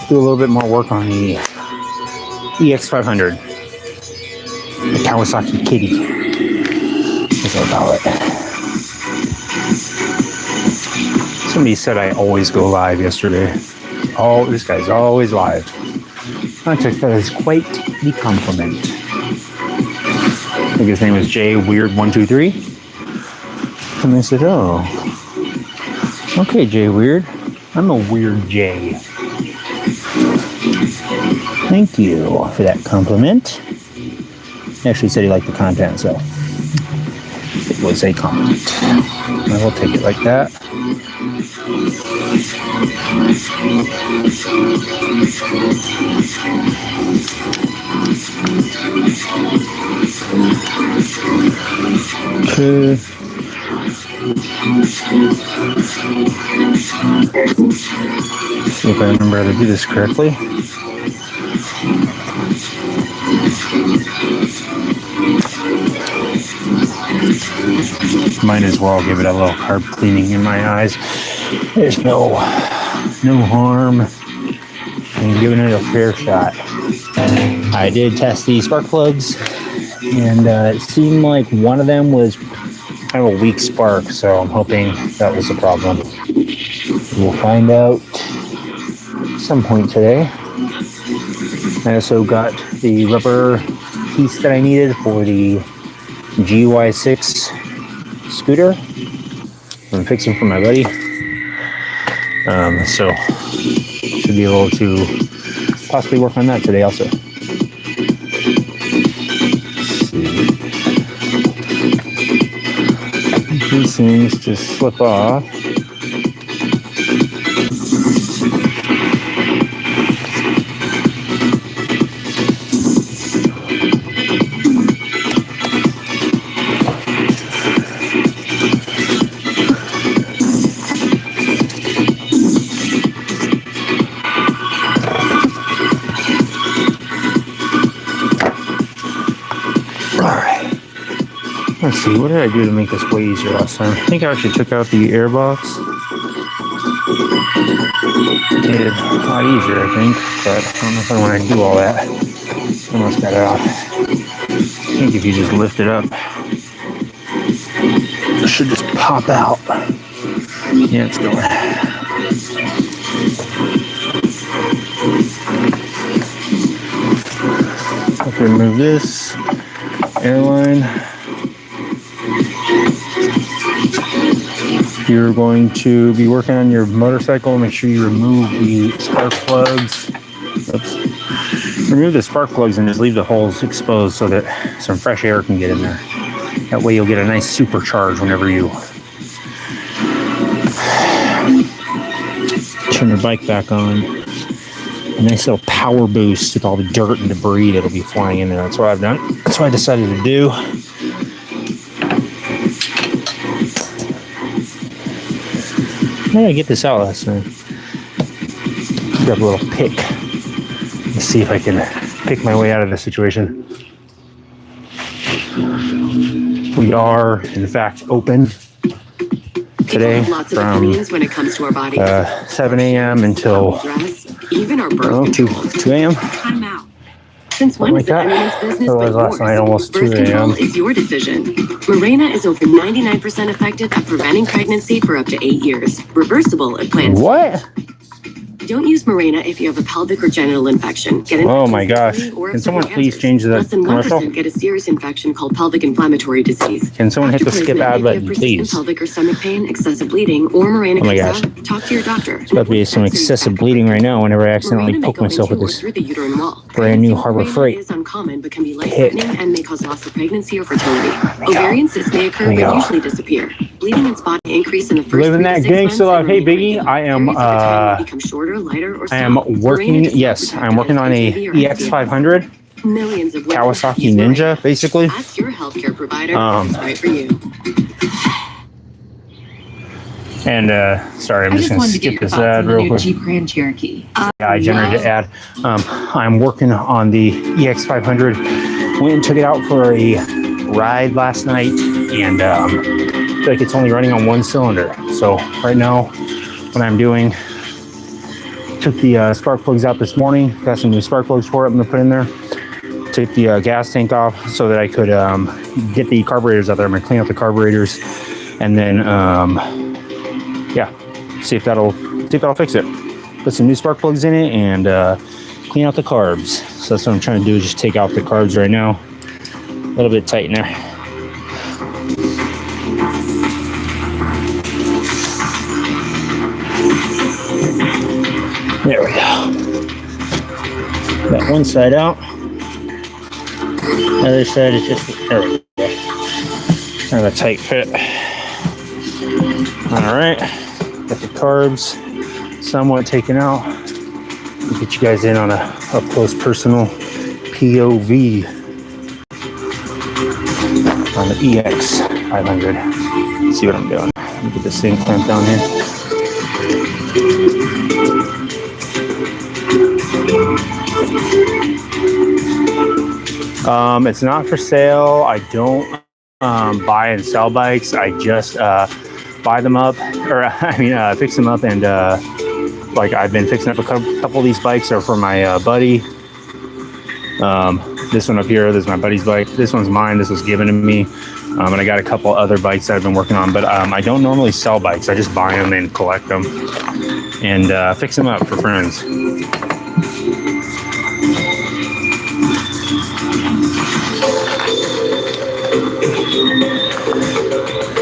do a little bit more work on the EX500, the Kawasaki Kitty, as I call it. Somebody said I always go live yesterday. Oh, this guy's always live. I took that as quite the compliment. I think his name was Jay Weird123. And I said, oh, okay, Jay Weird. I'm a weird Jay. Thank you for that compliment. He actually said he liked the content, so it was a compliment. I will take it like that. Okay. See if I remember how to do this correctly. Might as well give it a little carb cleaning in my eyes. There's no harm in giving it a fair shot. I did test the spark plugs, and it seemed like one of them was kind of a weak spark, so I'm hoping that was the problem. We'll find out at some point today. I also got the rubber piece that I needed for the GY6 scooter. I'm fixing for my buddy. So should be able to possibly work on that today also. These things just slip off. Let's see, what did I do to make this way easier last time? I think I actually took out the air box. Made it a lot easier, I think, but I don't know if I want to do all that. Almost got it off. I think if you just lift it up, it should just pop out. Yeah, it's going. Okay, remove this airline. You're going to be working on your motorcycle. Make sure you remove the spark plugs. Oops. Remove the spark plugs and just leave the holes exposed so that some fresh air can get in there. That way you'll get a nice supercharge whenever you turn your bike back on. A nice little power boost with all the dirt and debris that'll be flying in there. That's what I've done. That's what I decided to do. How did I get this out last time? Grab a little pick. Let's see if I can pick my way out of this situation. We are, in fact, open today from 7 a.m. until 2 a.m. Time out. Since when like is it anyone's business but last night almost birth 2 control a.m. is your decision. Mirena is over 99% effective at preventing pregnancy for up to 8 years. Reversible if plans. What? Don't use Mirena if you have a pelvic or genital infection. Get an Oh my gosh. Can someone please change the Less than commercial? 1% get a serious infection called pelvic inflammatory disease. Can someone hit the After skip placement, ad if you button, have persistent please? pelvic or stomach pain, excessive bleeding, or Mirena Oh my comes gosh. out, talk to your doctor. There's about to be some excessive bleeding right now whenever I accidentally poke myself with this through the uterine wall. brand new Harbor Freight is uncommon but can be pick. life-threatening and may cause loss of pregnancy or fertility. Ovarian cysts may occur but usually disappear. Bleeding and spotting increase in the first Living 3 to that 6 months gangsta life. and Hey remain Biggie, irregular. I am Periods of time may become shorter, lighter, or I am stop. working. Mirena does not Yes, protect I'm working on a against HIV or EX500 Millions of women Kawasaki use Mirena. Ninja, basically. Ask your healthcare provider if it's right for you. And sorry, I'm just gonna skip this ad real quick. Jeep Grand Cherokee. Yeah, I generated an ad. I'm working on the EX500. Went and took it out for a ride last night, and I feel like it's only running on one cylinder. So right now, what I'm doing, Took the spark plugs out this morning. Got some new spark plugs for it. I'm gonna put in there. Took the gas tank off so that I could get the carburetors out there. I'm gonna clean out the carburetors, and then yeah, see if that'll fix it. Put some new spark plugs in it and clean out the carbs. So that's what I'm trying to do, is just take out the carbs right now. A little bit tight in there. There we go. Got one side out. The other side is just, there we go. Kind of a tight fit. All right. Got the carbs somewhat taken out. I'll get you guys in on a up close personal POV on the EX 500. Let's see what I'm doing. Let me get this thing clamped down here. It's not for sale. I don't buy and sell bikes. I just buy them up, or I mean fix them up, and like I've been fixing up a couple of these bikes are for my buddy. This one up here, this is my buddy's bike. This one's mine. This was given to me, and I got a couple other bikes that I've been working on, but I don't normally sell bikes. I just buy them and collect them and fix them up for friends.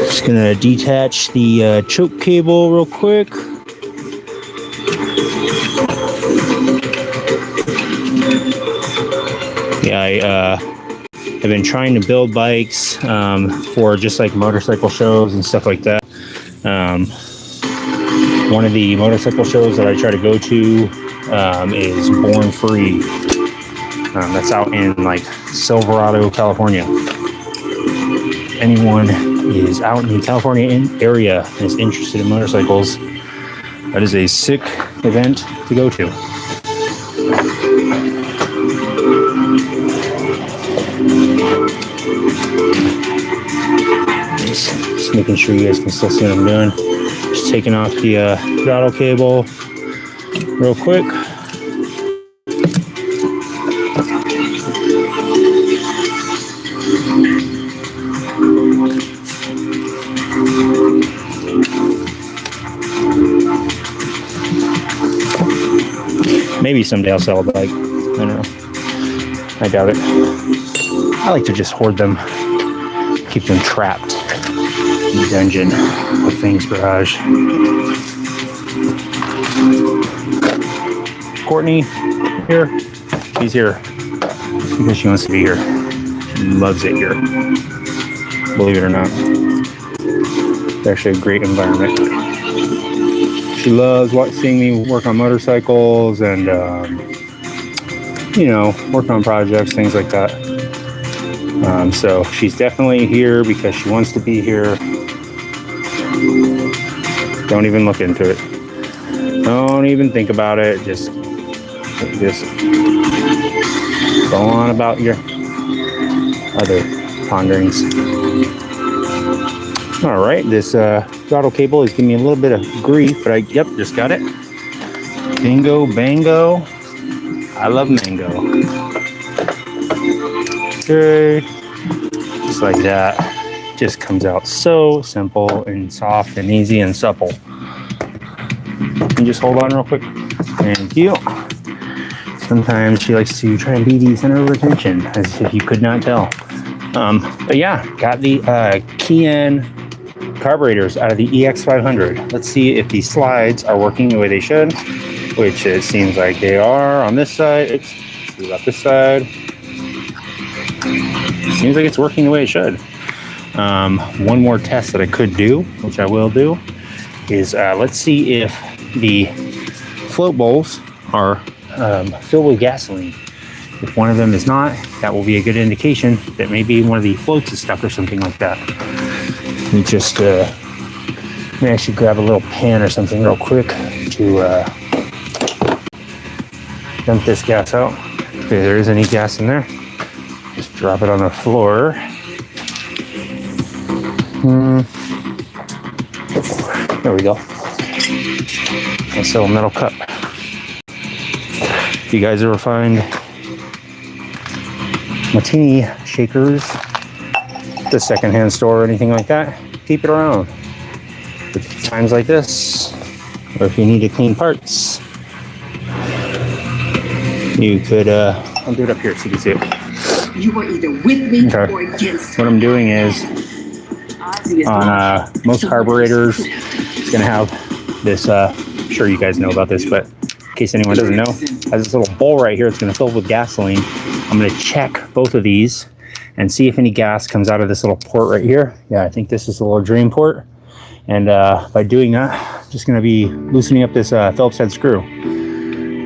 Just gonna detach the choke cable real quick. Yeah, I've been trying to build bikes for just like motorcycle shows and stuff like that. One of the motorcycle shows that I try to go to is Born Free. That's out in like Silverado, California. Anyone is out in the California area and is interested in motorcycles, that is a sick event to go to. Just making sure you guys can still see what I'm doing. Just taking off the throttle cable real quick. Maybe someday I'll sell a bike. I don't know. I doubt it. I like to just hoard them, keep them trapped in the dungeon of Fang's garage. Courtney, here. She's here because she wants to be here. She loves it here. Believe it or not. It's actually a great environment. She loves seeing me work on motorcycles and, you know, work on projects, things like that. So she's definitely here because she wants to be here. Don't even look into it. Don't even think about it. Just go on about your other ponderings. All right, this throttle cable is giving me a little bit of grief, but yep, just got it. Bingo, bango. I love mango. Okay, just like that. Just comes out so simple and soft and easy and supple. And just hold on real quick. Thank you. Sometimes she likes to try and be the center of attention, as if you could not tell. But yeah, got the Kian carburetors out of the EX500. Let's see if these slides are working the way they should, which it seems like they are on this side. Let's see about this side. Seems like it's working the way it should. One more test that I could do, which I will do, is let's see if the float bowls are filled with gasoline. If one of them is not, that will be a good indication that maybe one of the floats is stuck or something like that. Let me just let me actually grab a little pan or something real quick to dump this gas out. If there is any gas in there, just drop it on the floor. There we go. Nice little metal cup. If you guys ever find martini shakers at the secondhand store or anything like that, keep it around. For times like this, or if you need to clean parts, you could, I'll do it up here so you can see it. You are either with me or against me. What I'm doing is, on most carburetors, it's going to have this, I'm sure you guys know about this, but in case anyone doesn't know, has this little bowl right here. It's going to fill with gasoline. I'm going to check both of these and see if any gas comes out of this little port right here. Yeah, I think this is a little drain port. And by doing that, I'm just going to be loosening up this Phillips head screw.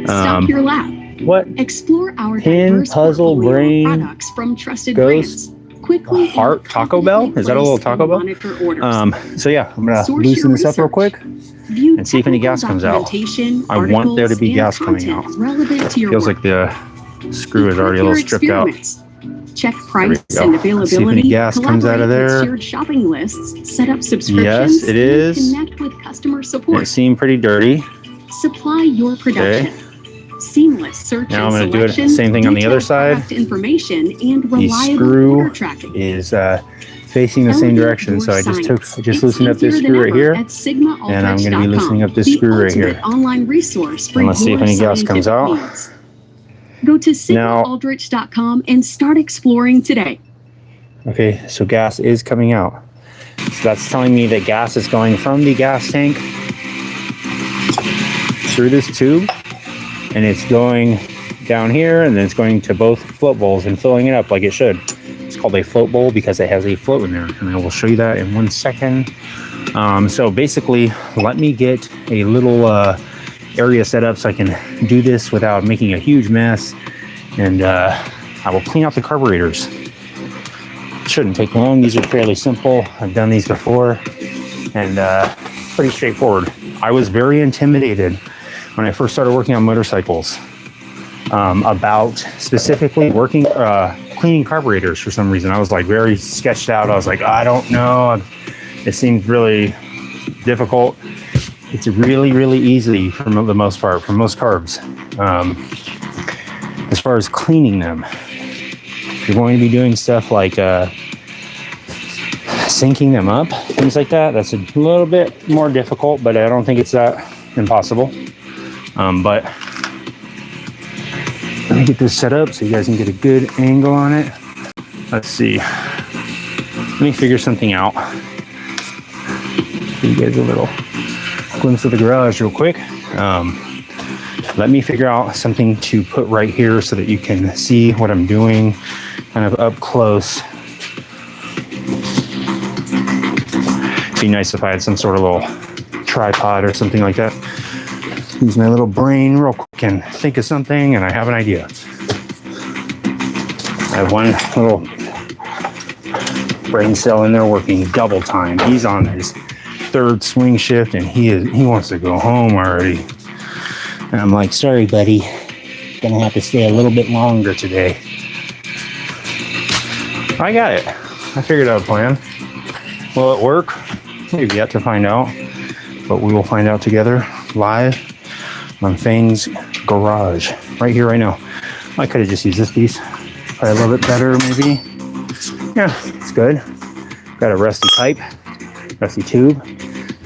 Stop your lap. What? Explore our Pin, diverse puzzle, portfolio of brain, products from trusted ghost, brands. Quickly heart, Taco Bell? Is that a little Taco Bell? So yeah, I'm going to loosen this up real quick and see if any gas comes out. I want there to be gas coming out. Feels like the screw is already a little stripped out. Check price and availability. See if any gas comes out of there. Shared shopping lists. Set up subscriptions. Yes, it is. Connect with customer support. It seemed pretty dirty. Supply your production. Okay. Seamless search Now and I'm going to do it selection, same thing on the other side. product information and The reliable order screw tracking. is facing the same Elevate direction, your so I just signage. loosened up this It's screw right easier here, than ever at and I'm going to be loosening up this the screw right here. ultimate online resource for And let's see if your any gas comes scientific out. needs. Go to Now- sigmaaldrich.com and start exploring today. Okay, so gas is coming out. So that's telling me that gas is going from the gas tank through this tube, and it's going down here, and then it's going to both float bowls and filling it up like it should. It's called a float bowl because it has a float in there, and I will show you that in 1 second. So basically, let me get a little area set up so I can do this without making a huge mess, and I will clean out the carburetors. Shouldn't take long. These are fairly simple. I've done these before, and pretty straightforward. I was very intimidated when I first started working on motorcycles about specifically working cleaning carburetors. For some reason I was like very sketched out. I was like, I don't know, it seemed really difficult. It's really easy for the most part, for most carbs. As far as cleaning them, you're going to be doing stuff like syncing them up, things like that. That's a little bit more difficult, but I don't think it's that impossible. But let me get this set up so you guys can get a good angle on it. Let's see. Let me figure something out. Give you guys a little glimpse of the garage real quick. Let me figure out something to put right here so that you can see what I'm doing kind of up close. It'd be nice if I had some sort of little tripod or something like that. Use my little brain real quick and think of something, and I have an idea. I have one little brain cell in there working double time. He's on his 3rd swing shift, and he wants to go home already. And I'm like, sorry, buddy, gonna have to stay a little bit longer today. I got it. I figured out a plan. Will it work? We've yet to find out, but we will find out together live on Fang's garage, right here, right now. I could have just used this piece. Probably a little bit better, maybe. Yeah, it's good. Got a rusty pipe, rusty tube.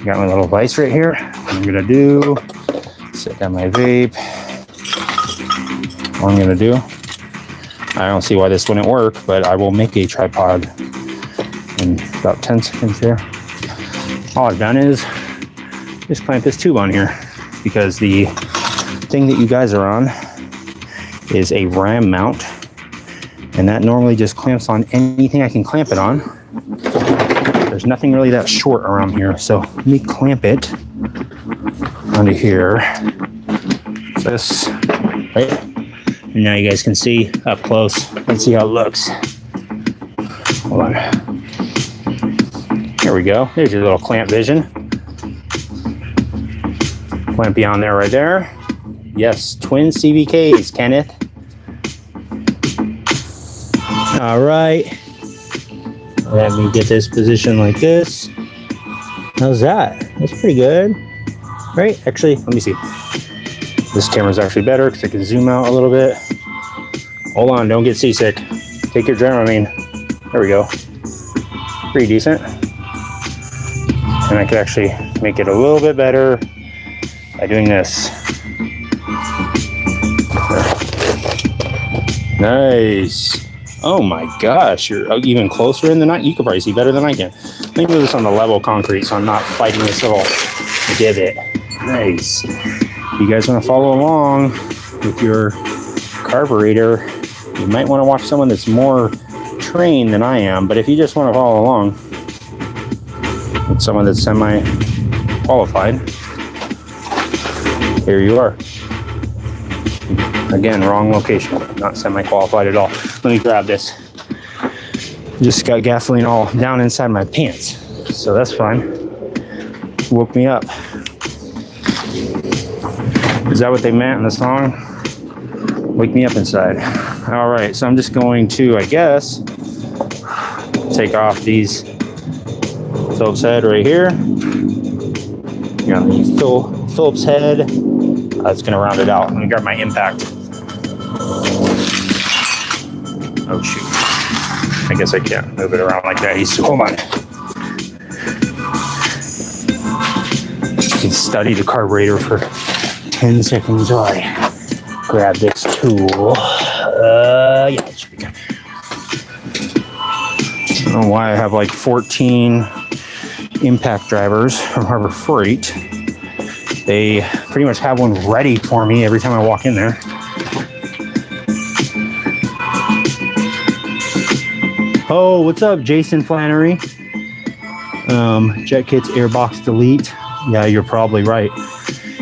Got my little vise right here. What I'm gonna do, set down my vape. What I'm gonna do, I don't see why this wouldn't work, but I will make a tripod in about 10 seconds here. All I've done is just clamp this tube on here, because the thing that you guys are on is a ram mount, and that normally just clamps on anything I can clamp it on. There's nothing really that short around here, so let me clamp it onto here. This, right? And now you guys can see up close. Let's see how it looks. Hold on. There we go. There's your little clamp vision. Clamp on there, right there. Yes, twin CVKs, Kenneth. All right. Let me get this position like this. How's that? That's pretty good, right? Actually, let me see. This camera's actually better because I can zoom out a little bit. Hold on, don't get seasick. Take your Dramamine. There we go. Pretty decent. And I could actually make it a little bit better by doing this. Nice. Oh my gosh, you're even closer in than I. You could probably see better than I can. Let me move this on the level concrete so I'm not fighting this little divot. Nice. If you guys want to follow along with your carburetor, you might want to watch someone that's more trained than I am. But if you just want to follow along with someone that's semi-qualified, here you are. Again, wrong location, not semi-qualified at all. Let me grab this. Just got gasoline all down inside my pants, so that's fine. Woke me up. Is that what they meant in the song? Wake me up inside. All right, so I'm just going to, I guess, take off these Phillips head right here. You're on the Phillips head. That's gonna round it out. Let me grab my impact. Oh shoot. I guess I can't move it around like that. Hold on. You can study the carburetor for 10 seconds while I grab this tool. Yeah, it should be good. I don't know why I have like 14 impact drivers from Harbor Freight. They pretty much have one ready for me every time I walk in there. Oh, what's up, Jason Flannery? Jet Kits Airbox Delete. Yeah, you're probably right.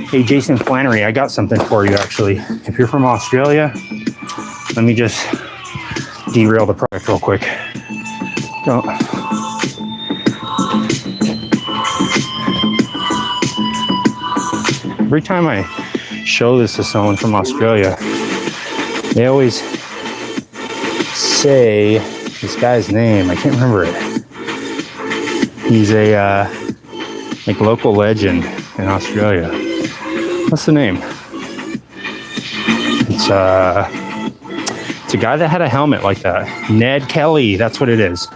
Hey, Jason Flannery, I got something for you, actually. If you're from Australia, let me just derail the product real quick. Don't. Every time I show this to someone from Australia, they always say this guy's name. I can't remember it. He's a like local legend in Australia. What's the name? It's a guy that had a helmet like that. Ned Kelly. That's what it is.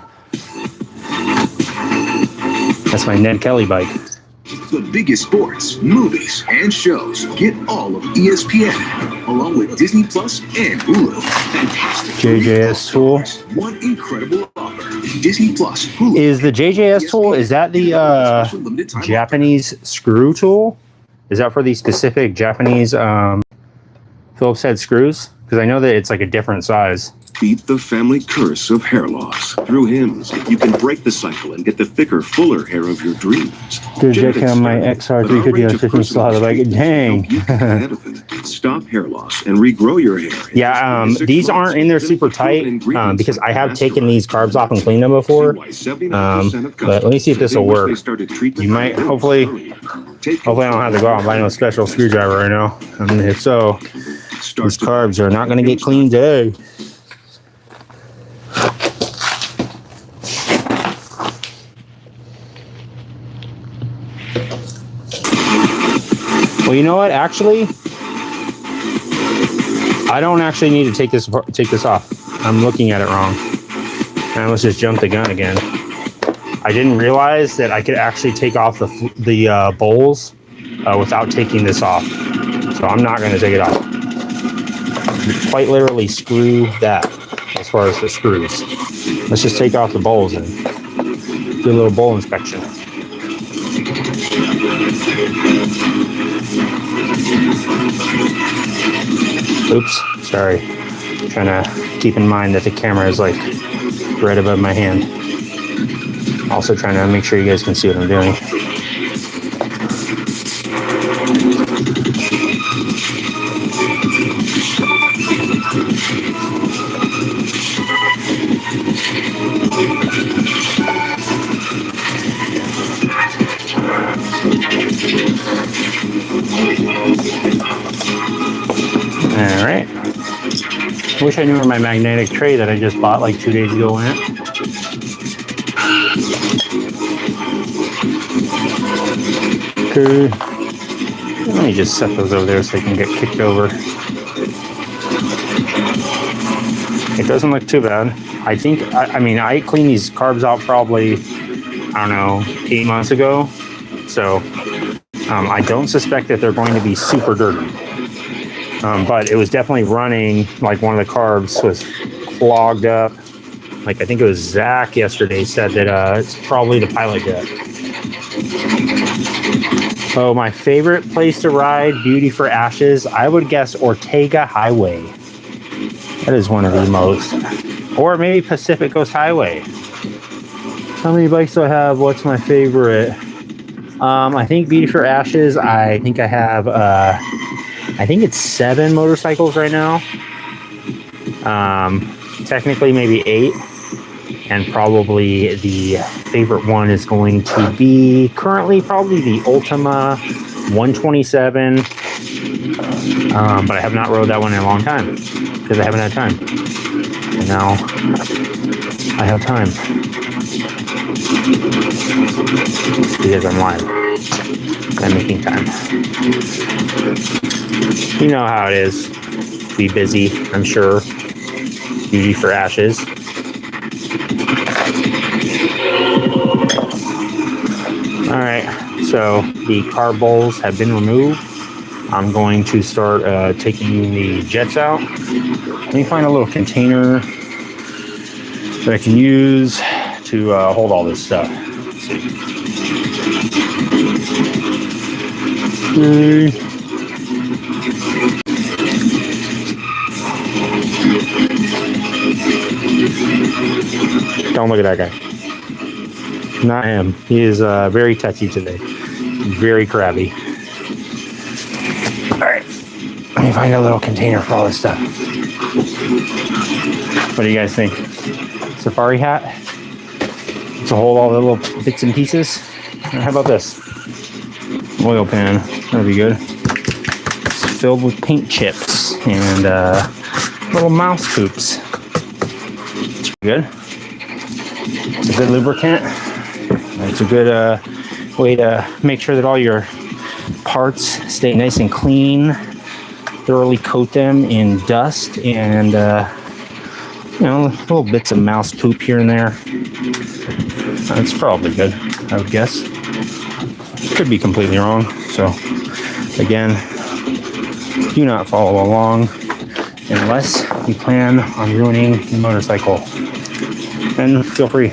That's my Ned Kelly bike. The biggest sports, movies, and shows. Get all of ESPN, along with Disney Plus and Hulu. Fantastic. JJS tool. One incredible offer. Disney Plus, Hulu. Is the JJS tool, is that the Japanese screw tool? Is that for the specific Japanese Phillips head screws? Because I know that it's like a different size. Beat the family curse of hair loss. Through Hims, you can break the cycle and get the thicker, fuller hair of your dreams. Good jacket on my XR350 on 15 slot of the bike. Dang. Stop hair loss and regrow your hair. Yeah, these aren't in there super tight because I have taken these carbs off and cleaned them before. But let me see if this will work. You might, hopefully I don't have to go out and buy no special screwdriver right now. I mean, if so, these carbs are not going to get cleaned today. Well, you know what? Actually, I don't actually need to take this off. I'm looking at it wrong. And let's just jump the gun again. I didn't realize that I could actually take off the bowls without taking this off. So I'm not going to take it off. Quite literally screw that as far as the screws. Let's just take off the bowls and do a little bowl inspection. Oops, sorry. Trying to keep in mind that the camera is like right above my hand. Also trying to make sure you guys can see what I'm doing. All right. Wish I knew where my magnetic tray that I just bought like 2 days ago went. Okay. Let me just set those over there so they can get kicked over. It doesn't look too bad. I think, I mean, I cleaned these carbs out probably, I don't know, 8 months ago. So I don't suspect that they're going to be super dirty. But it was definitely running, like one of the carbs was clogged up. Like I think it was Zach yesterday said that it's probably the pilot jet. Oh, my favorite place to ride Beauty for Ashes, I would guess Ortega Highway. That is one of the most. Or maybe Pacific Coast Highway. How many bikes do I have? What's my favorite? I think Beauty for Ashes, I think I have, I think it's 7 motorcycles right now. Technically maybe 8. And probably the favorite one is going to be currently probably the Ultima 127. But I have not rode that one in a long time because I haven't had time. And now I have time because I'm live. I'm making time. You know how it is. Be busy, I'm sure. Beauty for Ashes. All right, so the carb bowls have been removed. I'm going to start taking the jets out. Let me find a little container that I can use to hold all this stuff. Let's see. Don't look at that guy. Not him. He is very touchy today. Very crabby. All right. Let me find a little container for all this stuff. What do you guys think? Safari hat? To hold all the little bits and pieces? Or how about this? Oil pan. That'll be good. It's filled with paint chips and little mouse poops. It's good. It's a good lubricant. It's a good way to make sure that all your parts stay nice and clean. Thoroughly coat them in dust and, you know, little bits of mouse poop here and there. That's probably good, I would guess. Could be completely wrong. So, again, do not follow along unless you plan on ruining your motorcycle. And feel free.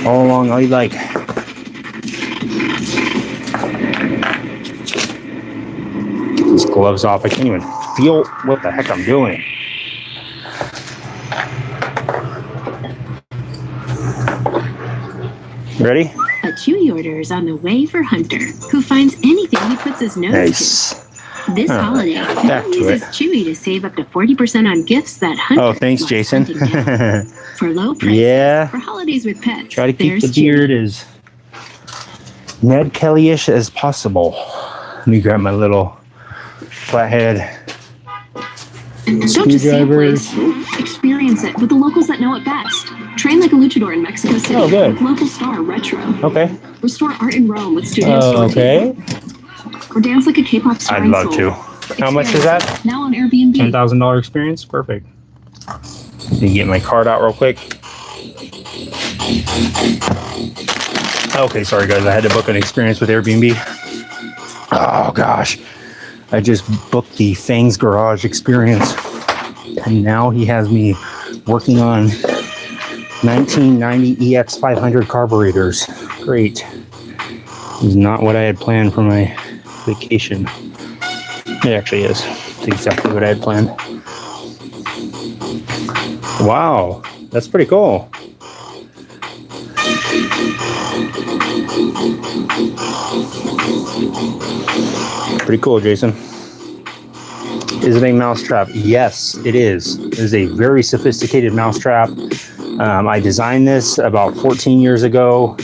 Follow along all you like. Get these gloves off. I can't even feel what the heck I'm doing. Ready? A Chewy order is on the way for Hunter, who finds anything he puts his nose Nice. to. This holiday, Hunter uses Chewy to save up to 40% on gifts that Hunter. Oh, thanks, Jason. For low prices. Yeah. For holidays with pets. Try to keep there's the beard Chewy. as Ned Kelly-ish as possible. Let me grab my little flathead Don't just say a screwdrivers. place. Experience it with the locals that know it best. Train like a luchador in Mexico City. Oh, good. With local star Retro. Okay. Restore art in Rome with Studio Store. Okay. Or dance like a K-pop star. I'd in love Seoul. to. How much is that? Now on Airbnb. $10,000 experience? Perfect. Let me get my card out real quick. Okay, sorry guys, I had to book an experience with Airbnb. Oh gosh. I just booked the Fang's Garage experience. And now he has me working on 1990 EX500 carburetors. Great. This is not what I had planned for my vacation. It actually is. It's exactly what I had planned. Wow, that's pretty cool. Pretty cool, Jason. Is it a mousetrap? Yes, it is. It is a very sophisticated mousetrap. I designed this about 14 years ago.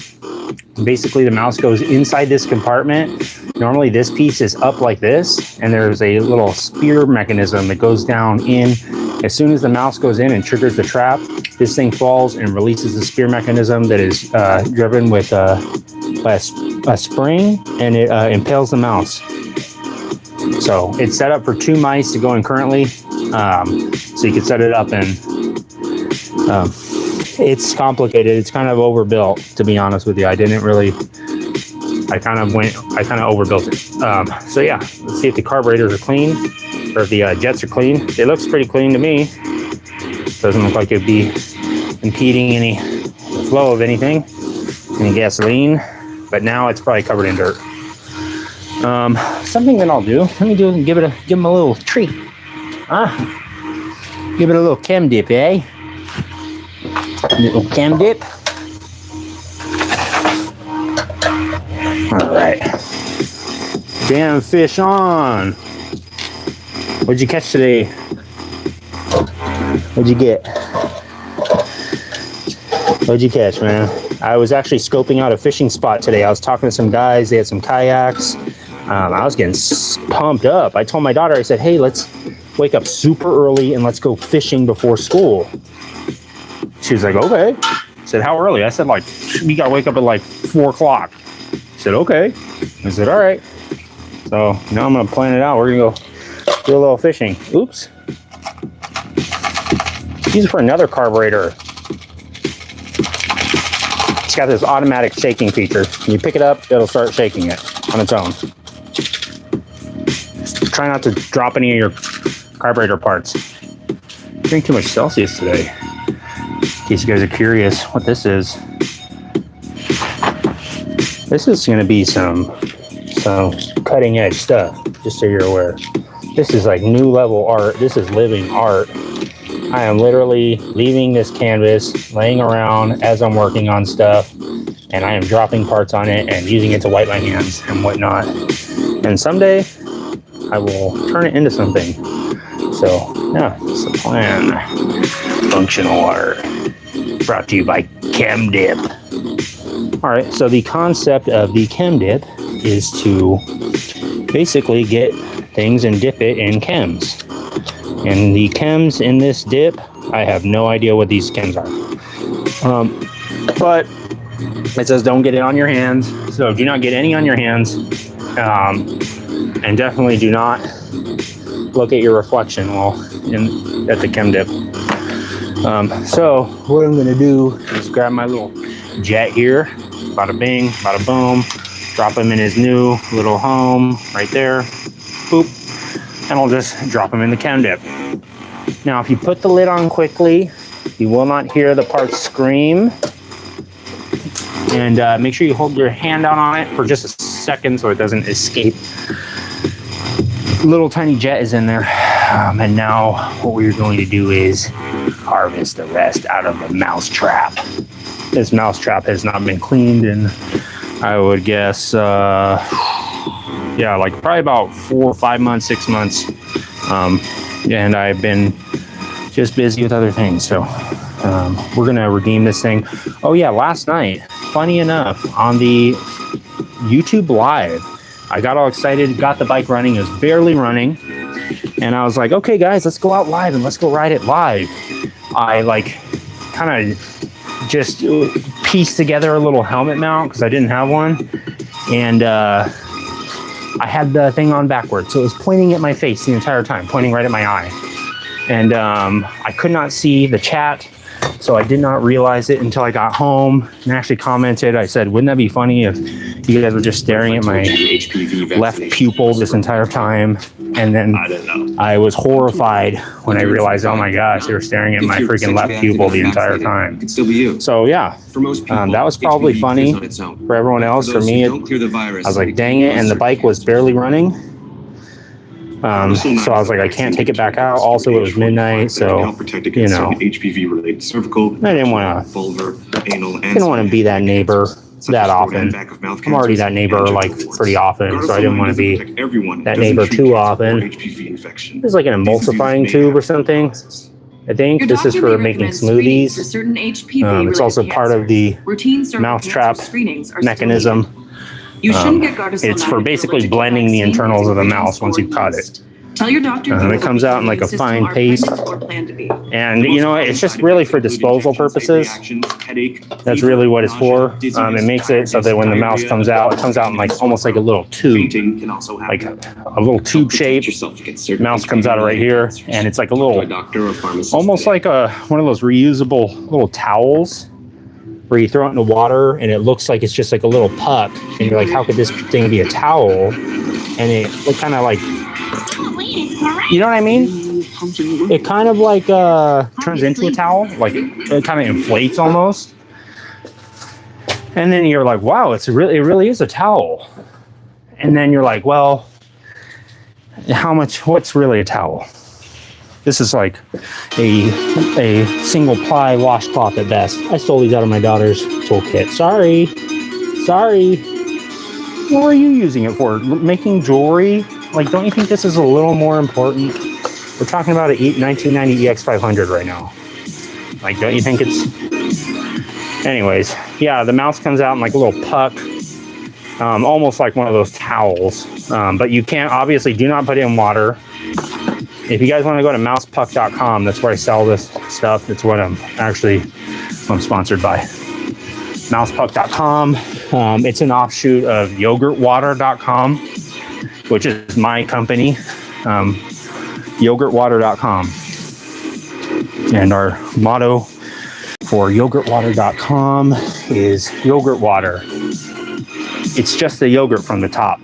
Basically, the mouse goes inside this compartment. Normally, this piece is up like this, and there's a little spear mechanism that goes down in. As soon as the mouse goes in and triggers the trap, this thing falls and releases the spear mechanism that is driven with by a spring, and it impales the mouse. So it's set up for 2 mice to go in currently. So you can set it up, and it's complicated. It's kind of overbuilt, to be honest with you. I kind of overbuilt it. So yeah, let's see if the carburetors are clean, or if the jets are clean. It looks pretty clean to me. Doesn't look like it'd be impeding any flow of anything, any gasoline, but now it's probably covered in dirt. Something that I'll do, let me give him a little treat. Give it a little chem dip, eh? A little chem dip. All right. Damn fish on. What'd you catch today? What'd you get? What'd you catch, man? I was actually scoping out a fishing spot today. I was talking to some guys. They had some kayaks. I was getting pumped up. I told my daughter, I said, hey, let's wake up super early and let's go fishing before school. She was like, okay. I said, how early? I said, like, we got to wake up at like 4 o'clock. She said, okay. I said, all right. So now I'm going to plan it out. We're going to go do a little fishing. Oops. Use it for another carburetor. It's got this automatic shaking feature. When you pick it up, it'll start shaking it on its own. Just try not to drop any of your carburetor parts. Drink too much Celsius today. In case you guys are curious what this is. This is going to be some cutting edge stuff, just so you're aware. This is like new level art. This is living art. I am literally leaving this canvas laying around as I'm working on stuff, and I am dropping parts on it and using it to wipe my hands and whatnot. And someday I will turn it into something. So yeah, it's the plan. Functional art. Brought to you by Chem Dip. All right, so the concept of the Chem Dip is to basically get things and dip it in chems. And the chems in this dip, I have no idea what these chems are. But it says don't get it on your hands. So do not get any on your hands. And definitely do not look at your reflection while at the chem dip. So what I'm gonna do is grab my little jet here. Bada bing, bada boom. Drop him in his new little home right there. Boop. And I'll just drop him in the chem dip. Now, if you put the lid on quickly, you will not hear the parts scream. And make sure you hold your hand down on it for just a second so it doesn't escape. Little tiny jet is in there. And now what we're going to do is harvest the rest out of the mouse trap. This mouse trap has not been cleaned in, I would guess, yeah, like probably about 4 or 5 months, 6 months. And I've been just busy with other things. So we're going to redeem this thing. Oh yeah, last night, funny enough, on the YouTube live, I got all excited, got the bike running. It was barely running. And I was like, okay guys, let's go out live and let's go ride it live. I like kind of just pieced together a little helmet mount because I didn't have one. And I had the thing on backwards, so it was pointing at my face the entire time, pointing right at my eye. And I could not see the chat, so I did not realize it until I got home and actually commented. I said, wouldn't that be funny if you guys were just staring at my left pupil this entire time? And then I was horrified when I realized, oh my gosh, they were staring at my freaking left pupil the entire time. So yeah, that was probably funny for everyone else. For me, I was like, dang it. And the bike was barely running. So I was like, I can't take it back out. Also, it was midnight, so, you know, I didn't want to be that neighbor that often. I'm already that neighbor like pretty often, so I didn't want to be that neighbor too often. It's like an emulsifying tube or something. I think this is for making smoothies. It's also part of the mousetrap mechanism. It's for basically blending the internals of the mouse once you cut it. Tell your doctor. It comes out in like a fine paste. And you know, it's just really for disposal purposes. That's really what it's for. It makes it so that when the mouse comes out, it comes out in like almost like a little tube, like a little tube shape. Mouse comes out right here, and it's like a little, almost like one of those reusable little towels where you throw it in the water, and it looks like it's just like a little puck. And you're like, how could this thing be a towel? And it kind of like, you know what I mean? It kind of like turns into a towel, like it kind of inflates almost. And then you're like, wow, it really is a towel. And then you're like, well, what's really a towel? This is like a single ply washcloth at best. I stole these out of my daughter's toolkit. Sorry. What were you using it for? Making jewelry? Like, don't you think this is a little more important? We're talking about a 1990 EX500 right now. Like, don't you think it's... Anyways, yeah, the mouse comes out in like a little puck. Almost like one of those towels. But you can't, obviously, do not put it in water. If you guys want to go to mousepuck.com, that's where I sell this stuff. It's what I'm sponsored by. Mousepuck.com. It's an offshoot of yogurtwater.com, which is my company, yogurtwater.com. And our motto for yogurtwater.com is yogurt water. It's just the yogurt from the top.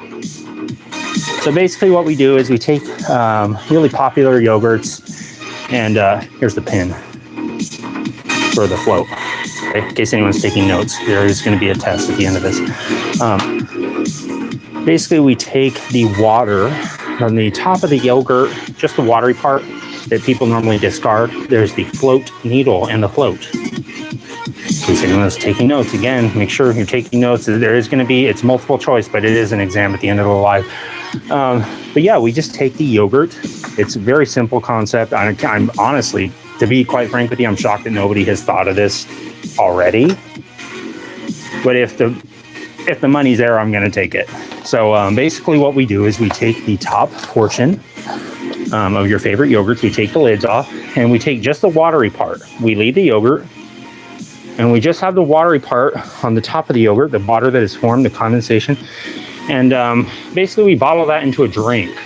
So basically what we do is we take really popular yogurts, and here's the pin for the float. Okay? In case anyone's taking notes, there is going to be a test at the end of this. Basically, we take the water on the top of the yogurt, just the watery part that people normally discard. There's the float needle and the float. In case anyone's taking notes, again, make sure you're taking notes. There is going to be, it's multiple choice, but it is an exam at the end of the live. But yeah, we just take the yogurt. It's a very simple concept. I'm honestly, to be quite frank with you, I'm shocked that nobody has thought of this already. But if the money's there, I'm going to take it. So basically what we do is we take the top portion of your favorite yogurts. We take the lids off, and we take just the watery part. We leave the yogurt, and we just have the watery part on the top of the yogurt, the water that is formed, the condensation. And basically we bottle that into a drink.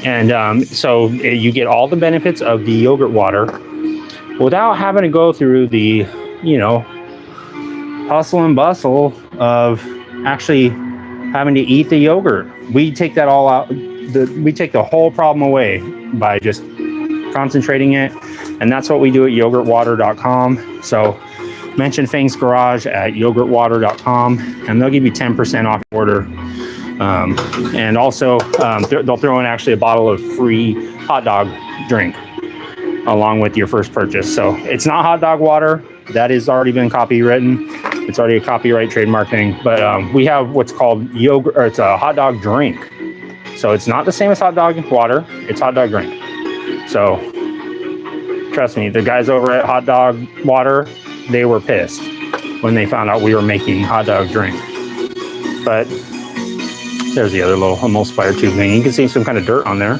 And so you get all the benefits of the yogurt water without having to go through the, you know, hustle and bustle of actually having to eat the yogurt. We take that all out. We take the whole problem away by just concentrating it. And that's what we do at yogurtwater.com. So mention Fang's Garage at yogurtwater.com, and they'll give you 10% off your order. And also, they'll throw in actually a bottle of free hot dog drink along with your first purchase. So it's not hot dog water. That has already been copywritten. It's already a copyright trademark thing. But we have what's called yogurt, or it's a hot dog drink. So it's not the same as hot dog water. It's hot dog drink. So trust me, the guys over at Hot Dog Water, they were pissed when they found out we were making hot dog drink. But there's the other little emulsifier tube thing. You can see some kind of dirt on there.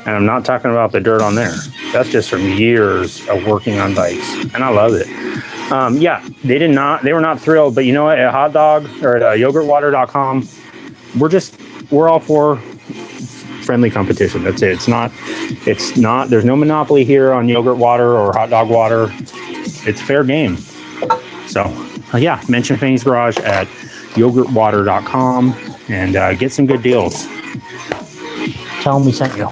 And I'm not talking about the dirt on there. That's just from years of working on bikes. And I love it. Yeah, they were not thrilled. But you know what? At Hot Dog, or at yogurtwater.com, we're all for friendly competition. That's it. It's not, there's no monopoly here on yogurt water or hot dog water. It's fair game. So yeah, mention Fang's Garage at yogurtwater.com and get some good deals. Tell them we sent you.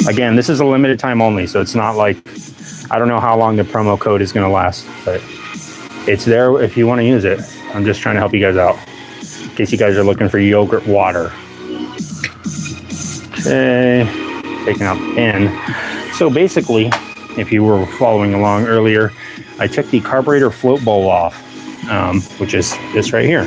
Again, this is a limited time only, so it's not like, I don't know how long the promo code is going to last, but it's there if you want to use it. I'm just trying to help you guys out in case you guys are looking for yogurt water. Okay, taking out the pin. So basically, if you were following along earlier, I took the carburetor float bowl off, which is this right here.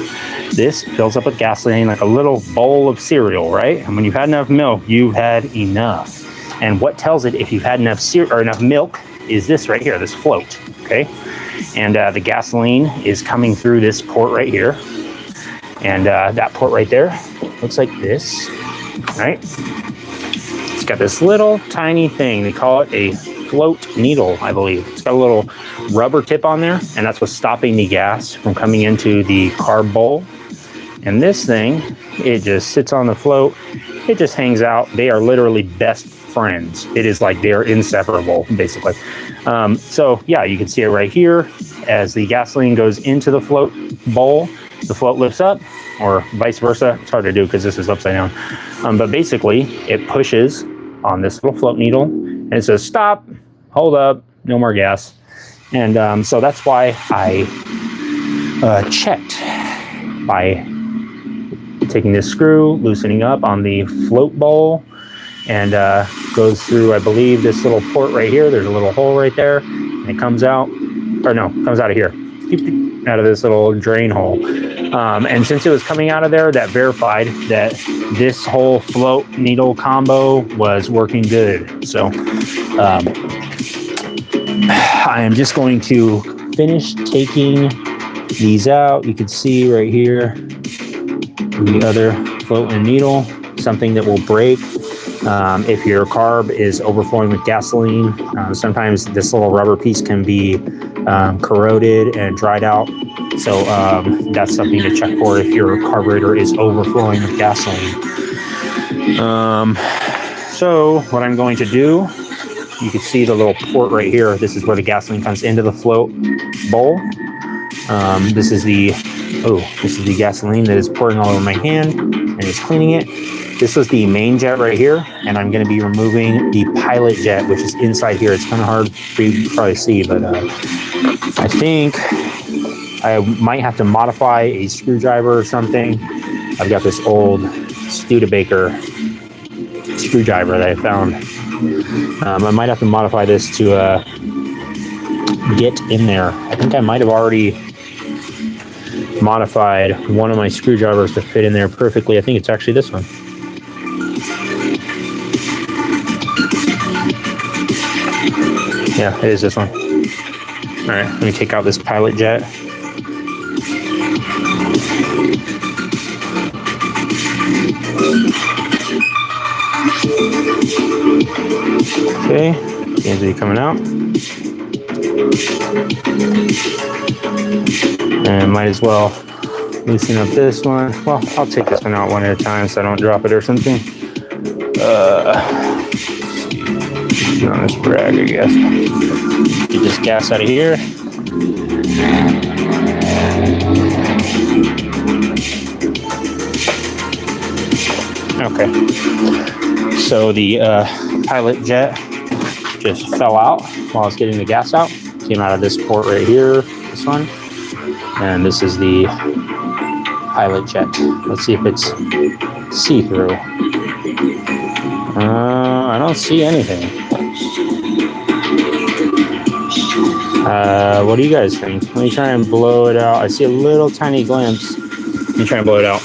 This fills up with gasoline like a little bowl of cereal, right? And when you've had enough milk, you've had enough. And what tells it if you've had enough cereal or enough milk is this right here, this float, okay? And the gasoline is coming through this port right here. And that port right there looks like this. right? It's got this little tiny thing. They call it a float needle, I believe. It's got a little rubber tip on there, and that's what's stopping the gas from coming into the carb bowl. And this thing, it just sits on the float. It just hangs out. They are literally best friends. It is like they're inseparable, basically. So yeah, you can see it right here. As the gasoline goes into the float bowl, the float lifts up, or vice versa. It's hard to do because this is upside down. But basically, it pushes on this little float needle, and it says, stop, hold up, no more gas. And so that's why I checked by taking this screw, loosening up on the float bowl, and goes through, I believe, this little port right here. There's a little hole right there, and it comes out, or no, comes out of here, out of this little drain hole. And since it was coming out of there, that verified that this whole float needle combo was working good. So I am just going to finish taking these out. You can see right here the other float and needle, something that will break if your carb is overflowing with gasoline. Sometimes this little rubber piece can be corroded and dried out. So that's something to check for if your carburetor is overflowing with gasoline. So what I'm going to do, you can see the little port right here. This is where the gasoline comes into the float bowl. This is the gasoline that is pouring all over my hand and is cleaning it. This was the main jet right here, and I'm going to be removing the pilot jet, which is inside here. It's kind of hard for you to probably see, but I think I might have to modify a screwdriver or something. I've got this old Studebaker screwdriver that I found. I might have to modify this to get in there. I think I might have already modified one of my screwdrivers to fit in there perfectly. I think it's actually this one. Yeah, it is this one. All right, let me take out this pilot jet. Okay, seems to be coming out. And might as well loosen up this one. Well, I'll take this one out one at a time so I don't drop it or something. On this brag, I guess. Get this gas out of here. Okay. So the pilot jet just fell out while I was getting the gas out. Came out of this port right here, this one. And this is the pilot jet. Let's see if it's see-through. I don't see anything. What do you guys think? Let me try and blow it out. I see a little tiny glimpse. Let me try and blow it out.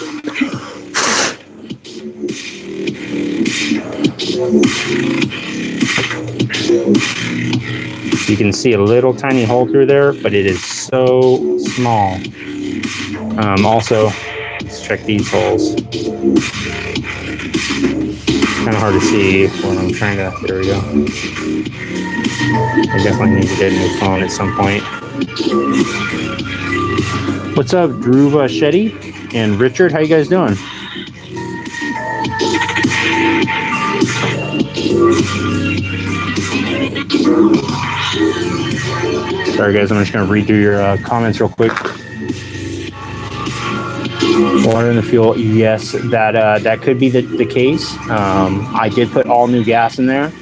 You can see a little tiny hole through there, but it is so small. Also, let's check these holes. Kind of hard to see when I'm trying to, there we go. I definitely need to get a new phone at some point. What's up, Dhruva Shetty and Richard? How you guys doing? Sorry guys, I'm just going to read through your comments real quick. Water in the fuel, yes, that could be the case. I did put all new gas in there.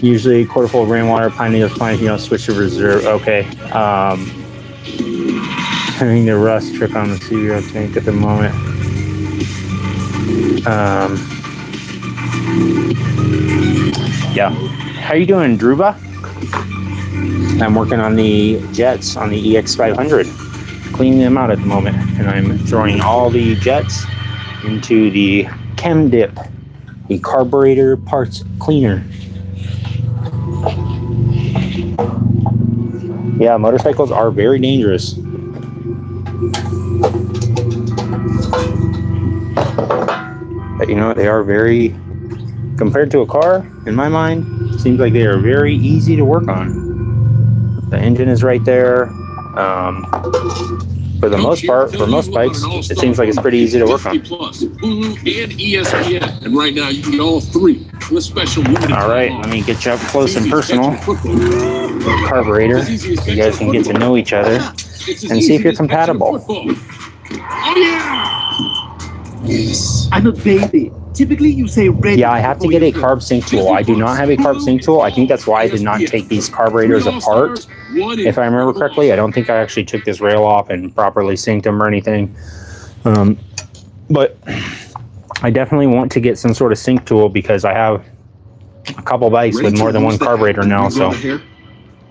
Usually quarter full of rainwater, pine needles, fine, switch to reserve. Okay. Having the rust trick on the CVO tank at the moment. Yeah. How you doing, Dhruva? I'm working on the jets on the EX500, cleaning them out at the moment, and I'm throwing all the jets into the Chem Dip, the carburetor parts cleaner. Yeah, motorcycles are very dangerous. But you know, they are very, compared to a car, in my mind, it seems like they are very easy to work on. The engine is right there. For the most part, for most bikes, it seems like it's pretty easy to work on. Plus, Hulu, and ESPN. And right now, you can get all three with special limited. All right, let me get you up close and personal. Carburetor, so you guys can get to know each other and see if you're compatible. Oh, yeah! Yes. I'm a baby. Typically, you say ready. Yeah, I have to get a carb sync tool. I do not have a carb sync tool. I think that's why I did not take these carburetors apart. If I remember correctly, I don't think I actually took this rail off and properly synced them or anything. But I definitely want to get some sort of sync tool because I have a couple bikes with more than one carburetor now, so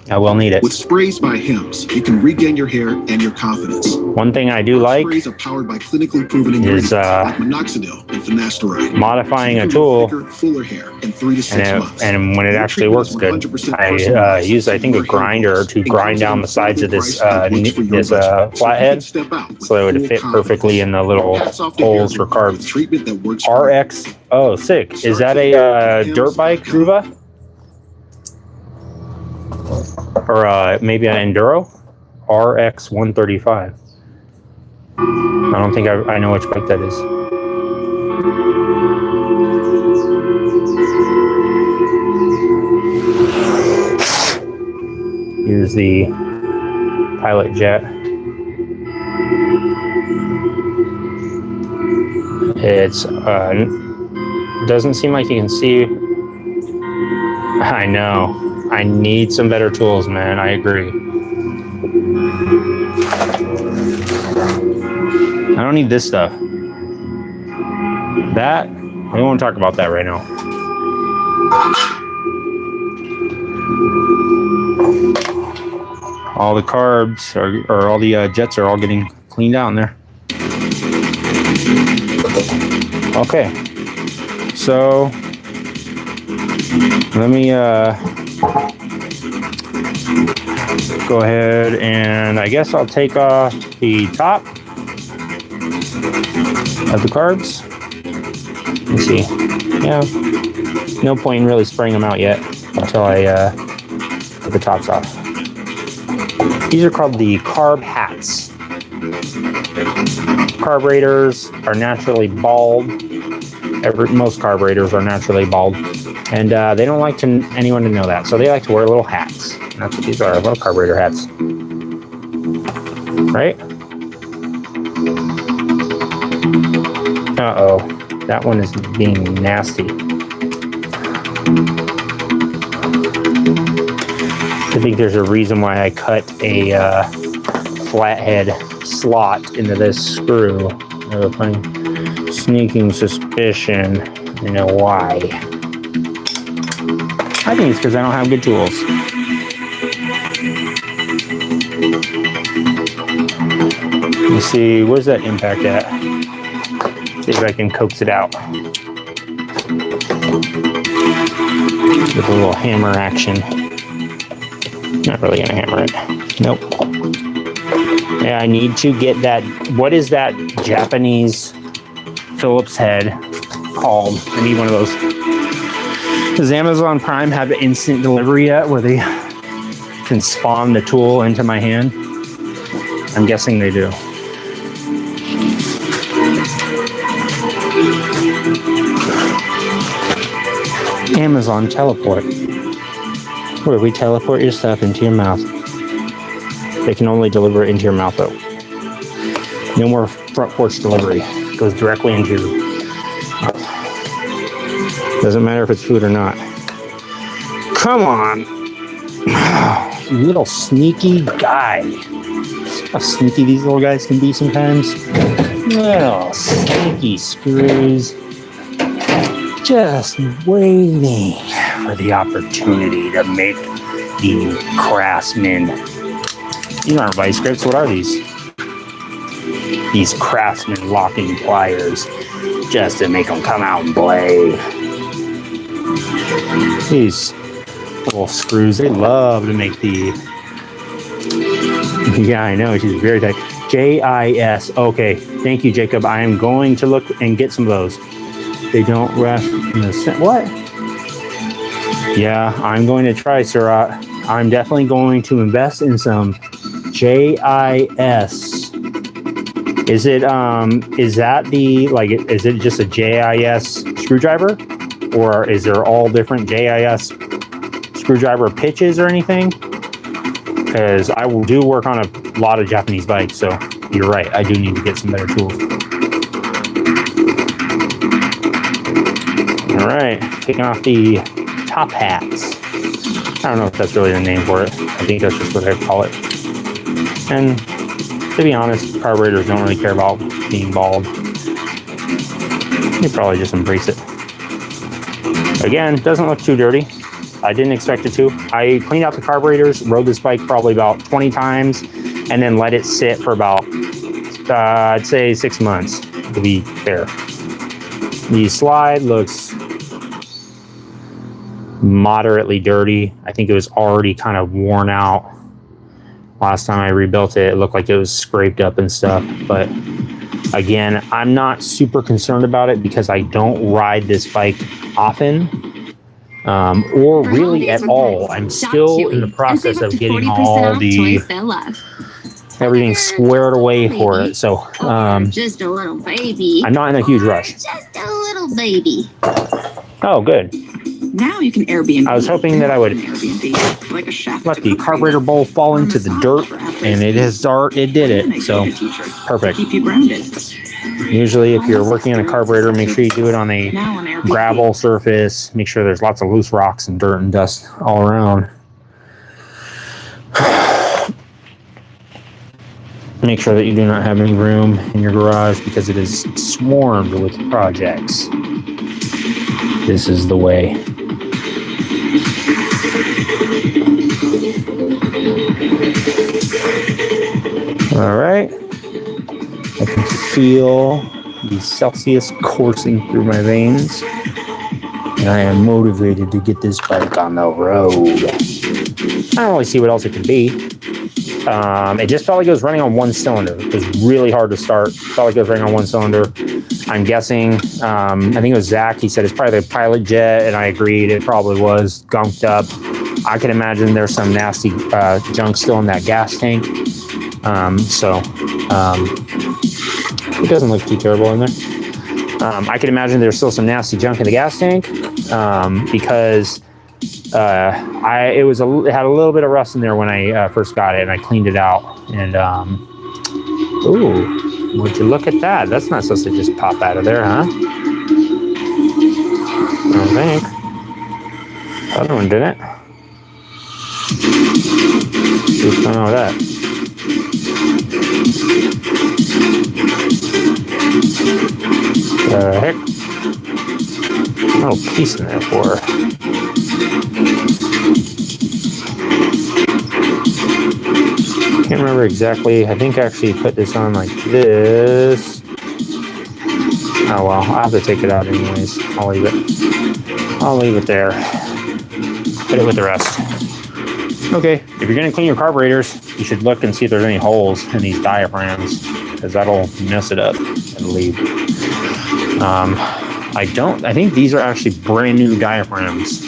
I will need it. With sprays by Hims, you can regain your hair and your confidence. One thing I do like Sprays are powered by clinically proven ingredients like minoxidil and finasteride. modifying a tool, Thicker, fuller hair in 3 to 6 months. and when it actually works good. I use, I think, a grinder to grind down the sides of this flathead so it would fit perfectly in the little holes for carbs. Treatment that works. RX, oh, sick. Is that a dirt bike, Druva? Or maybe an Enduro? RX 135. I don't think I know which bike that is. Here's the Pilot Jet. It's doesn't seem like you can see. I know. I need some better tools, man. I agree. I don't need this stuff. That, we won't talk about that right now. All the carbs or all the jets are all getting cleaned out in there. Okay. So, let me go ahead and I guess I'll take off the top of the carbs. Let's see. Yeah, no point in really spraying them out yet until I put the tops off. These are called the carb hats. Carburetors are naturally bald. Most carburetors are naturally bald. And they don't like anyone to know that. So they like to wear little hats. And that's what these are, little carburetor hats. Right? Uh-oh. That one is being nasty. I think there's a reason why I cut a flathead slot into this screw. I have a funny sneaking suspicion. You know why. I think it's because I don't have good tools. Let me see, where's that impact at? See if I can coax it out. With a little hammer action. Not really gonna hammer it. Nope. Yeah, I need to get that. What is that Japanese Phillips head called? I need one of those. Does Amazon Prime have instant delivery yet where they can spawn the tool into my hand? I'm guessing they do. Amazon teleport. Where we teleport your stuff into your mouth. They can only deliver it into your mouth though. No more front porch delivery. It goes directly into your. Doesn't matter if it's food or not. Come on. You little sneaky guy. See how sneaky these little guys can be sometimes? Little sneaky screws. Just waiting for the opportunity to make the craftsmen. These aren't vice grips. What are these? These craftsman locking pliers. Just to make them come out and play. These little screws, they love to make the. Yeah, I know, she's very tight. JIS. Okay, thank you, Jacob. I am going to look and get some of those. They don't rest in the what? Yeah, I'm going to try, Surat. I'm definitely going to invest in some JIS. Is it is that the like is it just a JIS screwdriver? Or is there all different JIS screwdriver pitches or anything? Because I will do work on a lot of Japanese bikes, so you're right, I do need to get some better tools. All right, taking off the top hats. I don't know if that's really the name for it. I think that's just what I call it. And to be honest, carburetors don't really care about being bald. You probably just embrace it. Again, doesn't look too dirty. I didn't expect it to. I cleaned out the carburetors, rode this bike probably about 20 times, and then let it sit for about, I'd say 6 months, to be fair. The slide looks moderately dirty. I think it was already kind of worn out. Last time I rebuilt it, it looked like it was scraped up and stuff. But again, I'm not super concerned about it because I don't ride this bike often. Or really at all. I'm still in the process of getting all the everything squared away for it. So just a little baby. I'm not in a huge rush. Just a little baby. Oh, good. Now you can Airbnb. I was hoping that I would Airbnb, like a chef let the carburetor bowl fall into the dirt, and it did it. So perfect. Keep you grounded. Usually, if you're working on a carburetor, make sure you do it on a gravel surface. Make sure there's lots of loose rocks and dirt and dust all around. Make sure that you do not have any room in your garage because it is swarmed with projects. This is the way. All right. I can feel the Celsius coursing through my veins. And I am motivated to get this bike on the road. I don't really see what else it could be. It just felt like it was running on one cylinder. It was really hard to start. Felt like it was running on one cylinder. I'm guessing, I think it was Zach. He said it's probably the pilot jet, and I agreed. It probably was gunked up. I can imagine there's some nasty junk still in that gas tank. It doesn't look too terrible in there. I can imagine there's still some nasty junk in the gas tank because it had a little bit of rust in there when I first got it, and I cleaned it out. And ooh, would you look at that? That's not supposed to just pop out of there, huh? I don't think. The other one didn't. What's going on with that? The heck? No piece in there for her. Can't remember exactly. I think I actually put this on like this. Oh well, I'll have to take it out anyways. I'll leave it there. Put it with the rest. Okay, if you're gonna clean your carburetors, you should look and see if there's any holes in these diaphragms, because that'll mess it up, I believe. I think these are actually brand new diaphragms.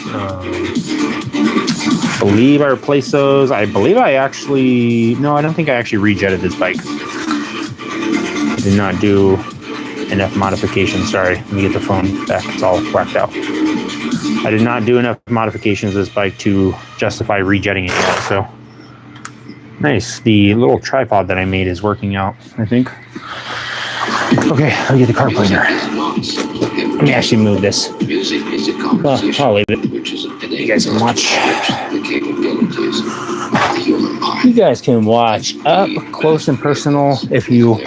I believe I replaced those. I don't think I actually rejetted this bike. I did not do enough modifications. Sorry, let me get the phone back. It's all whacked out. I did not do enough modifications to this bike to justify rejetting it yet. So nice. The little tripod that I made is working out, I think. Okay, I'll get the carb cleaner. Let me actually move this. Well, I'll leave it. You guys can watch. You guys can watch up close and personal if you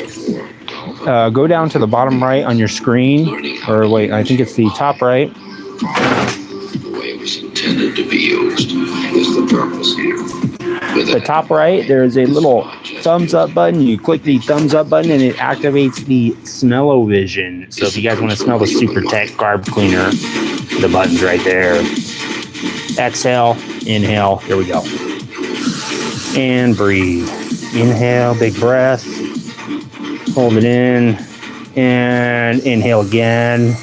go down to the bottom right on your screen. Or wait, I think it's the top right. The way it was intended to be used is the purpose here. The top right, there's a little thumbs up button. You click the thumbs up button and it activates the smell-o-vision. So if you guys want to smell the Super Tech carb cleaner, the button's right there. Exhale, inhale, here we go. And breathe. Inhale, big breath. Hold it in. And inhale again.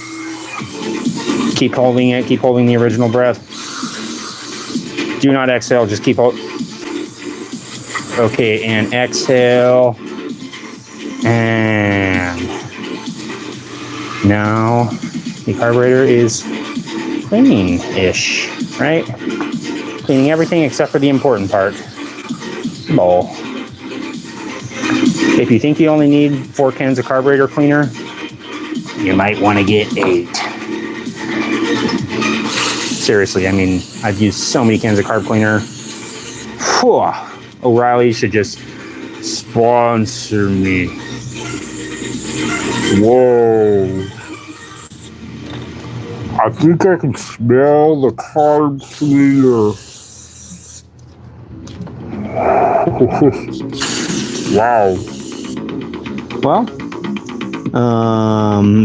keep holding it. Keep holding the original breath. Do not exhale. Just keep holding. Okay, and exhale. And now the carburetor is clean-ish, right? Cleaning everything except for the important part. Bowl. If you think you only need 4 cans of carburetor cleaner, you might want to get 8. Seriously, I mean, I've used so many cans of carb cleaner. Whew. O'Reilly should just sponsor me. Whoa. I think I can smell the carb cleaner. Wow. Well,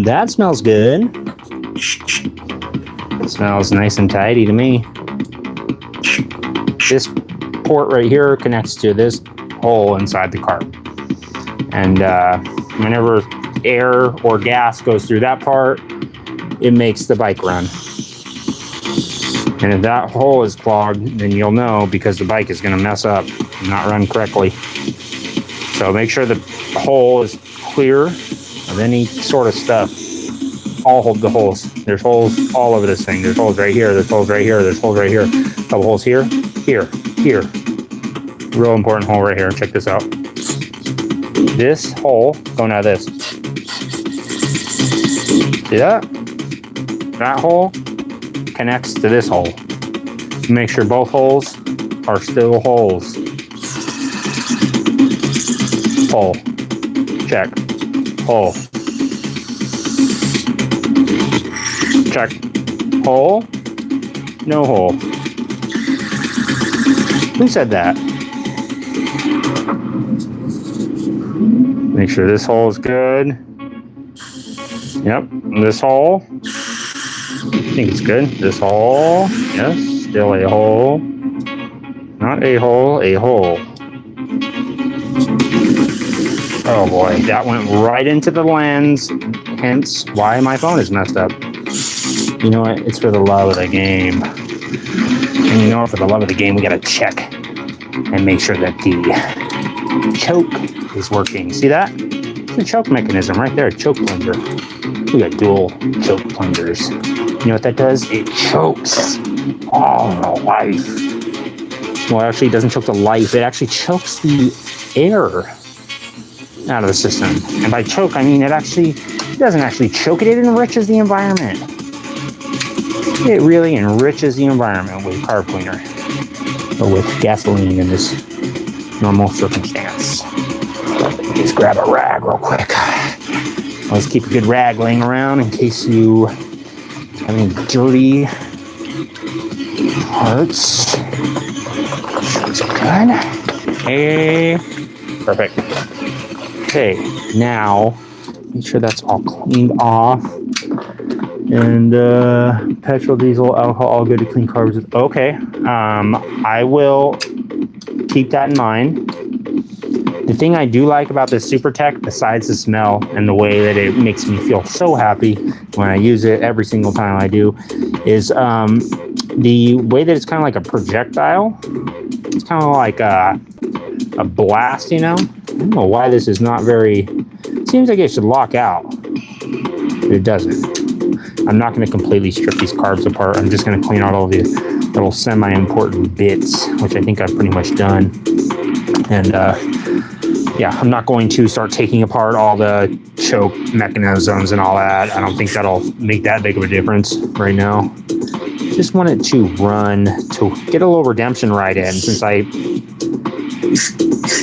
that smells good. It smells nice and tidy to me. This port right here connects to this hole inside the carb. And whenever air or gas goes through that part, it makes the bike run. And if that hole is clogged, then you'll know because the bike is going to mess up and not run correctly. So make sure the hole is clear of any sort of stuff. All hold the holes. There's holes all over this thing. There's holes right here. There's holes right here. There's holes right here. Couple holes here, here, here. Real important hole right here. Check this out. This hole going out of this. See that? That hole connects to this hole. Make sure both holes are still holes. Hole. Check. Hole. Check. Hole. No hole. Who said that? Make sure this hole is good. Yep. This hole. I think it's good. This hole. Yes. Still a hole. Not a hole. A hole. Oh boy. That went right into the lens. Hence why my phone is messed up. You know what? It's for the love of the game. And you know, for the love of the game, we gotta check and make sure that the choke is working. See that? It's a choke mechanism right there, choke plunger. We got dual choke plungers. You know what that does? It chokes all the life. Well, actually, it doesn't choke the life. It actually chokes the air out of the system. And by choke, I mean it doesn't actually choke it. It enriches the environment. It really enriches the environment with carb cleaner, or with gasoline in this normal circumstance. Just grab a rag real quick. Always keep a good rag laying around in case you have any dirty parts. Shows good. Hey, perfect. Okay, now make sure that's all cleaned off. And petrol, diesel, alcohol, all good to clean carbs. Okay, I will keep that in mind. The thing I do like about this Super Tech, besides the smell and the way that it makes me feel so happy when I use it every single time I do, is the way that it's kind of like a projectile. It's kind of like a blast, you know? I don't know why this is not very... It seems like it should lock out, but it doesn't. I'm not going to completely strip these carbs apart. I'm just going to clean out all the little semi-important bits, which I think I've pretty much done. And yeah, I'm not going to start taking apart all the choke mechanisms and all that. I don't think that'll make that big of a difference right now. Just want it to run, to get a little redemption right in, since I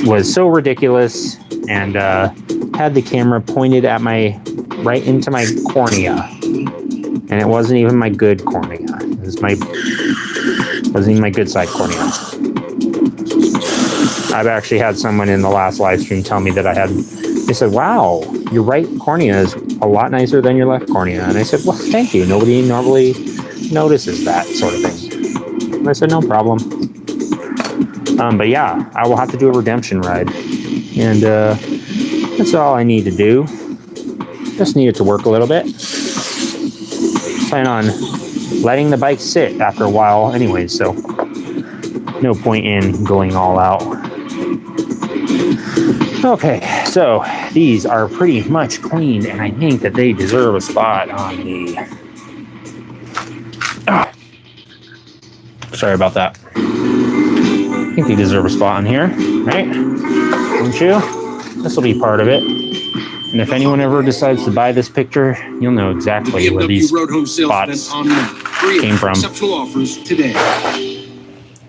was so ridiculous and had the camera pointed at right into my cornea. And it wasn't even my good cornea. It was wasn't even my good side cornea. I've actually had someone in the last live stream tell me that they said, wow, your right cornea is a lot nicer than your left cornea. And I said, well, thank you. Nobody normally notices that sort of thing. And I said, no problem. But yeah, I will have to do a redemption ride. And that's all I need to do. Just need it to work a little bit. Plan on letting the bike sit after a while anyway, so no point in going all out. Okay, so these are pretty much cleaned, and I think that they deserve a spot on the... Sorry about that. I think they deserve a spot on here, right? Don't you? This will be part of it. And if anyone ever decides to buy this picture, you'll know exactly where these spots came from. Exceptional offers today.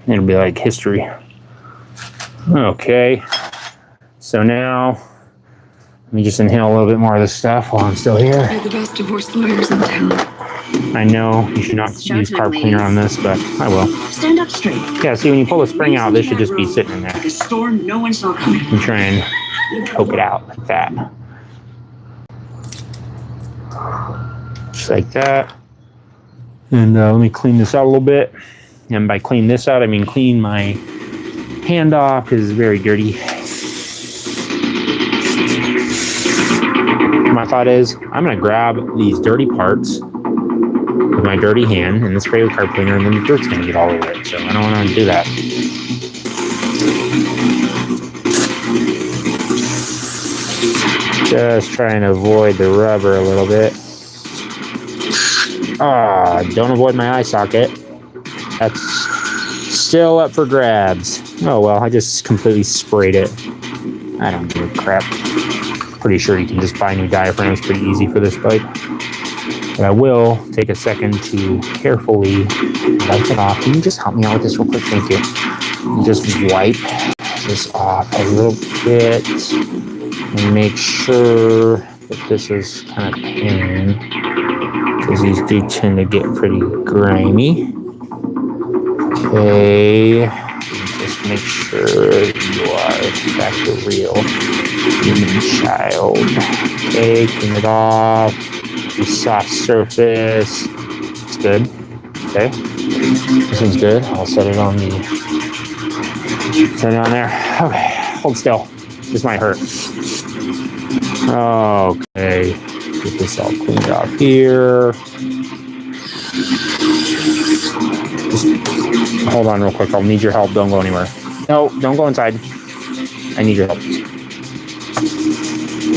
It'll be like history. Okay. So now, let me just inhale a little bit more of this stuff while I'm still here. You're the best divorce lawyers in town. I know you should not use carb cleaner on this, but I will. Stand up straight. Yeah, see, when you pull the spring out, this should just be sitting in there. Like a storm no one saw coming. You try and poke it out like that. Just like that. And let me clean this out a little bit. And by clean this out, I mean clean my hand off because it's very dirty. My thought is, I'm going to grab these dirty parts with my dirty hand and then spray with carb cleaner, and then the dirt's going to get all over it. So I don't want to do that. Just try and avoid the rubber a little bit. Don't avoid my eye socket. That's still up for grabs. Oh well, I just completely sprayed it. I don't give a crap. Pretty sure you can just buy new diaphragms pretty easy for this bike. But I will take a second to carefully wipe it off. Can you just help me out with this real quick? Thank you. Just wipe this off a little bit and make sure that this is kind of clean, because these do tend to get pretty grimy. Okay, just make sure you are in fact a real human child. Okay, clean it off. The soft surface. It's good. Okay, this one's good. I'll set it on there. Okay, hold still. This might hurt. Okay, get this all cleaned off here. Just hold on real quick. I'll need your help. Don't go anywhere. No, don't go inside. I need your help.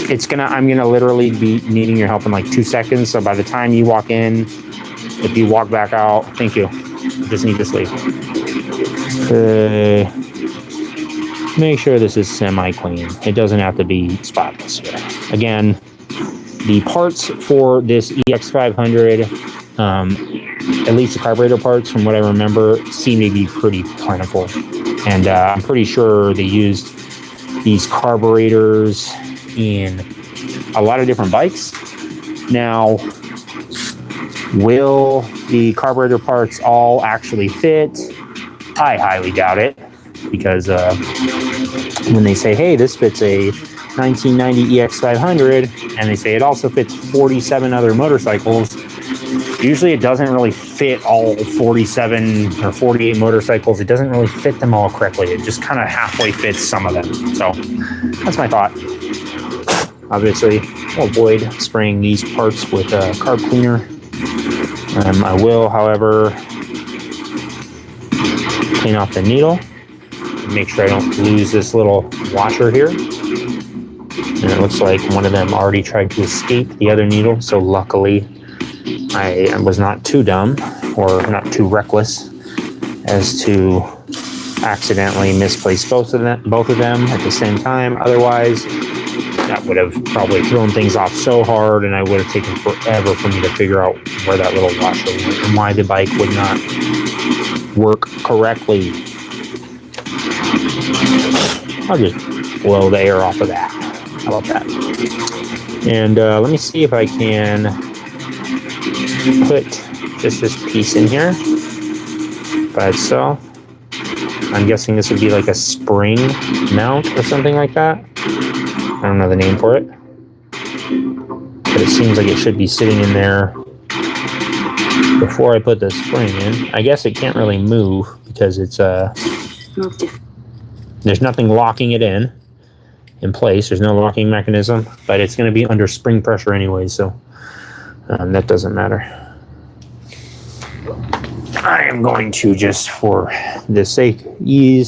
I'm gonna literally be needing your help in like 2 seconds. So by the time you walk in, if you walk back out, thank you. I just need to sleep. Okay. Make sure this is semi-clean. It doesn't have to be spotless here. Again, the parts for this EX500, at least the carburetor parts, from what I remember, seem to be pretty plentiful. And I'm pretty sure they used these carburetors in a lot of different bikes. Now, will the carburetor parts all actually fit? I highly doubt it, because when they say, hey, this fits a 1990 EX500, and they say it also fits 47 other motorcycles, usually it doesn't really fit all 47 or 48 motorcycles. It doesn't really fit them all correctly. It just kind of halfway fits some of them. So that's my thought. Obviously, I'll avoid spraying these parts with a carb cleaner. I will, however, clean off the needle. Make sure I don't lose this little washer here. And it looks like one of them already tried to escape the other needle. So luckily, I was not too dumb or not too reckless as to accidentally misplace both of them at the same time. Otherwise, that would have probably thrown things off so hard, and I would have taken forever for me to figure out where that little washer was and why the bike would not work correctly. I'll just blow the air off of that. How about that? And let me see if I can put just this piece in here by itself. I'm guessing this would be like a spring mount or something like that. I don't know the name for it, but it seems like it should be sitting in there before I put the spring in. I guess it can't really move because it's there's nothing locking it in place. There's no locking mechanism, but it's going to be under spring pressure anyway, so that doesn't matter. I am going to, just for the sake the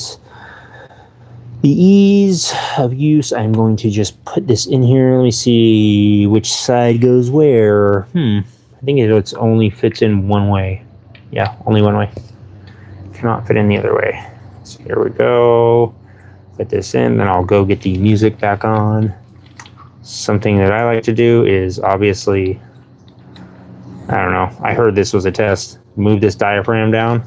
ease of use, I'm going to just put this in here. Let me see which side goes where. I think it's only fits in one way. Yeah, only one way. Cannot fit in the other way. So here we go. Put this in, then I'll go get the music back on. Something that I like to do is, obviously, I don't know, I heard this was a test. Move this diaphragm down.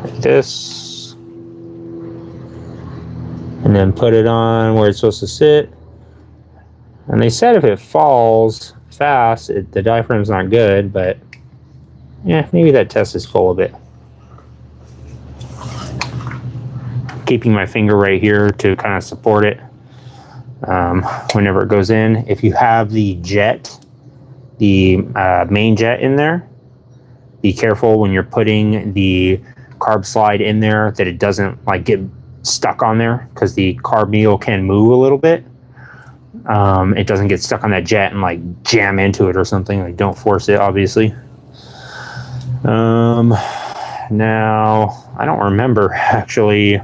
Like this. And then put it on where it's supposed to sit. And they said if it falls fast, the diaphragm's not good, but yeah, maybe that test is full of it. Keeping my finger right here to kind of support it whenever it goes in. If you have the jet, the main jet in there, be careful when you're putting the carb slide in there that it doesn't like get stuck on there, because the carb needle can move a little bit. It doesn't get stuck on that jet and like jam into it or something. Like, don't force it, obviously. Now I don't remember actually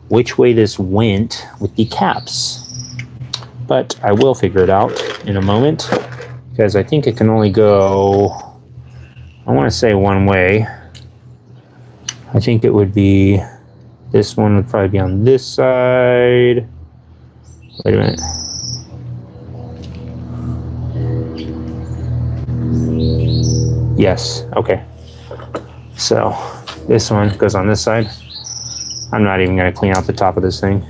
which way this went with the caps, but I will figure it out in a moment, because I think it can only go, I want to say one way. I think it would be, this one would probably be on this side. Wait a minute. Yes, okay. So this one goes on this side. I'm not even going to clean out the top of this thing.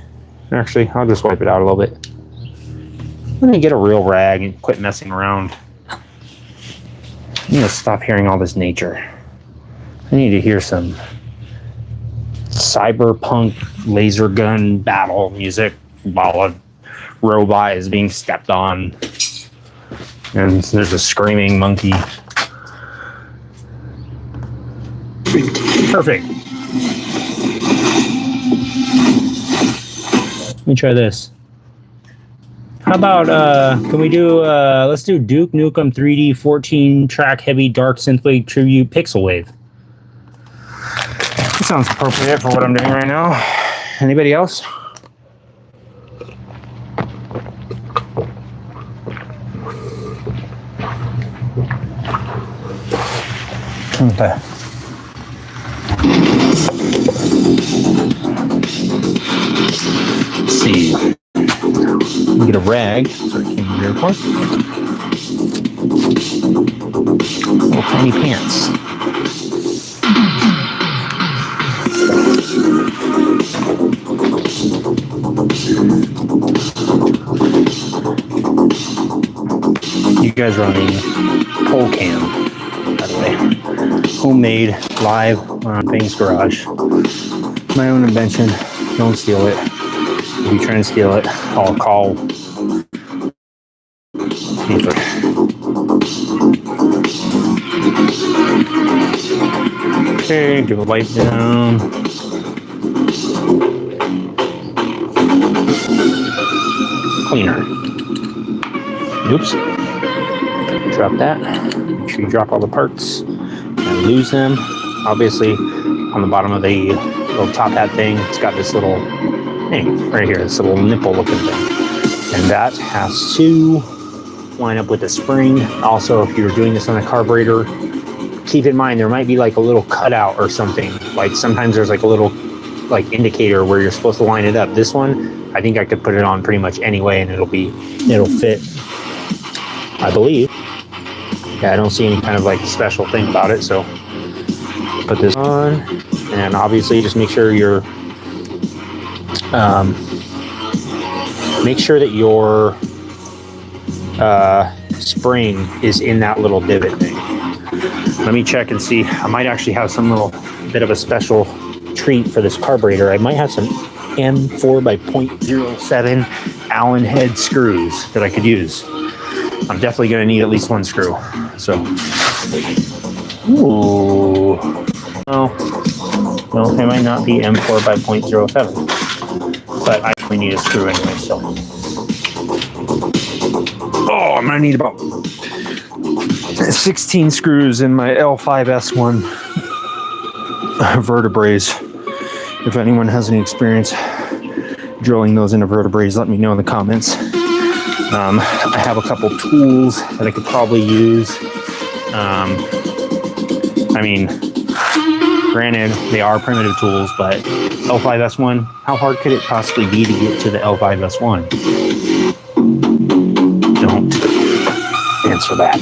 Actually, I'll just wipe it out a little bit. I'm going to get a real rag and quit messing around. I'm going to stop hearing all this nature. I need to hear some cyberpunk laser gun battle music while a robot is being stepped on. And there's a screaming monkey. Perfect. Let me try this. How about, can we do, let's do Duke Nukem 3D 14 track heavy dark synthwave tribute pixel wave. That sounds appropriate for what I'm doing right now. Anybody else? Okay. Let's see. Get a rag. Sorry, came here for. Little tiny pants. You guys are on the pole cam, by the way. Homemade, live on Fang's garage. My own invention. Don't steal it. If you try and steal it, I'll call people. Okay, give a wipe down. Cleaner. Oops. Drop that. Make sure you drop all the parts and lose them. Obviously, on the bottom of the little top hat thing, it's got this little thing right here, this little nipple looking thing. And that has to line up with the spring. Also, if you're doing this on a carburetor, keep in mind there might be like a little cutout or something. Like sometimes there's like a little like indicator where you're supposed to line it up. This one, I think I could put it on pretty much any way and it'll fit, I believe. Yeah, I don't see any kind of like special thing about it, so put this on, and obviously just make sure you're make sure that your spring is in that little divot thing. Let me check and see. I might actually have some little bit of a special treat for this carburetor. I might have some M4 by 0.07 Allen head screws that I could use. I'm definitely going to need at least one screw. So, ooh, no, it might not be M4 by 0.07, but I actually need a screw anyway. So, oh, I'm going to need about 16 screws in my L5S1 vertebrae. If anyone has any experience drilling those into vertebrae, let me know in the comments. I have a couple tools that I could probably use. I mean, granted, they are primitive tools, but L5S1, how hard could it possibly be to get to the L5S1? Don't answer that.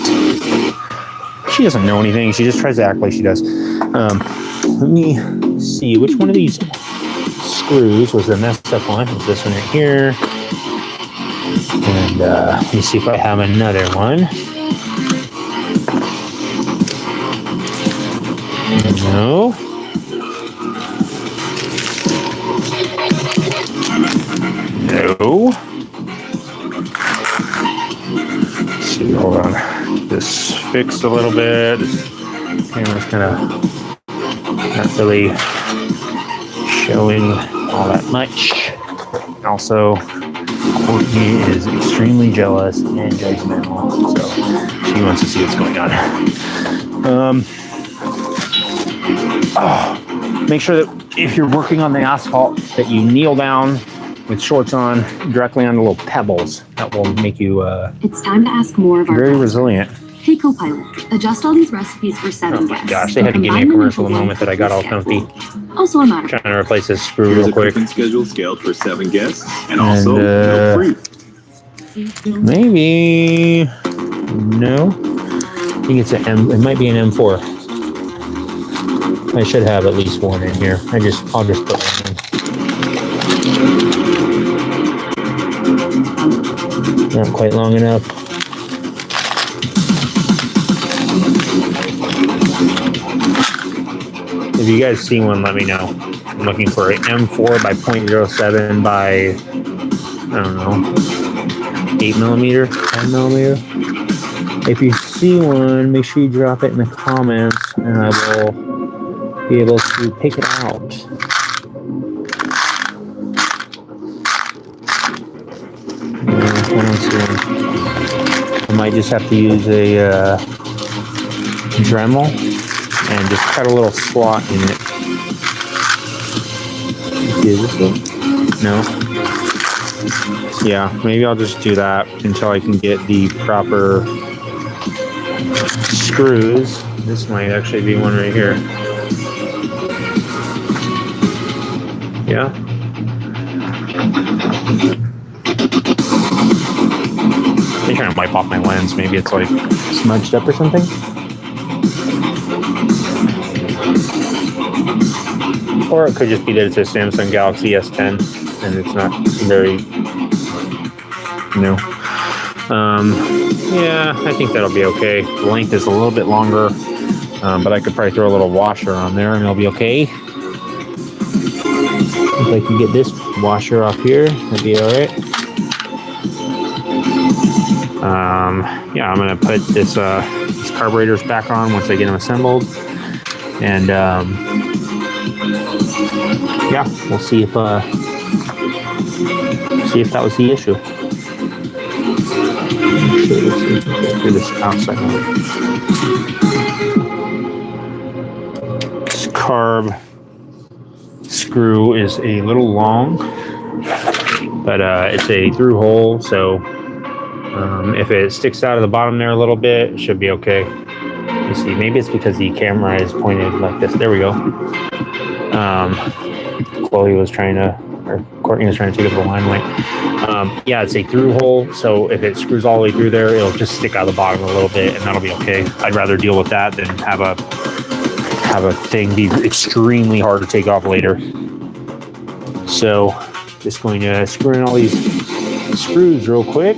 She doesn't know anything. She just tries to act like she does. Let me see which one of these screws was the messed up one. Was this one right here? And let me see if I have another one. No. No. Let's see, hold on. This fixed a little bit. This camera's kind of not really showing all that much. Also, Courtney is extremely jealous and judgmental, so she wants to see what's going on. Make sure that if you're working on the asphalt, that you kneel down with shorts on directly on the little pebbles. That will make you It's time to ask more of our very guests. resilient. Hey, co-pilot, adjust all these recipes for 7 Oh my guests. gosh, they had to give me a commercial the moment that I got all comfy. Also, I'm out of Trying to replace this screw Here's real a quick. cooking schedule scaled for 7 guests, and also no free. Maybe no. I think it's an M. It might be an M4. I should have at least one in here. I'll just put one in. Not quite long enough. If you guys see one, let me know. I'm looking for an M4 by 0.07 by, I don't know, 8 millimeter, 10 millimeter. If you see one, make sure you drop it in the comments and I will be able to pick it out. I might just have to use a Dremel and just cut a little slot in it. Is this it? No. Yeah, maybe I'll just do that until I can get the proper screws. This might actually be one right here. Yeah. I'm trying to wipe off my lens. Maybe it's like smudged up or something. Or it could just be that it's a Samsung Galaxy S10 and it's not very, yeah, I think that'll be okay. The length is a little bit longer, but I could probably throw a little washer on there and it'll be okay. If I can get this washer off here, that'd be all right. Yeah, I'm gonna put this these carburetors back on once I get them assembled, and yeah, we'll see if that was the issue. Do this outside one. This carb screw is a little long, but it's a through hole, so if it sticks out of the bottom there a little bit, it should be okay. You see, maybe it's because the camera is pointed like this. There we go. Courtney was trying to take up the limelight. Yeah, it's a through hole, so if it screws all the way through there, it'll just stick out the bottom a little bit, and that'll be okay. I'd rather deal with that than have a thing be extremely hard to take off later. So, just going to screw in all these screws real quick.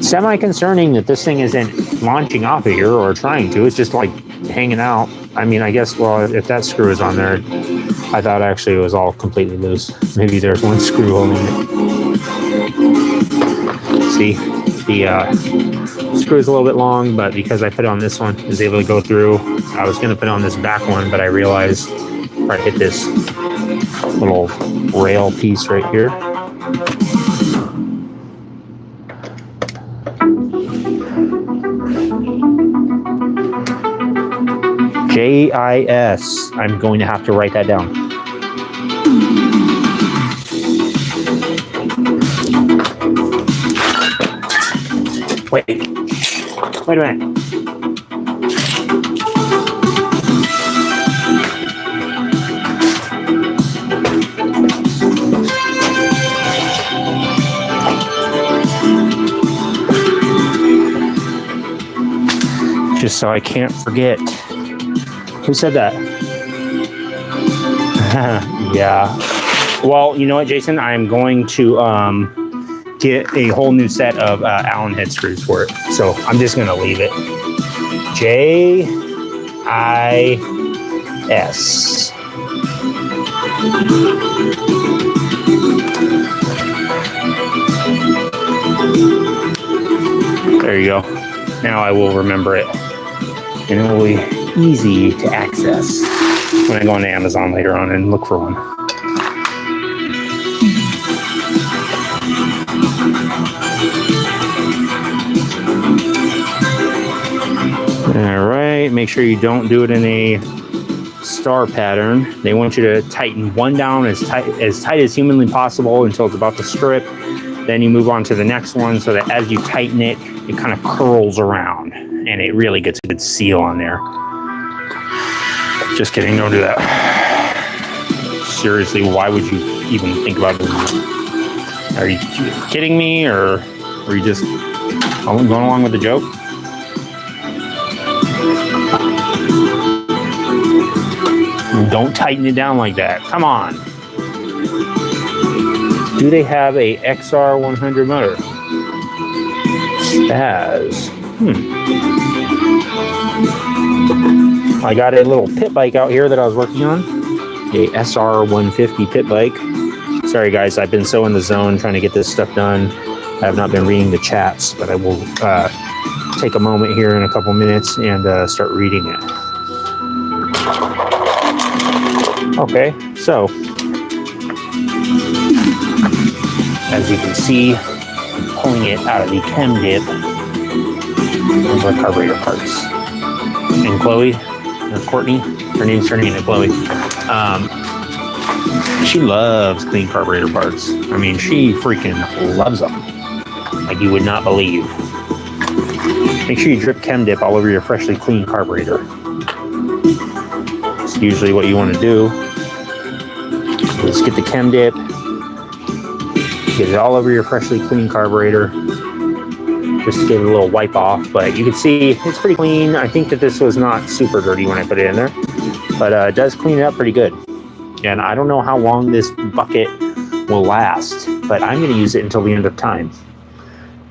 Semi-concerning that this thing isn't launching off of here or trying to. It's just like hanging out. I mean, I guess, well, if that screw is on there, I thought actually it was all completely loose. Maybe there's one screw holding it. See, the screw is a little bit long, but because I put it on this one, I was able to go through. I was going to put it on this back one, but I realized if I hit this little rail piece right here, JIS. I'm going to have to write that down. Wait a minute. Just so I can't forget. Who said that? Yeah. Well, you know what, Jason? I'm going to get a whole new set of Allen head screws for it. So I'm just going to leave it. JIS. There you go. Now I will remember it. And it will be easy to access when I go on Amazon later on and look for one. All right, make sure you don't do it in a star pattern. They want you to tighten one down as tight as humanly possible until it's about to strip. Then you move on to the next one so that as you tighten it, it kind of curls around and it really gets a good seal on there. Just kidding, don't do that. Seriously, why would you even think about doing that? Are you kidding me, or are you just going along with the joke? Don't tighten it down like that. Come on. Do they have a XR100 motor? Spaz. I got a little pit bike out here that I was working on. A SR150 pit bike. Sorry guys, I've been so in the zone trying to get this stuff done. I have not been reading the chats, but I will take a moment here in a couple minutes and start reading it. Okay, so as you can see, pulling it out of the chem dip of our carburetor parts. And Chloe, or Courtney, her name's turning into Chloe. She loves clean carburetor parts. I mean, she freaking loves them. Like you would not believe. Make sure you drip chem dip all over your freshly clean carburetor. It's usually what you want to do. Just get the chem dip, get it all over your freshly clean carburetor. Just to get a little wipe off, but you can see it's pretty clean. I think that this was not super dirty when I put it in there, but it does clean it up pretty good. And I don't know how long this bucket will last, but I'm going to use it until the end of time.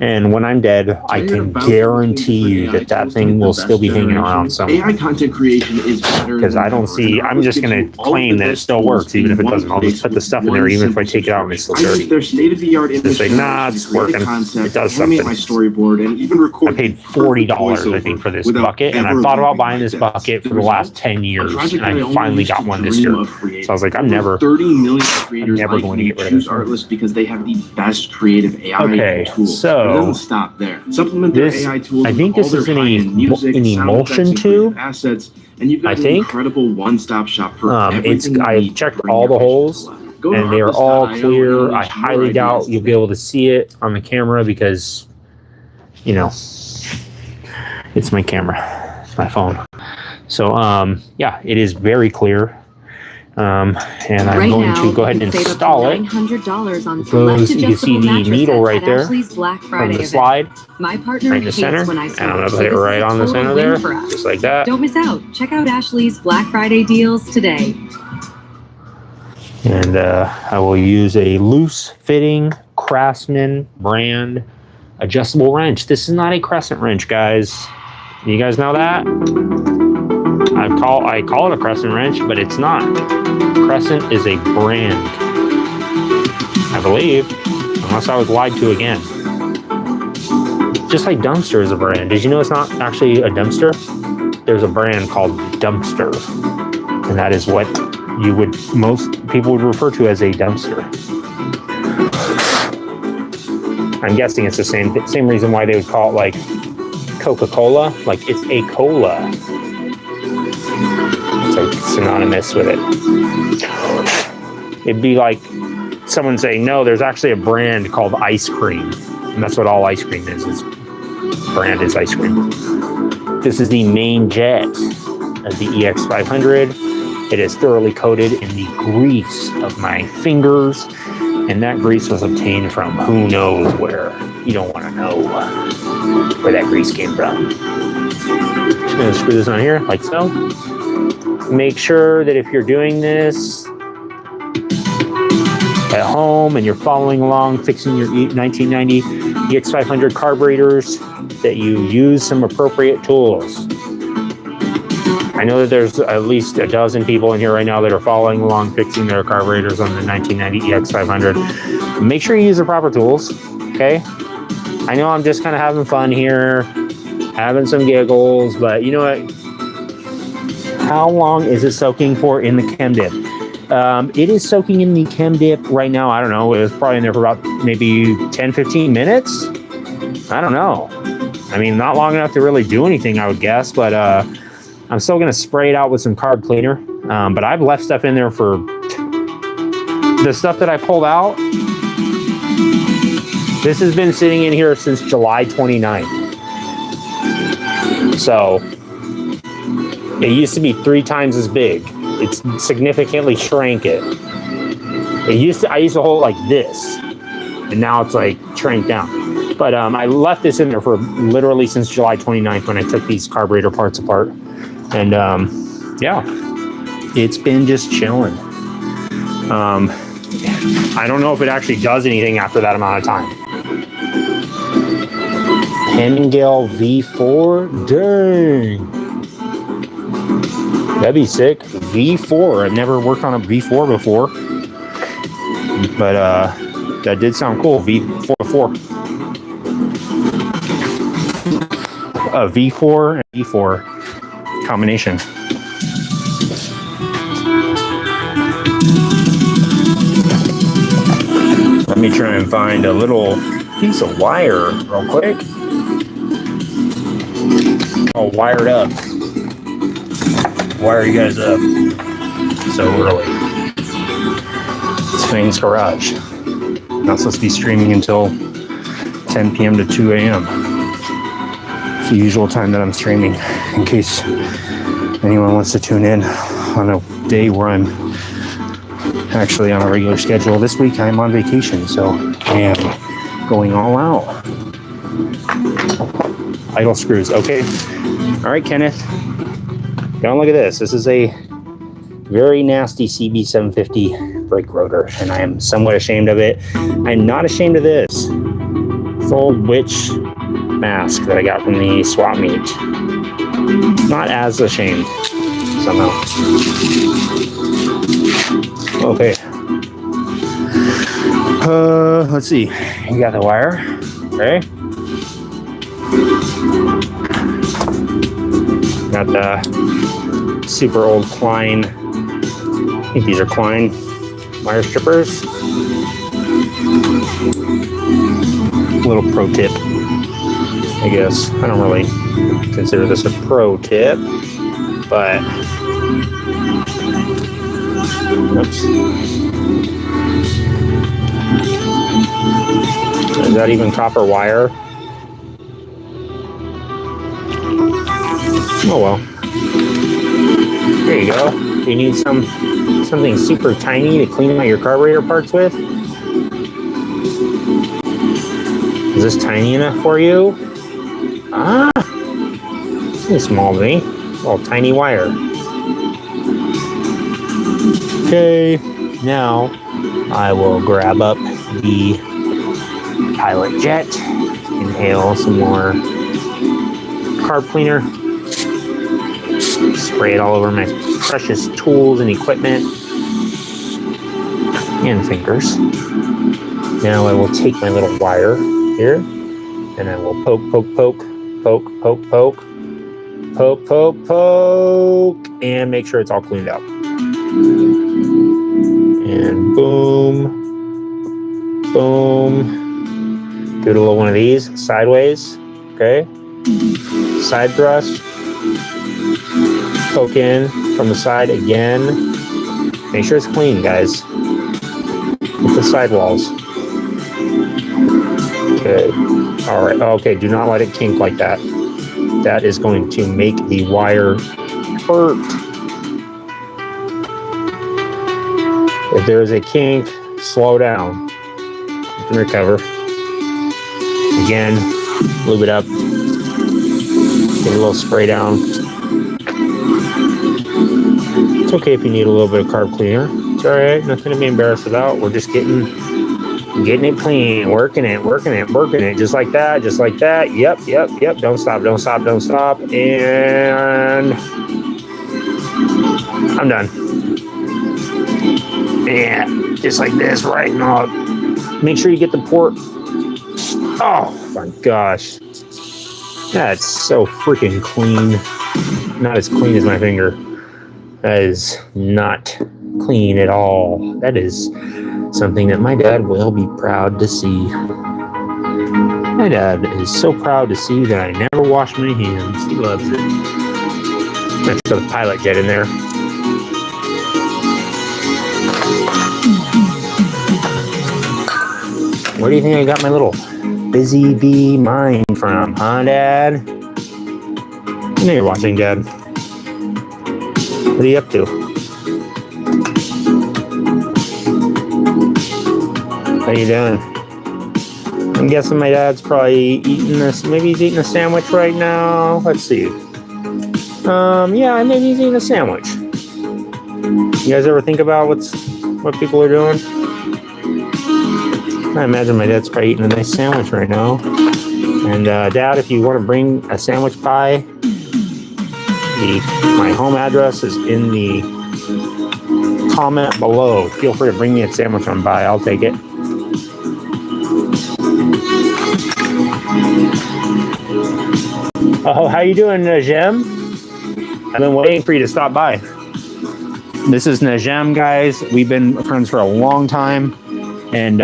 And when I'm dead, I can guarantee you that that thing will still be hanging around somewhere. AI content creation is better because I don't see. I'm just going to claim that it still works, even if it doesn't. I'll just put the stuff in there, even if I take it out and it's still dirty. Their state-of-the-art Just like, nah, it's working. It does something. My storyboard and even record. I paid $40, I think, for this bucket, and I thought about buying this bucket for the last 10 years, and I finally got one this year. So I was like, I'm never 30 million creators never going to get rid of this. Artlist because they have the best creative AI tools. So it doesn't stop there. Supplement their AI tools. I think this is an emulsion tube. Assets, and you've got an incredible one-stop shop for everything. I checked all the holes, and they are all clear. I highly doubt you'll be able to see it on the camera because, you know, it's my camera, it's my phone. So, yeah, it is very clear. And I'm going to go ahead and install it. $900 on Because you can see the needle right there Black from Friday the slide My partner right in the center. And I'm going to put it right on the center there, just like that. Don't miss out. Check out Ashley's Black Friday deals today. And I will use a loose fitting Craftsman brand adjustable wrench. This is not a crescent wrench, guys. You guys know that? I call it a crescent wrench, but it's not. Crescent is a brand, I believe, unless I was lied to again. Just like Dumpster is a brand. Did you know it's not actually a dumpster? There's a brand called Dumpster, and that is what most people would refer to as a dumpster. I'm guessing it's the same reason why they would call it like Coca-Cola. Like it's a cola. It's like synonymous with it. It'd be like someone saying, no, there's actually a brand called ice cream. And that's what all ice cream is. Its brand is ice cream. This is the main jet of the EX500. It is thoroughly coated in the grease of my fingers. And that grease was obtained from who knows where. You don't want to know where that grease came from. Just gonna screw this on here like so. Make sure that if you're doing this at home and you're following along fixing your 1990 EX500 carburetors, that you use some appropriate tools. I know that there's at least a dozen people in here right now that are following along fixing their carburetors on the 1990 EX500. Make sure you use the proper tools, okay? I know I'm just kind of having fun here, having some giggles, but you know what? How long is it soaking for in the chem dip? It is soaking in the chem dip right now. I don't know. It was probably in there for about maybe 10, 15 minutes. I don't know. I mean, not long enough to really do anything, I would guess, but I'm still going to spray it out with some carb cleaner. But I've left stuff in there for the stuff that I pulled out. This has been sitting in here since July 29th. So it used to be 3 times as big. It's significantly shrank it. I used to hold it like this, and now it's like shrank down. But I left this in there for literally since July 29th when I took these carburetor parts apart. And yeah, it's been just chilling. I don't know if it actually does anything after that amount of time. Hemingway V4, dang. That'd be sick. V4. I've never worked on a V4 before, but that did sound cool. V4. V4 and V4 combination. Let me try and find a little piece of wire real quick. All wired up. Wire you guys up so early. It's Fang's garage. Not supposed to be streaming until 10 p.m. to 2 a.m. It's the usual time that I'm streaming, in case anyone wants to tune in on a day where I'm actually on a regular schedule. This week I'm on vacation, so I am going all out. Idle screws, okay. All right, Kenneth. Now look at this. This is a very nasty CB750 brake rotor, and I am somewhat ashamed of it. I'm not ashamed of this. It's old witch mask that I got from the swap meet. Not as ashamed, somehow. Okay. Let's see. You got the wire. Okay. Got the super old Klein. I think these are Klein wire strippers. Little pro tip, I guess. I don't really consider this a pro tip, but oops. Is that even copper wire? Oh well. There you go. You need something super tiny to clean out your carburetor parts with? Is this tiny enough for you? Ah! It's small to me. Little tiny wire. Okay. Now I will grab up the pilot jet. Inhale some more carb cleaner. Spray it all over my precious tools and equipment and fingers. Now I will take my little wire here and I will poke, and make sure it's all cleaned out. And boom, boom, Do a little one of these sideways. Okay. Side thrust. Poke in from the side again. Make sure it's clean, guys. With the sidewalls. Okay. All right. Okay. Do not let it kink like that. That is going to make the wire hurt. If there is a kink, slow down. You can recover. Again, lube it up. Get a little spray down. It's okay if you need a little bit of carb cleaner. It's all right. Nothing to be embarrassed about. We're just getting it clean, working it, just like that, just like that. Yep. Don't stop. And I'm done. Yeah, just like this, right now. Make sure you get the port. Oh my gosh. That's so freaking clean. Not as clean as my finger. That is not clean at all. That is something that my dad will be proud to see. My dad is so proud to see that I never wash my hands. He loves it. Let's put a pilot jet in there. Where do you think I got my little busy bee mind from, huh, Dad? I know you're watching, Dad. What are you up to? How you doing? I'm guessing my dad's probably eating this. Maybe he's eating a sandwich right now. Let's see. Yeah, maybe he's eating a sandwich. You guys ever think about what people are doing? I imagine my dad's probably eating a nice sandwich right now. And Dad, if you want to bring a sandwich by, my home address is in the comment below. Feel free to bring me a sandwich on by. I'll take it. Oh, how you doing, Najem? I've been waiting for you to stop by. This is Najem, guys. We've been friends for a long time, and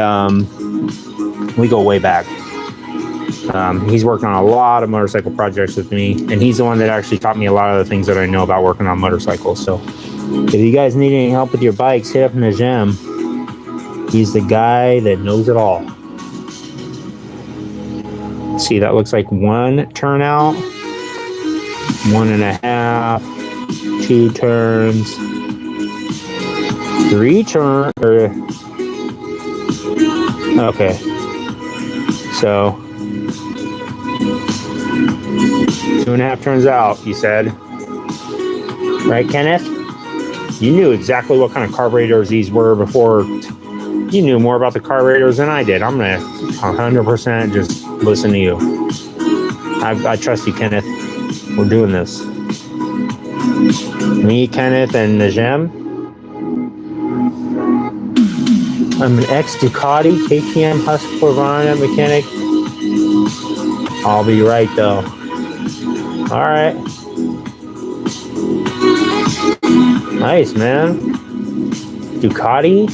we go way back. He's worked on a lot of motorcycle projects with me, and he's the one that actually taught me a lot of the things that I know about working on motorcycles. So if you guys need any help with your bikes, hit up Najem. He's the guy that knows it all. See, that looks like one turnout, 1.5, 2 turns, 3 turns. Okay, so 2.5 turns out, you said. Right, Kenneth? You knew exactly what kind of carburetors these were before. You knew more about the carburetors than I did. I'm going to 100% just listen to you. I trust you, Kenneth. We're doing this. Me, Kenneth, and Najem. I'm an ex-Ducati KTM Husqvarna mechanic. I'll be right, though. All right. Nice, man. Ducati.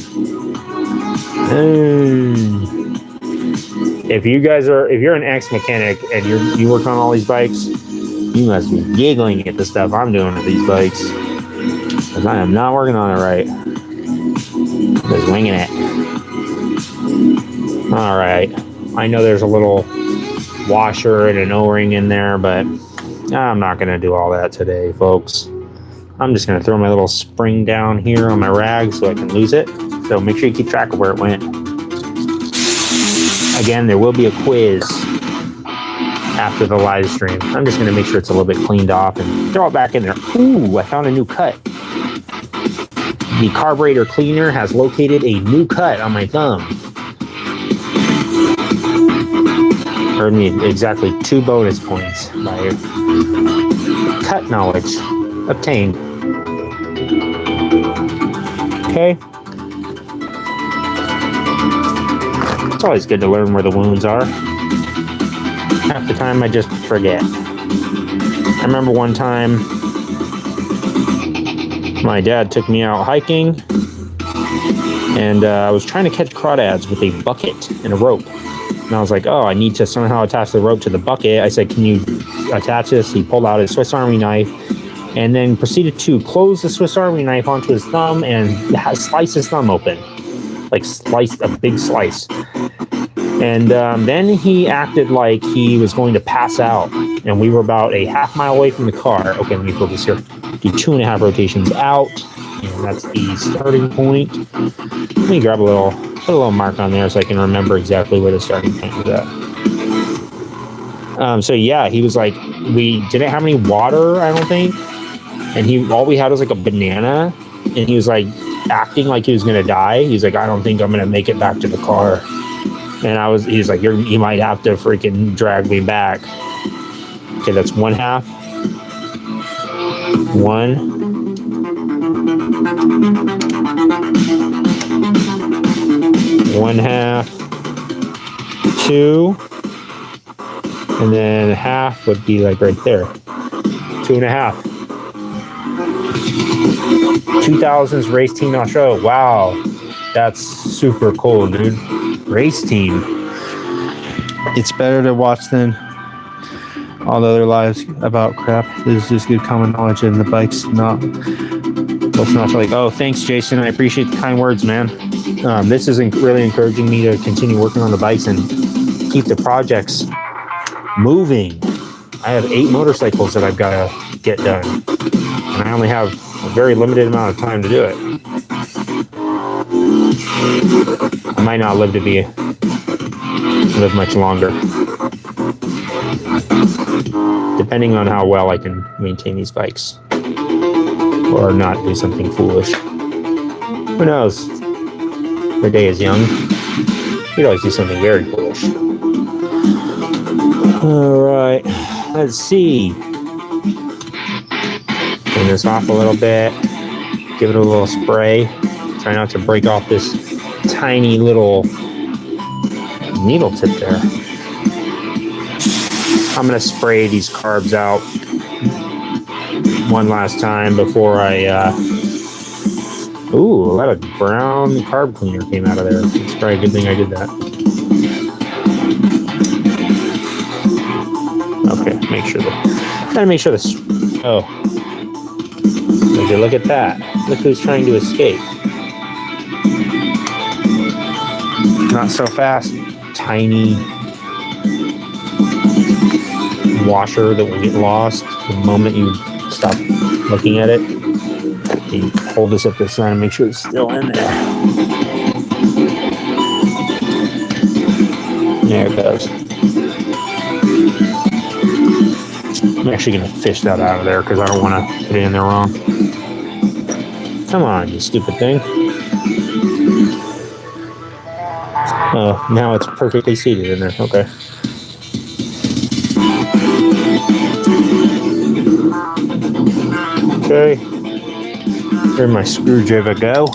If you're an ex-mechanic and you work on all these bikes, you must be giggling at the stuff I'm doing with these bikes. Because I am not working on it right. I'm just winging it. All right. I know there's a little washer and an O-ring in there, but I'm not going to do all that today, folks. I'm just going to throw my little spring down here on my rag so I can lose it. So make sure you keep track of where it went. Again, there will be a quiz after the live stream. I'm just going to make sure it's a little bit cleaned off and throw it back in there. Ooh, I found a new cut. The carburetor cleaner has located a new cut on my thumb. Earned me exactly 2 bonus points by cut knowledge obtained. Okay. It's always good to learn where the wounds are. Half the time I just forget. I remember one time my dad took me out hiking and I was trying to catch crawdads with a bucket and a rope. And I was like, oh, I need to somehow attach the rope to the bucket. I said, can you attach this? He pulled out his Swiss Army knife and then proceeded to close the Swiss Army knife onto his thumb and slice his thumb open. Like sliced a big slice. And then he acted like he was going to pass out. And we were about a half mile away from the car. Okay, let me put this here. Do 2.5 rotations out. And that's the starting point. Let me grab put a little mark on there so I can remember exactly where the starting point was at. So yeah, he was like, we didn't have any water, I don't think. And all we had was like a banana. And he was like acting like he was going to die. He's like, I don't think I'm going to make it back to the car. And he's like, you might have to freaking drag me back. Okay, that's 1/2. 1. 1/2. 2. And then half would be like right there. 2.5. 2000s race team Australia. Wow. That's super cool, dude. Race team. It's better to watch than all the other lives about crap. This is just good common knowledge, and the bike's not. Both not like, oh, thanks, Jason. I appreciate the kind words, man. This is really encouraging me to continue working on the bikes and keep the projects moving. I have 8 motorcycles that I've got to get done, and I only have a very limited amount of time to do it. I might not live much longer, depending on how well I can maintain these bikes or not do something foolish. Who knows? The day is young. You could always do something very foolish. All right, let's see. Turn this off a little bit. Give it a little spray. Try not to break off this tiny little needle tip there. I'm going to spray these carbs out one last time before I... Ooh, a lot of brown carb cleaner came out of there. It's probably a good thing I did that. Okay, gotta make sure this... Oh. Would you look at that? Look who's trying to escape. Not so fast. Tiny washer that will get lost the moment you stop looking at it. You hold this up to the side and make sure it's still in there. There it goes. I'm actually going to fish that out of there because I don't want to put it in there wrong. Come on, you stupid thing. Oh, now it's perfectly seated in there. Okay. Okay. Where'd my screwdriver go?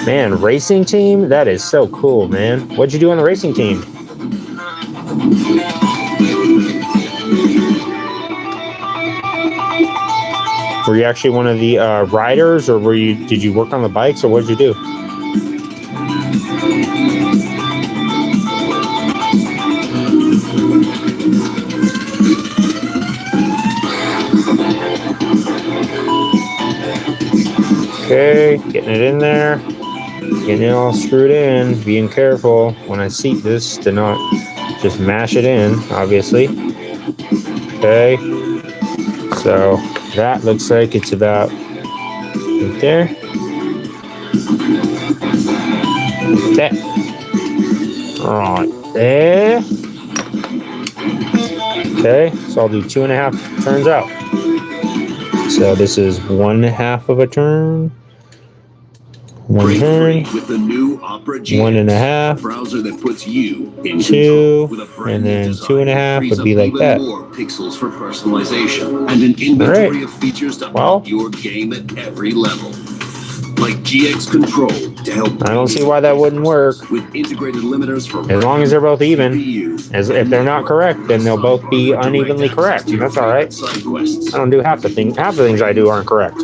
Man, racing team? That is so cool, man. What'd you do on the racing team? Were you actually one of the riders, or did you work on the bikes, or what did you do? Okay, getting it in there, getting it all screwed in, being careful when I seat this to not just mash it in, obviously. Okay, so that looks like it's about right there. Okay, right there. Okay, so I'll do 2.5 turns out. So this is 1/2 of a turn. One turn, with the new Opera GX, 1.5, browser that puts you in 2, with a brand and new then design 2.5 frees would up be like even that. More pixels for personalization and an inventory of features to up your game at every level. Like GX Control to help. I don't see why that wouldn't work. With integrated limiters for as long as they're both even. As if they're not correct, then they'll both be unevenly correct. That's all right. I don't do half the things I do aren't correct.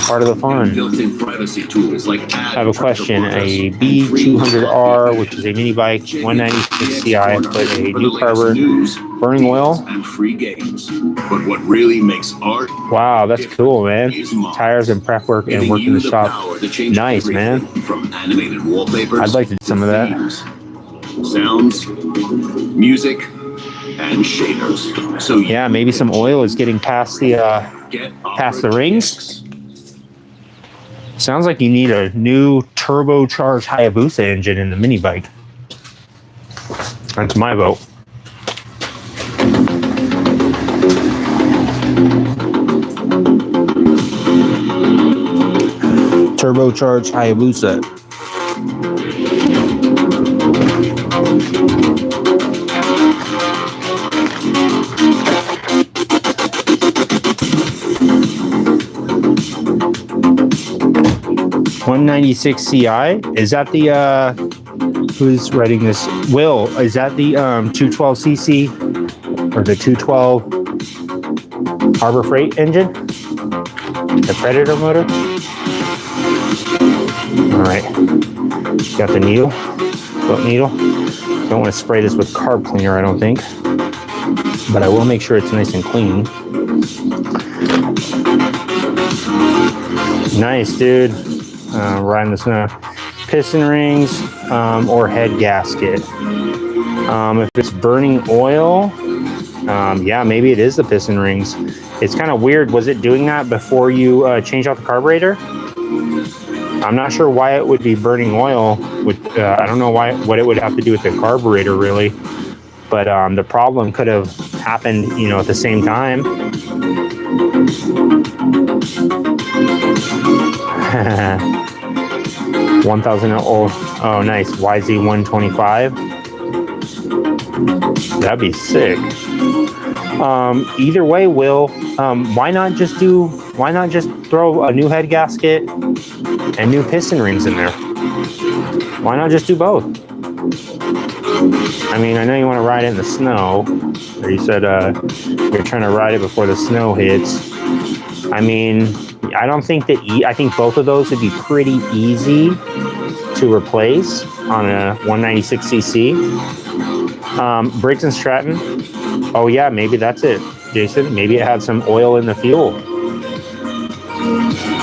Part of the fun. Built-in privacy tools like I have a question. A B200R, which is a mini bike, 196 CI, put a new carburetor, burning oil. And free games. But what really makes art? Wow, that's cool, man. Tires and prep work and work in the shop. Nice, man. From animated wallpapers. I'd like to do some of that. Sounds, music, and shaders. So yeah, maybe some oil is getting past the rings. Sounds like you need a new turbocharged Hayabusa engine in the mini bike. That's my vote. Turbocharged Hayabusa. .196 CI, is that the who's writing this? Will, is that the 212cc or the 212 Harbor Freight engine? The Predator motor? All right, got the needle, foot needle. Don't want to spray this with carb cleaner, I don't think, but I will make sure it's nice and clean. Nice, dude. Riding the snow. Piston rings or head gasket. If it's burning oil, yeah, maybe it is the piston rings. It's kind of weird. Was it doing that before you changed out the carburetor? I'm not sure why it would be burning oil. I don't know what it would have to do with the carburetor, really. But the problem could have happened, at the same time. 1000. Oh, nice. YZ125. That'd be sick. Either way, Will, why not just throw a new head gasket and new piston rings in there? Why not just do both? I mean, I know you want to ride it in the snow, or you said you're trying to ride it before the snow hits. I mean, I don't think that I think both of those would be pretty easy to replace on a 196cc. Briggs & Stratton. Oh yeah, maybe that's it, Jason. Maybe it had some oil in the fuel.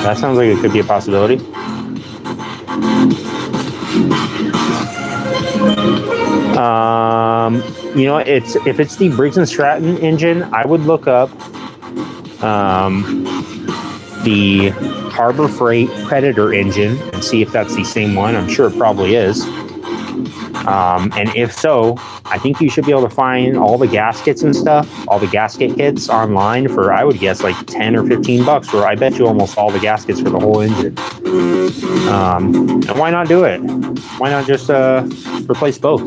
That sounds like it could be a possibility. If it's the Briggs & Stratton engine, I would look up the Harbor Freight Predator engine and see if that's the same one. I'm sure it probably is. And if so, I think you should be able to find all the gaskets and stuff, all the gasket kits online for, I would guess, like 10 or 15 bucks, or I bet you almost all the gaskets for the whole engine. And why not do it? Why not just replace both?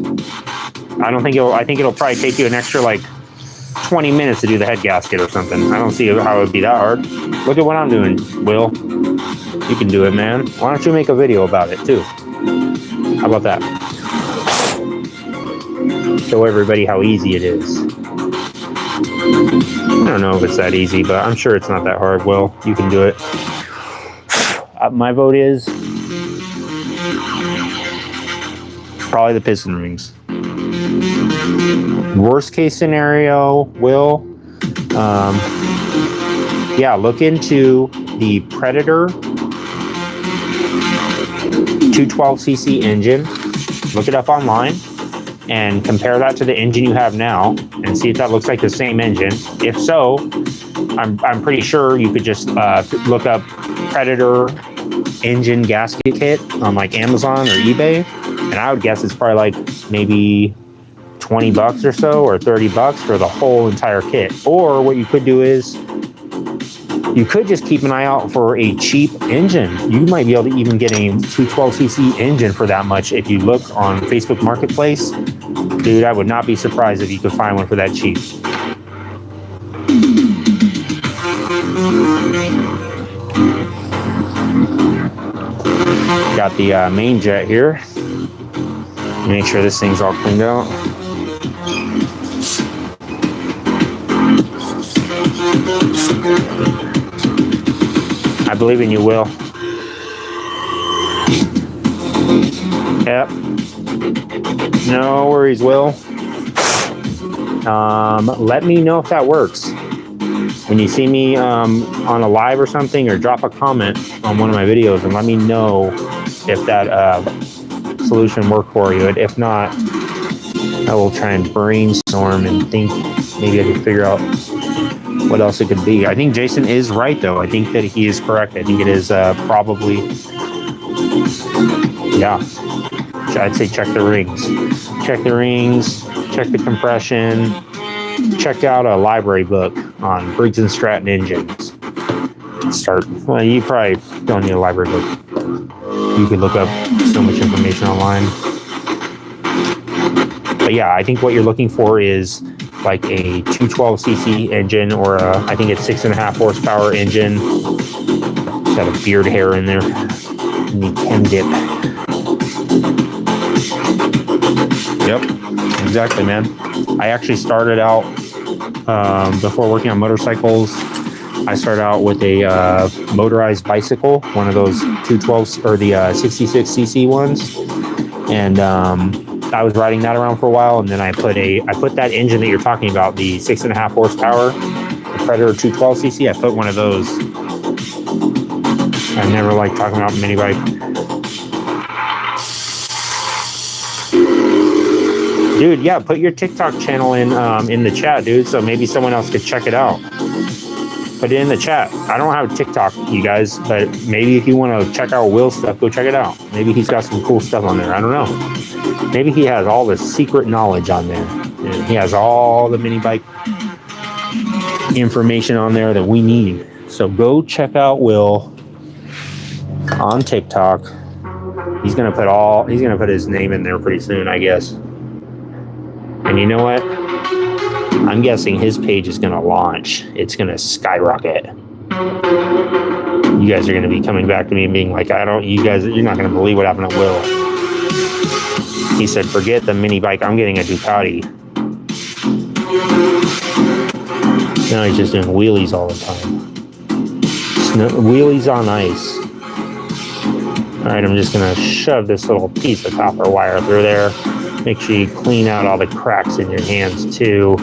I think it'll probably take you an extra like 20 minutes to do the head gasket or something. I don't see how it would be that hard. Look at what I'm doing, Will. You can do it, man. Why don't you make a video about it too? How about that? Show everybody how easy it is. I don't know if it's that easy, but I'm sure it's not that hard. Will, you can do it. My vote is probably the piston rings. Worst case scenario, Will, yeah, look into the Predator 212cc engine. Look it up online and compare that to the engine you have now and see if that looks like the same engine. If so, I'm pretty sure you could just look up Predator engine gasket kit on like Amazon or eBay, and I would guess it's probably like maybe 20 bucks or so, or 30 bucks for the whole entire kit. Or what you could do is you could just keep an eye out for a cheap engine. You might be able to even get a 212cc engine for that much if you look on Facebook Marketplace. Dude, I would not be surprised if you could find one for that cheap. Got the main jet here. Make sure this thing's all cleaned out. I believe in you, Will. Yep. No worries, Will. Let me know if that works. When you see me on a live or something, or drop a comment on one of my videos and let me know if that solution worked for you. And if not, I will try and brainstorm and think maybe I can figure out what else it could be. I think Jason is right, though. I think that he is correct. I think it is probably, yeah. I'd say check the rings. Check the rings, check the compression. Check out a library book on Briggs & Stratton engines. Well, you probably don't need a library book. You could look up so much information online. But yeah, I think what you're looking for is like a 212cc engine, or I think it's 6.5 horsepower engine. It's got a beard hair in there. You need chem dip. Yep, exactly, man. I actually started out, before working on motorcycles, I started out with a motorized bicycle, one of those 212s or the 66cc ones. And I was riding that around for a while, and then I put that engine that you're talking about, the 6.5 horsepower, the Predator 212cc, I put one of those. I never liked talking about mini bike. Dude, yeah, put your TikTok channel in the chat, dude, so maybe someone else could check it out. Put it in the chat. I don't have TikTok, you guys, but maybe if you want to check out Will's stuff, go check it out. Maybe he's got some cool stuff on there. I don't know. Maybe he has all the secret knowledge on there. And he has all the mini bike information on there that we need. So go check out Will on TikTok. He's gonna put his name in there pretty soon, I guess. And you know what? I'm guessing his page is going to launch. It's going to skyrocket. You guys are going to be coming back to me and being like, you're not going to believe what happened to Will. He said, forget the mini bike. I'm getting a Ducati. Now he's just doing wheelies all the time. Wheelies on ice. All right, I'm just going to shove this little piece of copper wire through there. Make sure you clean out all the cracks in your hands, too.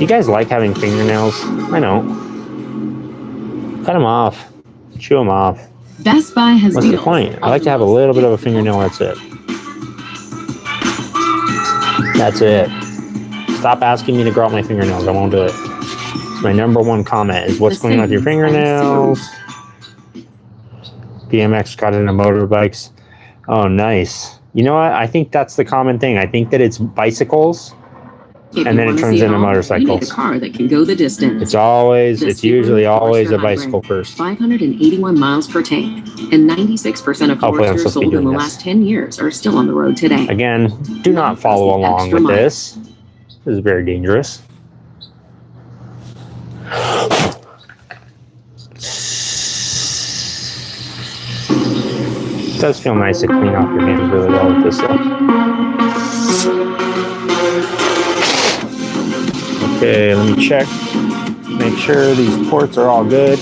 You guys like having fingernails? I know. Cut them off. Chew them off. Best Buy has What's the point? I like to have a little bit of a fingernail. That's it. That's it. Stop asking me to grow out my fingernails. I won't do it. It's my #1 comment is what's going on with your fingernails. BMX got into motorbikes. Oh, nice. You know what? I think that's the common thing. I think that it's bicycles, and then it turns into motorcycles. You need a car that can go the distance. It's usually always a bicycle first. 581 miles per tank, and 96% of Foresters sold in the last 10 years are still on the road today. Again, do not follow along with this. This is very dangerous. It does feel nice to clean off your hands really well with this stuff. Okay, let me check. Make sure these ports are all good.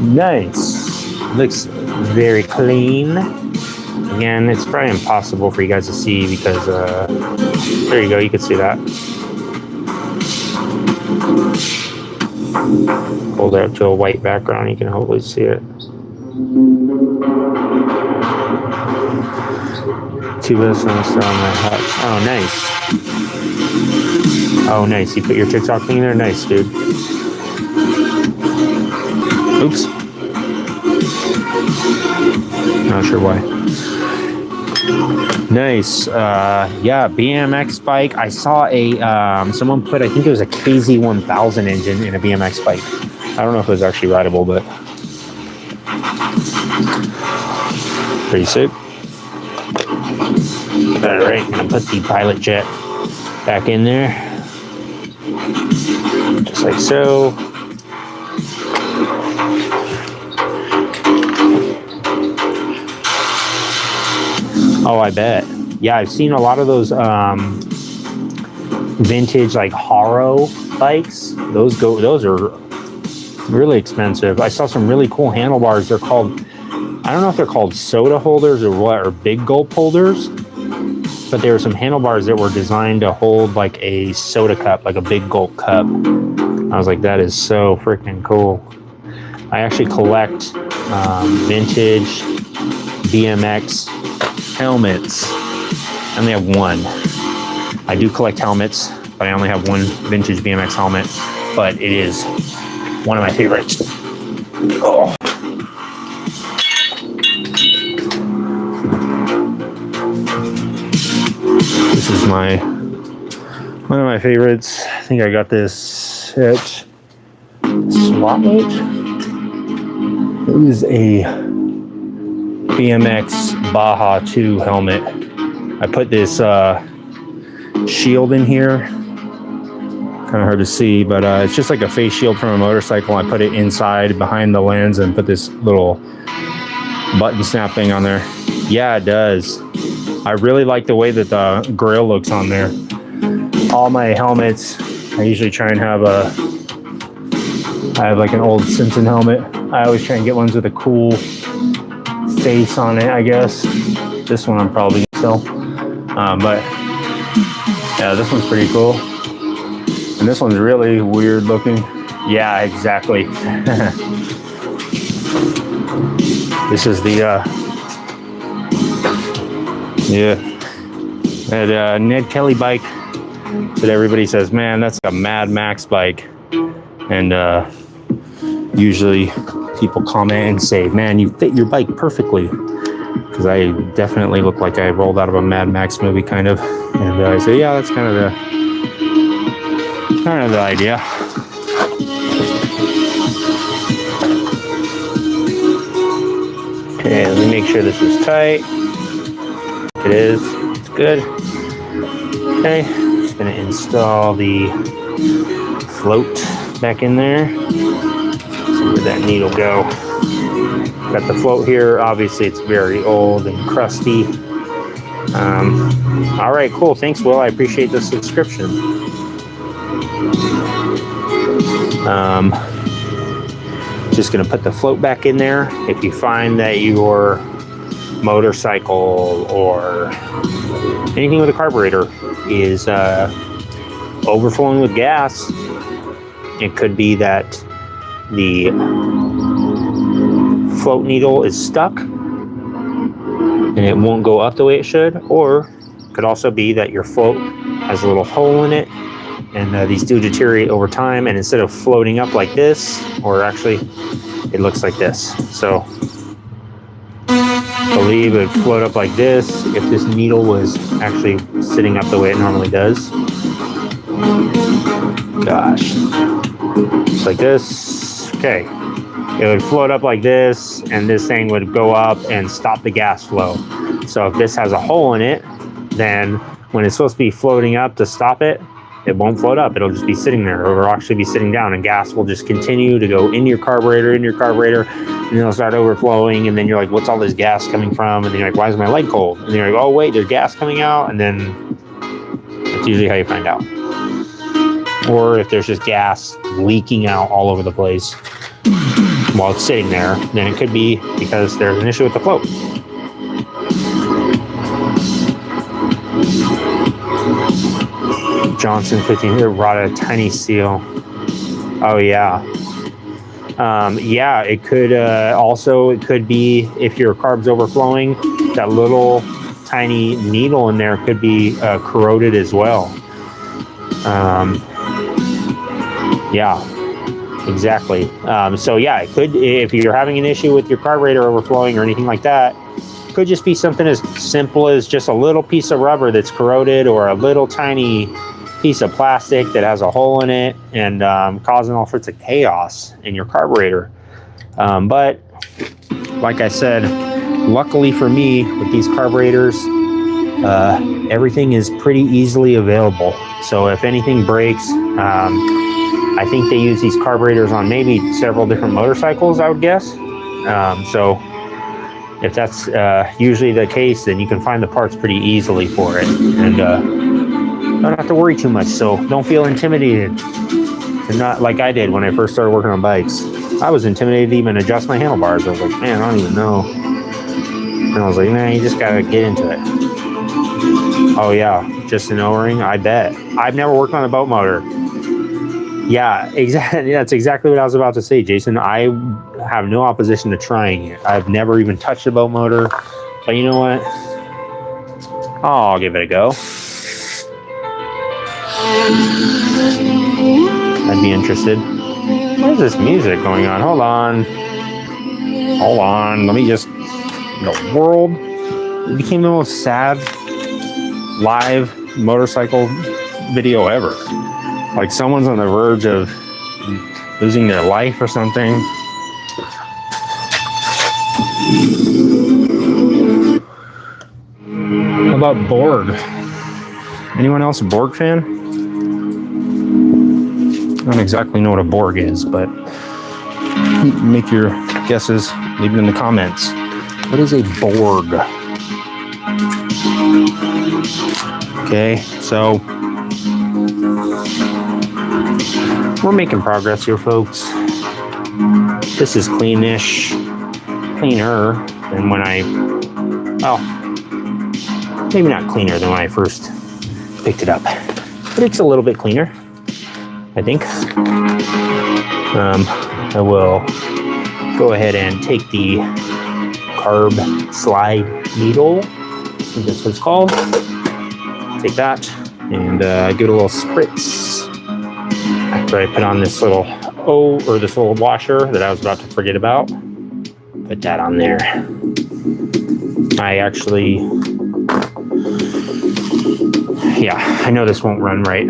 Nice. Looks very clean. Again, it's probably impossible for you guys to see because, there you go, you can see that. Hold it up to a white background, you can hopefully see it. Two bits on my hatch. Oh, nice. Oh, nice. You put your TikTok thing in there? Nice, dude. Oops. Not sure why. Nice. Yeah, BMX bike. I saw a someone put, I think it was a KZ1000 engine in a BMX bike. I don't know if it was actually rideable, but pretty sick. All right, I'm gonna put the pilot jet back in there, just like so. Oh, I bet. Yeah, I've seen a lot of those vintage like Haro bikes, those are really expensive. I saw some really cool handlebars. They're called, I don't know if they're called soda holders or what, or big gulp holders, but there were some handlebars that were designed to hold like a soda cup, like a big gulp cup. I was like, that is so freaking cool. I actually collect vintage BMX helmets. I only have one. I do collect helmets, but I only have one vintage BMX helmet, but it is one of my favorites. Oh. This is one of my favorites. I think I got this at Swapwood. It is a BMX Baja 2 helmet. I put this shield in here. Kind of hard to see, but it's just like a face shield from a motorcycle. I put it inside behind the lens and put this little button snap thing on there. Yeah, it does. I really like the way that the grill looks on there. All my helmets, I usually try and have I have like an old Simpson helmet. I always try and get ones with a cool face on it, I guess. This one I'm probably gonna sell. But yeah, this one's pretty cool. And this one's really weird looking. Yeah, exactly. This is the, that Ned Kelly bike that everybody says, man, that's a Mad Max bike. And usually people comment and say, man, you fit your bike perfectly. Because I definitely look like I rolled out of a Mad Max movie, kind of. And I say, yeah, that's kind of the idea. Okay, let me make sure this is tight. It is. It's good. Okay, just gonna install the float back in there. See where that needle go. Got the float here. Obviously, it's very old and crusty. All right, cool. Thanks, Will. I appreciate the subscription. Just going to put the float back in there. If you find that your motorcycle or anything with a carburetor is overflowing with gas, it could be that the float needle is stuck and it won't go up the way it should, or it could also be that your float has a little hole in it, and these do deteriorate over time, and instead of floating up like this, or actually it looks like this. So I believe it would float up like this if this needle was actually sitting up the way it normally does. Gosh, just like this. Okay, it would float up like this, and this thing would go up and stop the gas flow. So if this has a hole in it, then when it's supposed to be floating up to stop it, it won't float up. It'll just be sitting there, or it'll actually be sitting down, and gas will just continue to go into your carburetor, and then it'll start overflowing, and then you're like, what's all this gas coming from? And then you're like, why is my leg cold? And then you're like, oh wait, there's gas coming out, and then that's usually how you find out. Or if there's just gas leaking out all over the place while it's sitting there, then it could be because there's an issue with the float. Johnson 15 rotted a tiny seal. Oh yeah. Yeah, it could also, it could be if your carb's overflowing, that little tiny needle in there could be corroded as well. Yeah, exactly. So yeah, it could, if you're having an issue with your carburetor overflowing or anything like that, it could just be something as simple as just a little piece of rubber that's corroded, or a little tiny piece of plastic that has a hole in it, and causing all sorts of chaos in your carburetor. But like I said, luckily for me with these carburetors, everything is pretty easily available. So if anything breaks, I think they use these carburetors on maybe several different motorcycles, I would guess. So if that's usually the case, then you can find the parts pretty easily for it, and don't have to worry too much. So don't feel intimidated. And not like I did when I first started working on bikes. I was intimidated to even adjust my handlebars. I was like, man, I don't even know. And I was like, nah, you just gotta get into it. Oh yeah, just an O-ring? I bet. I've never worked on a boat motor. Yeah, exactly. That's exactly what I was about to say, Jason. I have no opposition to trying it. I've never even touched a boat motor. But you know what? I'll give it a go. I'd be interested. What is this music going on? Hold on. Let me just... The world... It became the most sad live motorcycle video ever. Like someone's on the verge of losing their life or something. How about Borg? Anyone else a Borg fan? I don't exactly know what a Borg is, but make your guesses. Leave it in the comments. What is a Borg? Okay, so we're making progress here, folks. This is cleaner than when well, maybe not cleaner than when I first picked it up, but it's a little bit cleaner, I think. I will go ahead and take the carb slide needle, I think that's what it's called. Take that and give it a little spritz after I put on this little this little washer that I was about to forget about. Put that on there. I actually, yeah, I know this won't run right.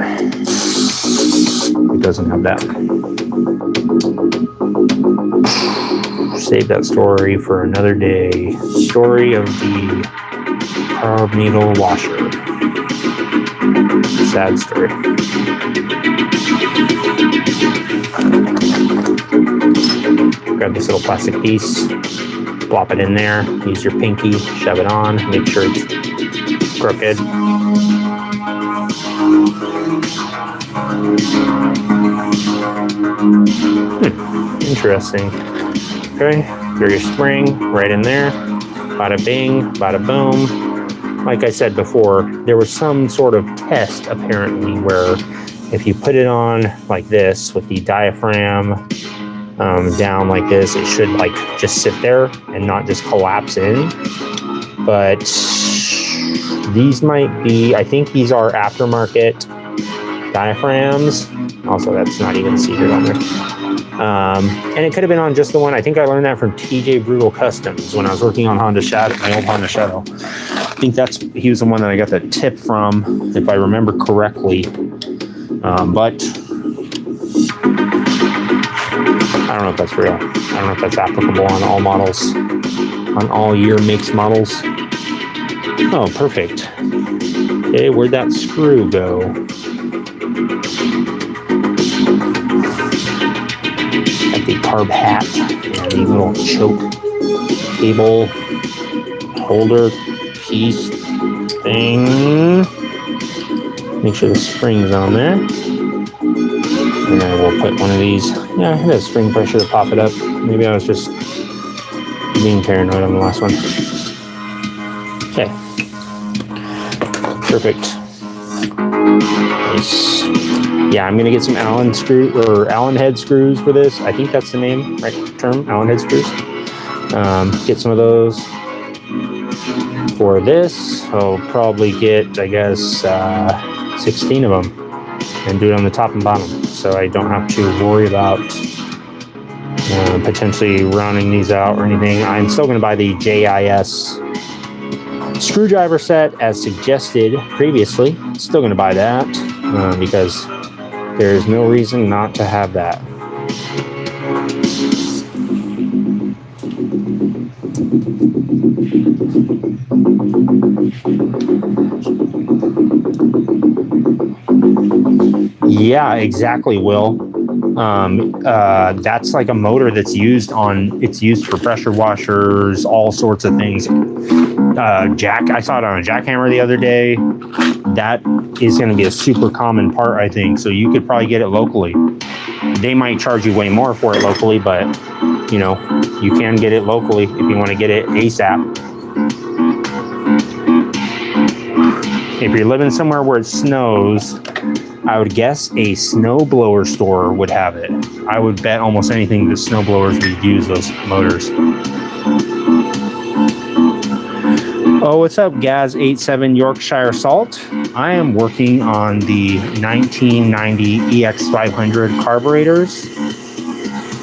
It doesn't have that. Save that story for another day. Story of the carb needle washer. Sad story. Grab this little plastic piece, plop it in there, use your pinky, shove it on, make sure it's crooked. Interesting. Okay, throw your spring right in there. Bada bing, bada boom. Like I said before, there was some sort of test apparently where if you put it on like this with the diaphragm down like this, it should like just sit there and not just collapse in. But these might be, I think these are aftermarket diaphragms. Also, that's not even seated on there. And it could have been on just the one. I think I learned that from TJ Brutal Customs when I was working on Honda Shadow, my old Honda Shadow. I think he was the one that I got the tip from, if I remember correctly. But I don't know if that's real. I don't know if that's applicable on all models, on all year makes models. Oh, perfect. Okay, where'd that screw go? Got the carb hat and the little choke cable holder piece thing. Make sure the spring's on there. And then we'll put one of these. Yeah, it has spring pressure to pop it up. Maybe I was just being paranoid on the last one. Okay. Perfect. Nice. Yeah, I'm gonna get some Allen head screws for this. I think that's the name, right term, Allen head screws. Get some of those for this. I'll probably get, I guess, 16 of them and do it on the top and bottom, so I don't have to worry about potentially rounding these out or anything. I'm still gonna buy the JIS screwdriver set as suggested previously. Still gonna buy that because there's no reason not to have that. Yeah, exactly, Will. That's like a motor that's used for pressure washers, all sorts of things. I saw it on a jackhammer the other day. That is going to be a super common part, I think. So you could probably get it locally. They might charge you way more for it locally, but you know, you can get it locally if you want to get it ASAP. If you're living somewhere where it snows, I would guess a snowblower store would have it. I would bet almost anything that snowblowers would use those motors. Oh, what's up, Gaz87 Yorkshire Salt? I am working on the 1990 EX500 carburetors.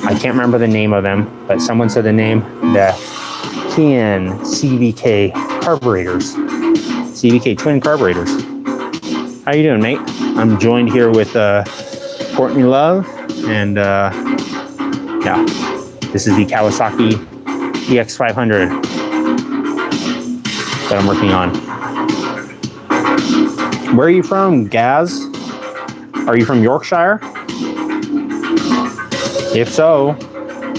I can't remember the name of them, but someone said the name, the Kian CVK carburetors. CVK twin carburetors. How you doing, mate? I'm joined here with Courtney Love, and yeah, this is the Kawasaki EX500 that I'm working on. Where are you from, Gaz? Are you from Yorkshire? If so,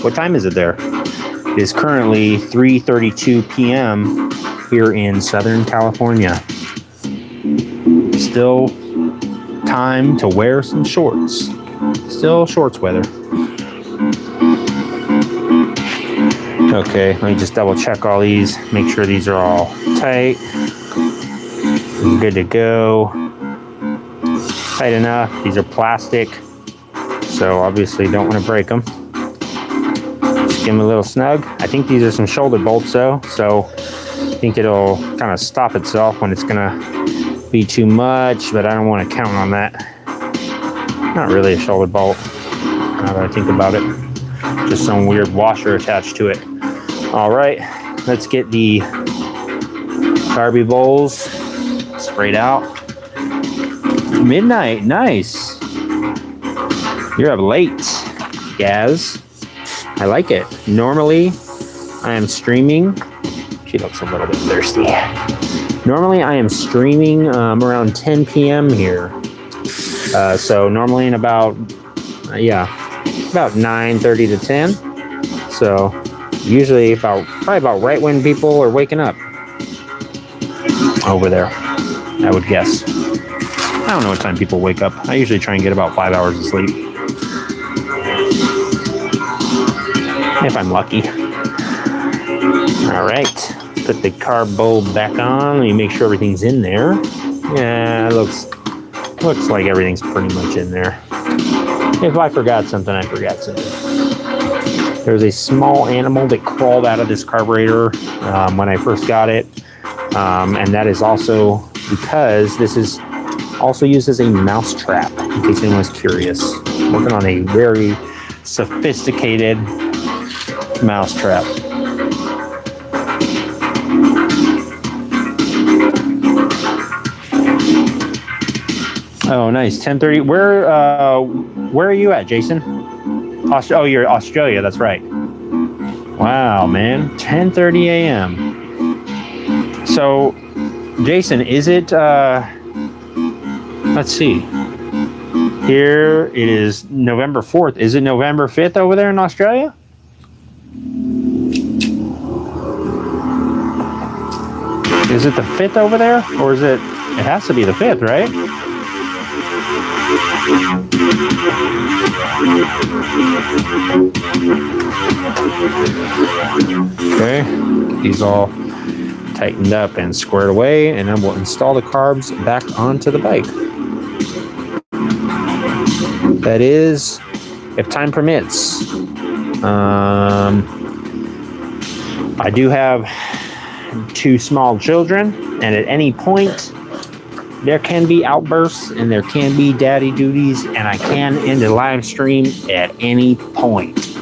what time is it there? It is currently 3:32 p.m. here in Southern California. Still time to wear some shorts. Still shorts weather. Okay, let me just double check all these. Make sure these are all tight. Good to go. Tight enough. These are plastic, so obviously don't want to break them. Just give them a little snug. I think these are some shoulder bolts though, so I think it'll kind of stop itself when it's gonna be too much, but I don't want to count on that. Not really a shoulder bolt, now that I think about it. Just some weird washer attached to it. All right, let's get the carby bowls sprayed out. Midnight, nice. You're up late, Gaz. I like it. Normally, I am streaming. She looks a little bit thirsty. Normally, I am streaming around 10 p.m. here. So normally in about 9:30 to 10. So usually probably about right when people are waking up over there, I would guess. I don't know what time people wake up. I usually try and get about 5 hours of sleep, if I'm lucky. All right, put the carb bowl back on. Let me make sure everything's in there. Yeah, it looks like everything's pretty much in there. If I forgot something, I forgot something. There's a small animal that crawled out of this carburetor when I first got it. And that is also because this is also used as a mouse trap, in case anyone's curious. I'm working on a very sophisticated mouse trap. Oh, nice. 10:30. Where are you at, Jason? Oh, you're Australia. That's right. Wow, man. 10:30 a.m. So, Jason, is it? Let's see. Here it is, November 4th. Is it November 5th over there in Australia? Is it the 5th over there, or is it? It has to be the 5th, right? Okay, these all tightened up and squared away, and then we'll install the carbs back onto the bike. That is, if time permits. I do have 2 small children, and at any point there can be outbursts and there can be daddy duties, and I can end a live stream at any point.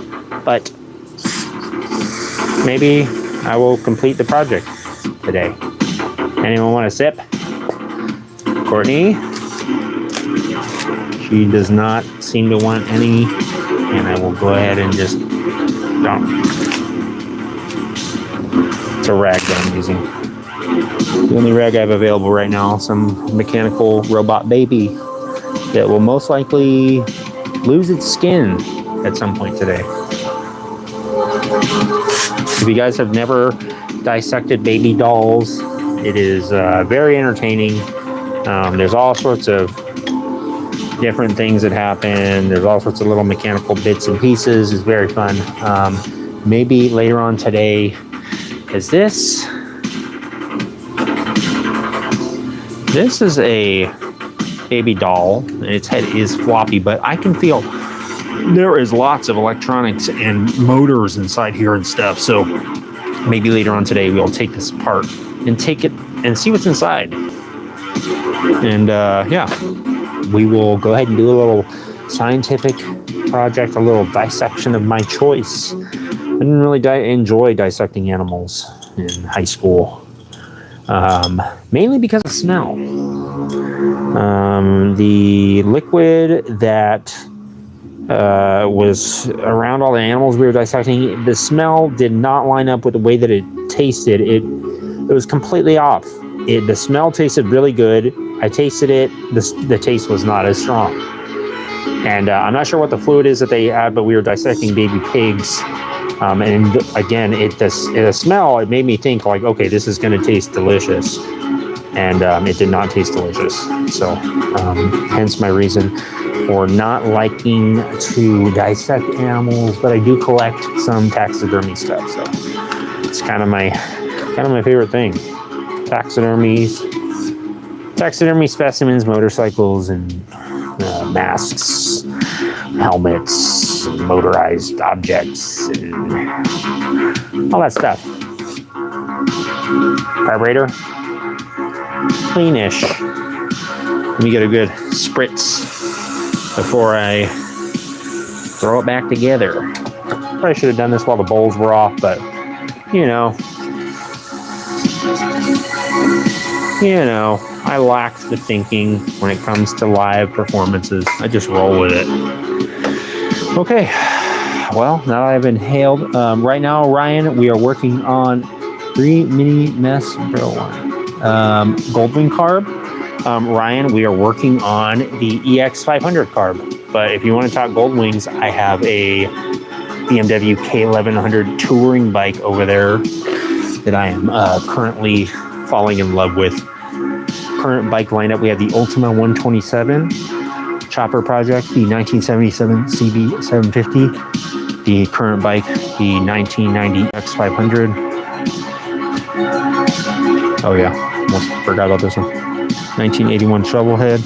But maybe I will complete the project today. Anyone want a sip? Courtney? She does not seem to want any, and I will go ahead and just dump. It's a rag that I'm using. The only rag I have available right now, some mechanical robot baby that will most likely lose its skin at some point today. If you guys have never dissected baby dolls, it is very entertaining. There's all sorts of different things that happen. There's all sorts of little mechanical bits and pieces. It's very fun. Maybe later on today is this. This is a baby doll, and its head is floppy, but I can feel there is lots of electronics and motors inside here and stuff. So maybe later on today we'll take this apart and take it and see what's inside. And yeah, we will go ahead and do a little scientific project, a little dissection of my choice. I didn't really enjoy dissecting animals in high school. Mainly because of smell. The liquid that was around all the animals we were dissecting, the smell did not line up with the way that it tasted. It was completely off. The smell tasted really good. I tasted it. The taste was not as strong. And I'm not sure what the fluid is that they had, but we were dissecting baby pigs. And again, the smell, it made me think like, okay, this is going to taste delicious. And it did not taste delicious. So hence my reason for not liking to dissect animals, but I do collect some taxidermy stuff. So it's kind of my favorite thing. Taxidermy specimens, motorcycles, and masks, helmets, motorized objects, and all that stuff. Carburetor, cleanish. Let me get a good spritz before I throw it back together. Probably should have done this while the bowls were off, but you know, I lack the thinking when it comes to live performances. I just roll with it. Okay, well, now that I've inhaled, right now, Ryan, we are working on 3 mini mess grill Goldwing carb. Ryan, we are working on the EX500 carb. But if you want to talk Goldwings, I have a BMW K1100 touring bike over there that I am currently falling in love with. Current bike lineup, we have the Ultima 127 Chopper Project, the 1977 CB750, the current bike, the 1990 X500. Oh yeah, almost forgot about this one. 1981 Shovelhead.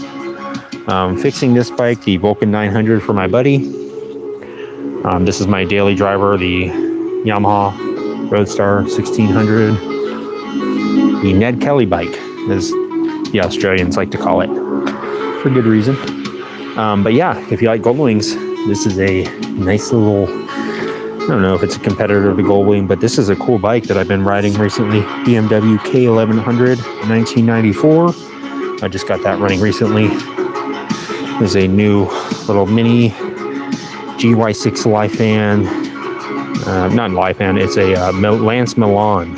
Fixing this bike, the Vulcan 900 for my buddy. This is my daily driver, the Yamaha Roadstar 1600. The Ned Kelly bike, as the Australians like to call it, for good reason. But yeah, if you like Goldwings, this is a nice little, I don't know if it's a competitor to Goldwing, but this is a cool bike that I've been riding recently. BMW K1100 1994. I just got that running recently. There's a new little mini GY6 Lifan, not Lifan, it's a Lance Milan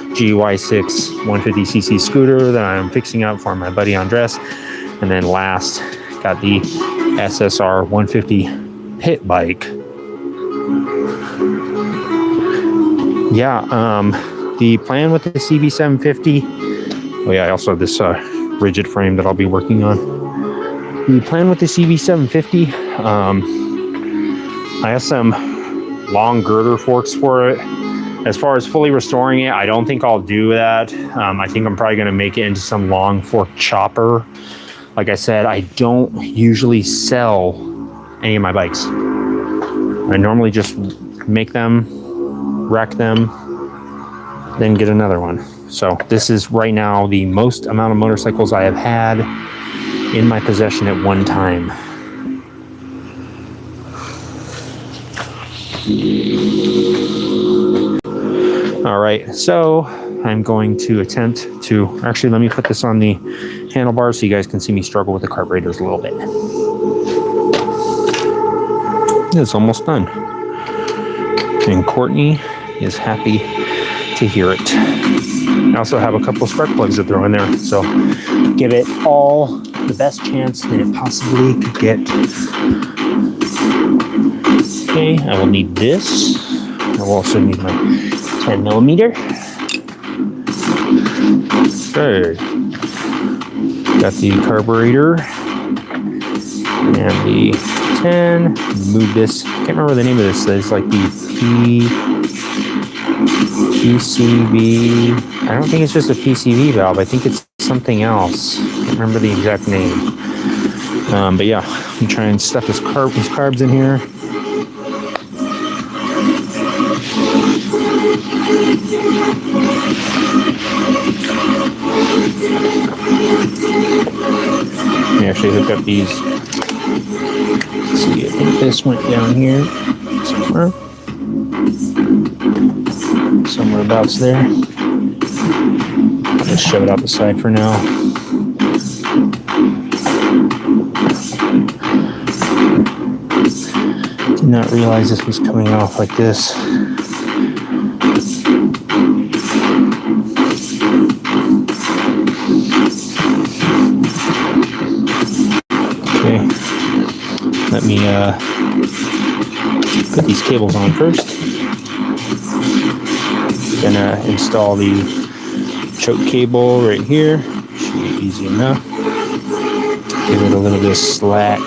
GY6 150cc scooter that I'm fixing up for my buddy Andres. And then last, got the SSR 150 pit bike. Yeah, the plan with the CB750, oh yeah, I also have this rigid frame that I'll be working on. The plan with the CB750, I have some long girder forks for it. As far as fully restoring it, I don't think I'll do that. I think I'm probably going to make it into some long fork chopper. Like I said, I don't usually sell any of my bikes. I normally just make them, wreck them, then get another one. So this is right now the most amount of motorcycles I have had in my possession at one time. All right, so I'm going to attempt to, actually let me put this on the handlebars so you guys can see me struggle with the carburetors a little bit. It's almost done. And Courtney is happy to hear it. I also have a couple of spark plugs to throw in there, so give it all the best chance that it possibly could get. Okay, I will need this. I will also need my 10 millimeter. Okay. Got the carburetor And the 10. Move this. Can't remember the name of this. It's like the PCV. I don't think it's just a PCV valve. I think it's something else. Can't remember the exact name. But yeah, I'm trying to stuff these carbs in here. Let me actually hook up these. Let's see, I think this went down here somewhere about there. I'll just shove it out the side for now. Did not realize this was coming off like this. Okay, let me put these cables on first. Gonna install the choke cable right here. Should be easy enough. Give it a little bit of slack.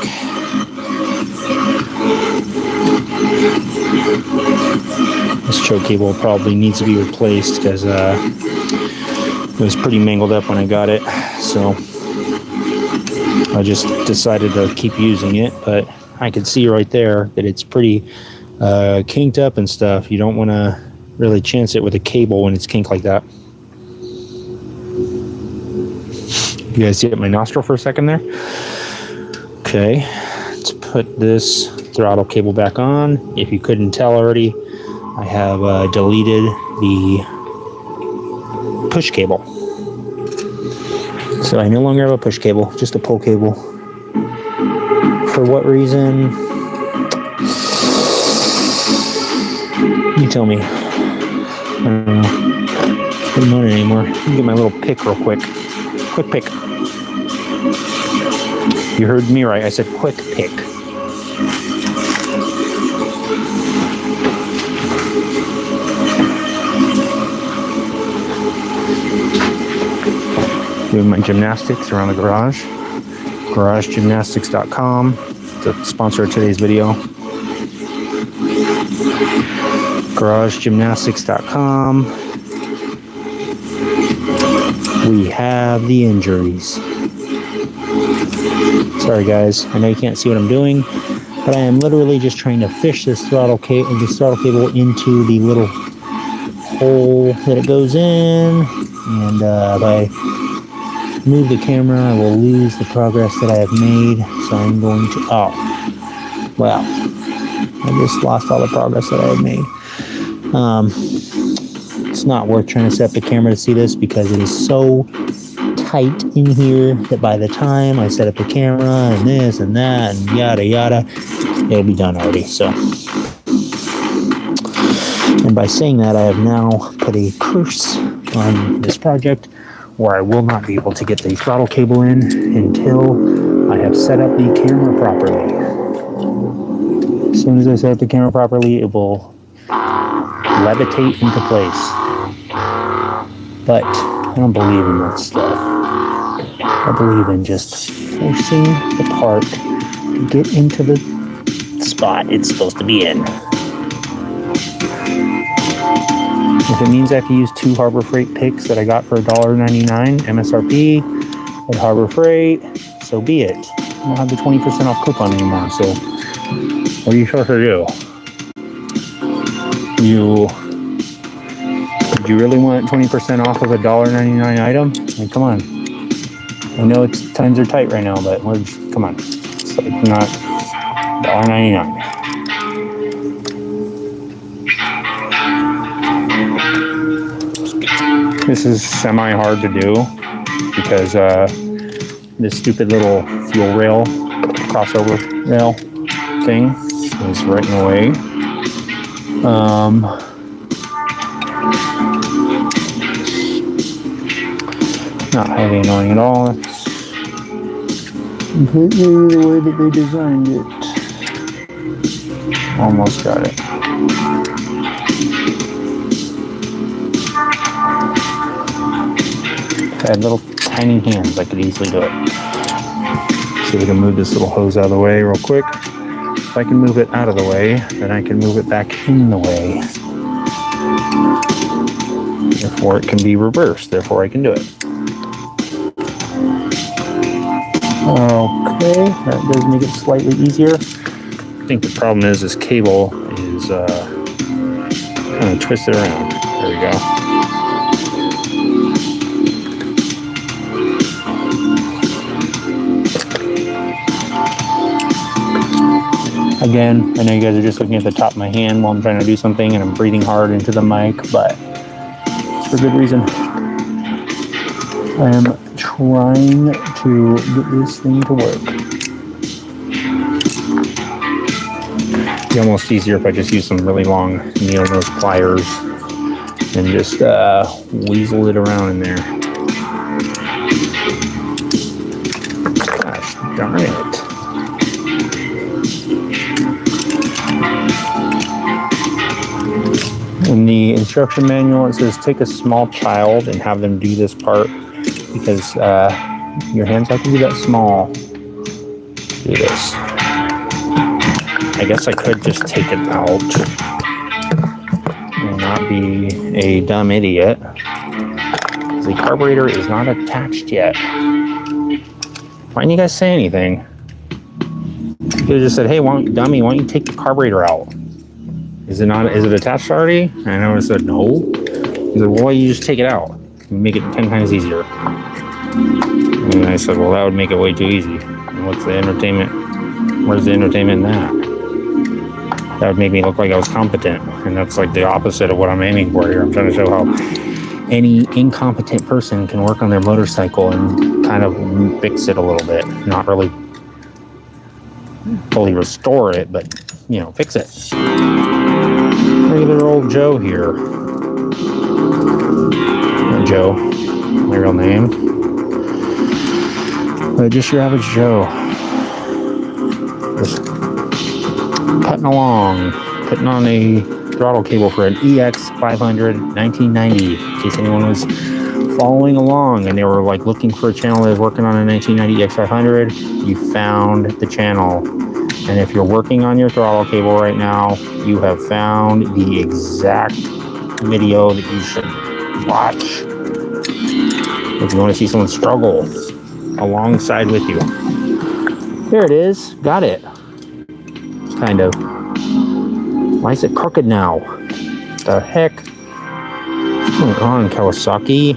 This choke cable probably needs to be replaced because it was pretty mangled up when I got it. So I just decided to keep using it, but I could see right there that it's pretty kinked up and stuff. You don't want to really chance it with a cable when it's kinked like that. You guys see at my nostril for a second there? Okay, let's put this throttle cable back on. If you couldn't tell already, I have deleted the push cable. So I no longer have a push cable, just a pull cable. For what reason? You tell me. I don't know. I don't know it anymore. Let me get my little pick real quick. Quick pick. You heard me right. I said quick pick. Doing my gymnastics around the garage. GarageGymnastics.com. The sponsor of today's video. GarageGymnastics.com. We have the injuries. Sorry guys, I know you can't see what I'm doing, but I am literally just trying to fish this throttle cable into the little hole that it goes in, and if I move the camera, I will lose the progress that I have made. So I'm going to, oh, wow, I just lost all the progress that I have made. It's not worth trying to set up the camera to see this because it is so tight in here that by the time I set up the camera and this and that and yada yada, it'll be done already. So, and by saying that, I have now put a curse on this project where I will not be able to get the throttle cable in until I have set up the camera properly. As soon as I set up the camera properly, it will levitate into place. But I don't believe in that stuff. I believe in just forcing the part to get into the spot it's supposed to be in. If it means I have to use 2 Harbor Freight picks that I got for $1.99 MSRP at Harbor Freight, so be it. I don't have the 20% off coupon anymore, so what are you supposed to do? Do you really want 20% off of a $1.99 item? Like, come on. I know times are tight right now, but come on. It's like not $1.99. This is semi-hard to do because this stupid little fuel rail, crossover rail thing is right in the way. Not highly annoying at all. It's completely the way that they designed it. Almost got it. If I had little tiny hands, I could easily do it. See if we can move this little hose out of the way real quick. If I can move it out of the way, then I can move it back in the way. Therefore, it can be reversed. Therefore, I can do it. Okay, that does make it slightly easier. I think the problem is this cable is kind of twisted around. There we go. Again, I know you guys are just looking at the top of my hand while I'm trying to do something and I'm breathing hard into the mic, but it's for good reason. I am trying to get this thing to work. It'd be almost easier if I just use some really long needle nose pliers and just weasel it around in there. Gosh darn it. In the instruction manual, it says take a small child and have them do this part because your hands have to be that small. Do this. I guess I could just take it out and not be a dumb idiot. The carburetor is not attached yet. Why didn't you guys say anything? You could have just said, hey, dummy, why don't you take the carburetor out? Is it attached already? And I said, no. He said, well, why don't you just take it out? Make it 10 times easier. And I said, well, that would make it way too easy. And what's the entertainment? Where's the entertainment in that? That would make me look like I was competent. And that's like the opposite of what I'm aiming for here. I'm trying to show how any incompetent person can work on their motorcycle and kind of fix it a little bit. Not really fully restore it, but, you know, fix it. Regular old Joe here. Not Joe, my real name. But just your average Joe. Just cutting along, putting on a throttle cable for an EX500 1990. In case anyone was following along and they were like looking for a channel that was working on a 1990 EX500, you found the channel. And if you're working on your throttle cable right now, you have found the exact video that you should watch if you want to see someone struggle alongside with you. There it is. Got it. Kind of. Why is it crooked now? The heck? What's going on, Kawasaki?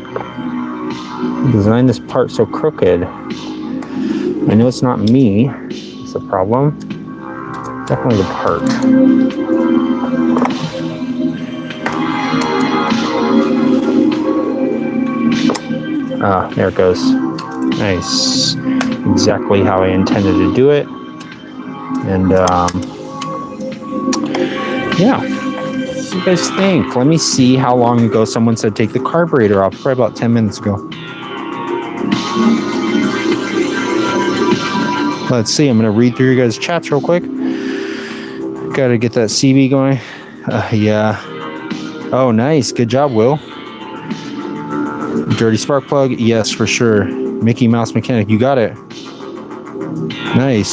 You designed this part so crooked. I know it's not me. It's a problem. Definitely the part. Ah, there it goes. Nice. Exactly how I intended to do it. And, yeah. What do you guys think? Let me see how long ago someone said take the carburetor off. Probably about 10 minutes ago. Let's see. I'm going to read through your guys' chats real quick. Got to get that CB going. Yeah. Oh, nice. Good job, Will. Dirty spark plug. Yes, for sure. Mickey Mouse Mechanic. You got it. Nice.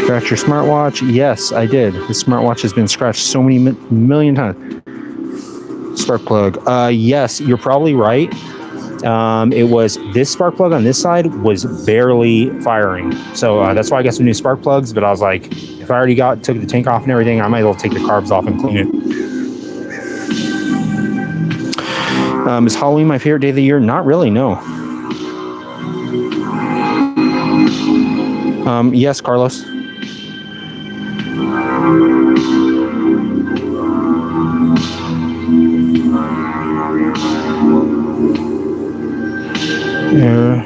Scratch your smartwatch. Yes, I did. The smartwatch has been scratched so many million times. Spark plug. Yes, you're probably right. It was this spark plug on this side was barely firing. So that's why I got some new spark plugs. But I was like, if I already took the tank off and everything, I might as well take the carbs off and clean it. Is Halloween my favorite day of the year? Not really, no. Yes, Carlos. Yeah,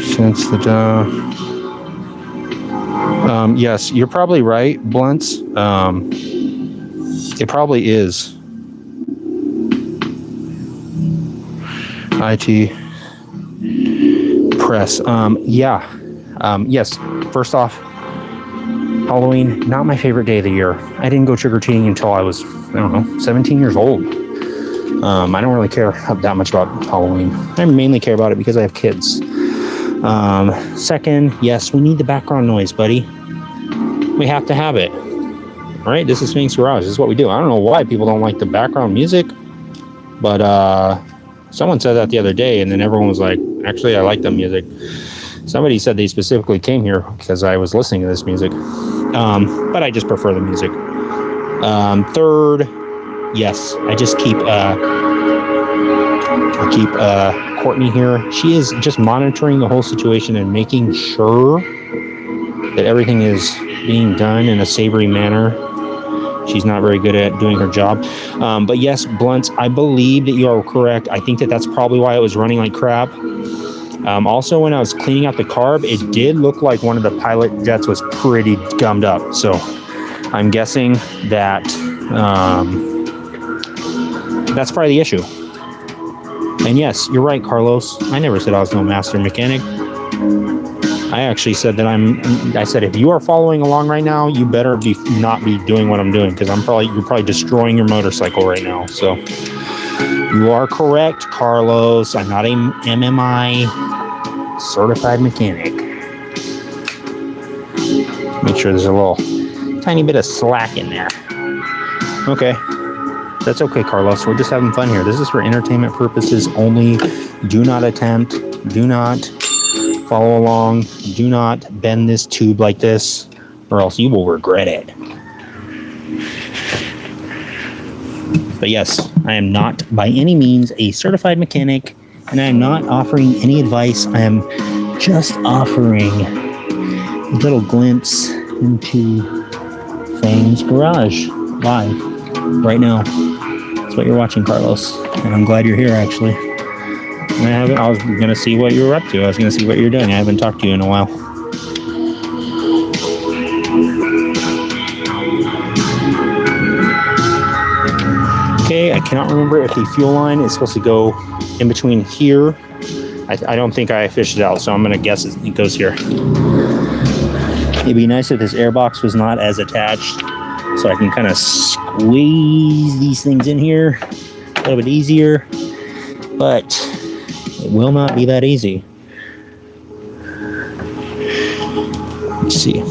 since the yes, you're probably right, Blunts. It probably is. IT press. Yeah. Yes. First off, Halloween, not my favorite day of the year. I didn't go trick-or-treating until I was, I don't know, 17 years old. I don't really care that much about Halloween. I mainly care about it because I have kids. Second, yes, we need the background noise, buddy. We have to have it. All right, this is Fang's Garage. This is what we do. I don't know why people don't like the background music, but someone said that the other day, and then everyone was like, actually, I like the music. Somebody said they specifically came here because I was listening to this music, but I just prefer the music. Third, yes, I just keep Courtney here. She is just monitoring the whole situation and making sure that everything is being done in a savory manner. She's not very good at doing her job. But yes, Blunts, I believe that you are correct. I think that that's probably why it was running like crap. Also, when I was cleaning out the carb, it did look like one of the pilot jets was pretty gummed up. So I'm guessing that that's probably the issue. And yes, you're right, Carlos. I never said I was no master mechanic. I actually said that I said if you are following along right now, you better not be doing what I'm doing, because you're probably destroying your motorcycle right now. So you are correct, Carlos. I'm not a MMI certified mechanic. Make sure there's a little tiny bit of slack in there. Okay. That's okay, Carlos. We're just having fun here. This is for entertainment purposes only. Do not attempt. Do not follow along. Do not bend this tube like this, or else you will regret it. But yes, I am not by any means a certified mechanic, and I am not offering any advice. I am just offering a little glimpse into Fang's Garage live right now. That's what you're watching, Carlos, and I'm glad you're here, actually. And I was going to see what you were up to. I was going to see what you're doing. I haven't talked to you in a while. Okay, I cannot remember if the fuel line is supposed to go in between here. I don't think I fished it out, so I'm going to guess it goes here. It'd be nice if this airbox was not as attached, so I can kind of squeeze these things in here a little bit easier, but it will not be that easy. Let's see.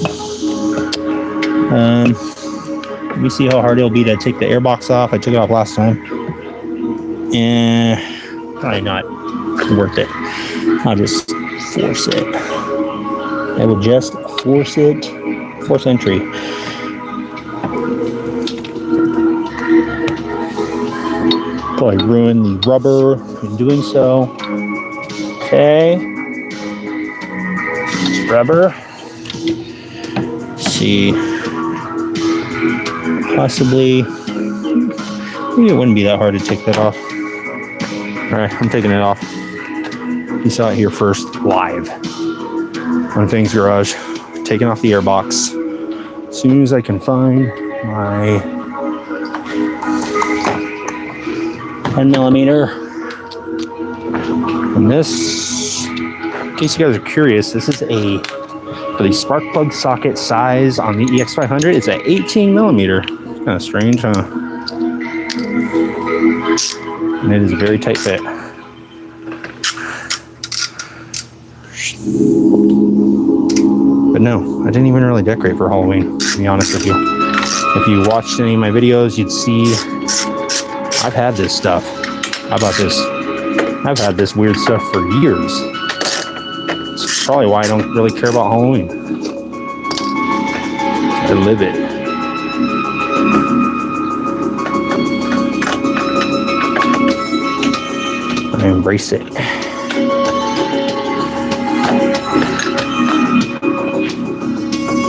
Let me see how hard it'll be to take the airbox off. I took it off last time. And probably not worth it. I'll just force it. I will just force it. Force entry. Probably ruin the rubber in doing so. Okay. Rubber. Let's see. Possibly. Maybe it wouldn't be that hard to take that off. Alright, I'm taking it off. You saw it here first, live. On Fang's Garage. Taking off the airbox. As soon as I can find my 10mm. And this, in case you guys are curious, this is for the spark plug socket size on the EX500. It's an 18mm. Kind of strange, huh? And it is a very tight fit. But no, I didn't even really decorate for Halloween, to be honest with you. If you watched any of my videos, you'd see I've had this stuff. How about this? I've had this weird stuff for years. It's probably why I don't really care about Halloween. I live it. I embrace it.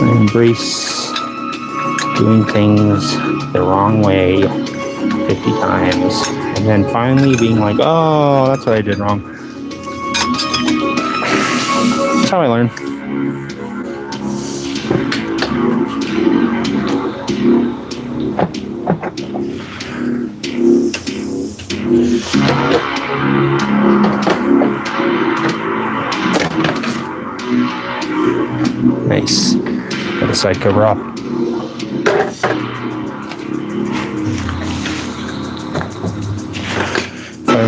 I embrace doing things the wrong way 50 times. And then finally being like, oh, that's what I did wrong. That's how I learn. Nice. Got the side cover off.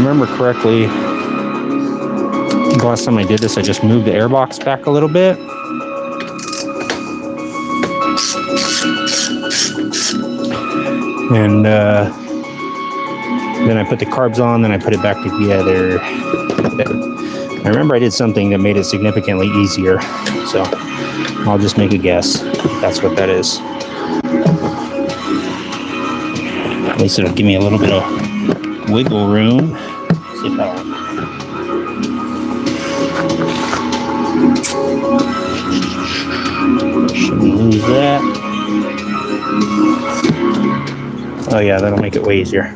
remember correctly, the last time I did this, I just moved the airbox back a little bit. And then I put the carbs on, then I put it back together. I remember I did something that made it significantly easier. So I'll just make a guess. That's what that is. At least it'll give me a little bit of wiggle room. See if that'll... Shouldn't lose that. Oh yeah, that'll make it way easier.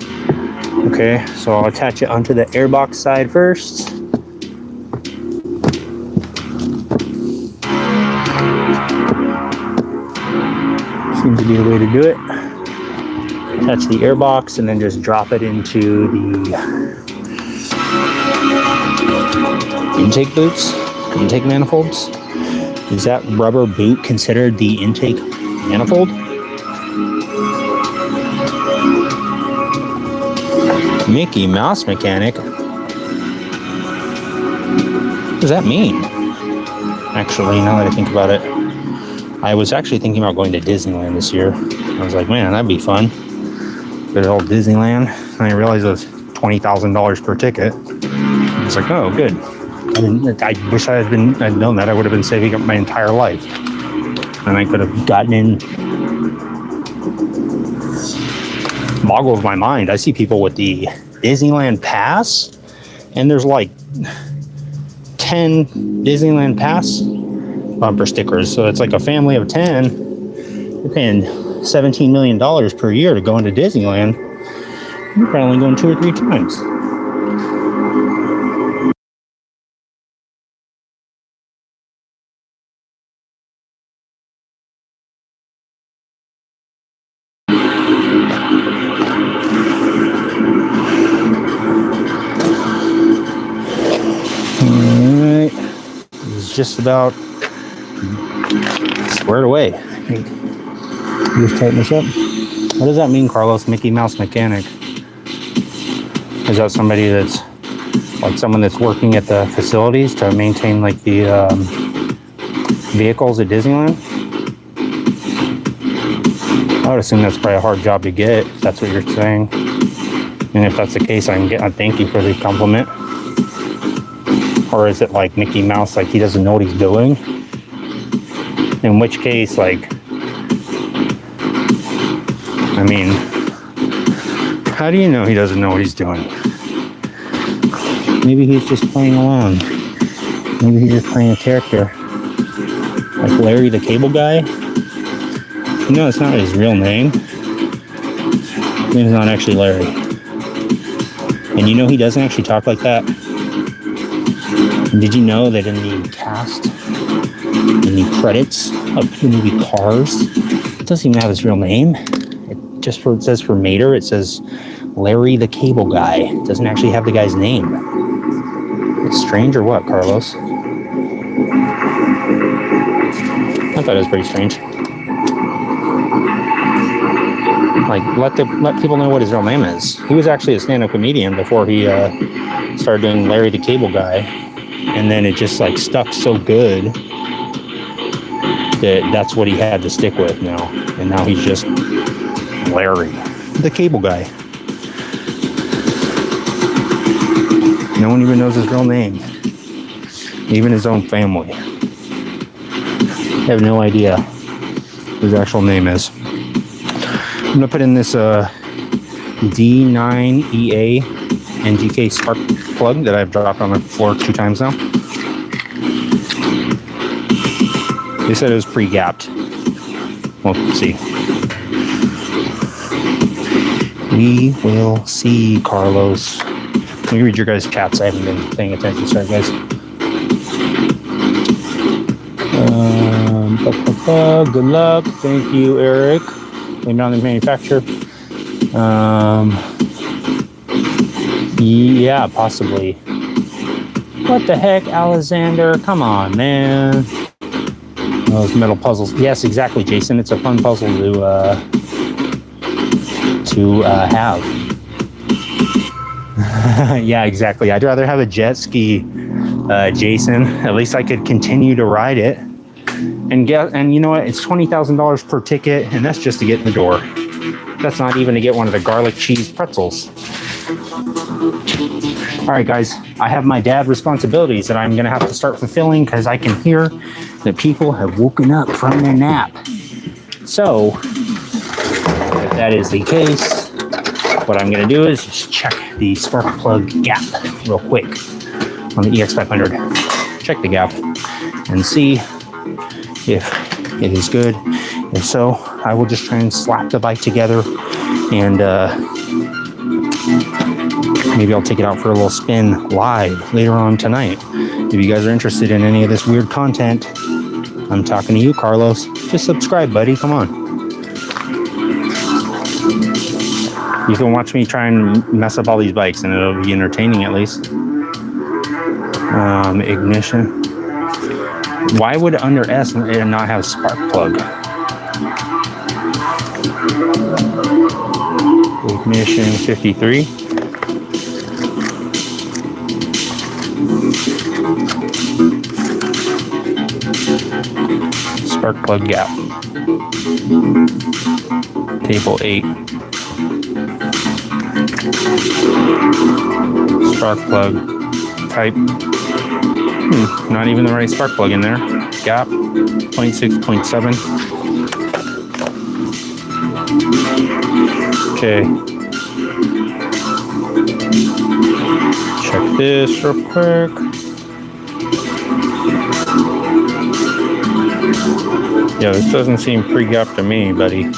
Okay, so I'll attach it onto the airbox side first. Seems to be the way to do it. Attach the airbox and then just drop it into the intake boots, intake manifolds. Is that rubber boot considered the intake manifold? Mickey Mouse mechanic? What does that mean? Actually, now that I think about it, I was actually thinking about going to Disneyland this year. I was like, man, that'd be fun. Go to old Disneyland. And I realized it was $20,000 per ticket. I was like, oh, good. I wish I'd known that. I would have been saving up my entire life. And I could have gotten in. Boggles my mind. I see people with the Disneyland pass, and there's like 10 Disneyland pass bumper stickers. So it's like a family of 10. You're paying $17 million per year to go into Disneyland. You're probably only going 2 or 3 times. Alright. It's just about squared away. I think. Just tighten this up. What does that mean, Carlos? Mickey Mouse mechanic? Is that somebody that's like someone that's working at the facilities to maintain like the vehicles at Disneyland? I would assume that's probably a hard job to get, if that's what you're saying. And if that's the case, I thank you for the compliment. Or is it like Mickey Mouse, like he doesn't know what he's doing? In which case, like, I mean, how do you know he doesn't know what he's doing? Maybe he's just playing along. Maybe he's just playing a character. Like Larry the Cable Guy. You know, it's not his real name. His name's not actually Larry. And you know he doesn't actually talk like that. And did you know that in the cast, in the credits of the movie Cars, it doesn't even have his real name. Just for it says for Mater, it says Larry the Cable Guy. It doesn't actually have the guy's name. It's strange or what, Carlos? I thought it was pretty strange. Like, let people know what his real name is. He was actually a stand-up comedian before he started doing Larry the Cable Guy, and then it just like stuck so good that that's what he had to stick with now. And now he's just Larry the Cable Guy. No one even knows his real name, even his own family. I have no idea what his actual name is. I'm gonna put in this D9EA NGK spark plug that I've dropped on the floor 2 times now. They said it was pre-gapped. We'll see. We will see, Carlos. Let me read your guys' chats. I haven't been paying attention. Sorry, guys. Good luck. Thank you, Eric. Blame it on the manufacturer. Yeah, possibly. What the heck, Alexander? Come on, man. Those metal puzzles. Yes, exactly, Jason. It's a fun puzzle to have. Yeah, exactly. I'd rather have a jet ski, Jason. At least I could continue to ride it. And you know what? It's $20,000 per ticket, and that's just to get in the door. That's not even to get one of the garlic cheese pretzels. All right, guys, I have my dad responsibilities that I'm gonna have to start fulfilling because I can hear that people have woken up from their nap. So, if that is the case, what I'm gonna do is just check the spark plug gap real quick on the EX500. Check the gap and see if it is good. If so, I will just try and slap the bike together and maybe I'll take it out for a little spin live later on tonight. If you guys are interested in any of this weird content, I'm talking to you, Carlos. Just subscribe, buddy. Come on. You can watch me try and mess up all these bikes and it'll be entertaining at least. Ignition. Why would under S not have spark plug? Ignition 53. Spark plug gap. Table 8. Spark plug type. Not even the right spark plug in there. Gap 0.6, 0.7. Okay. Check this real quick. Yeah, this doesn't seem pre-gap to me, buddy.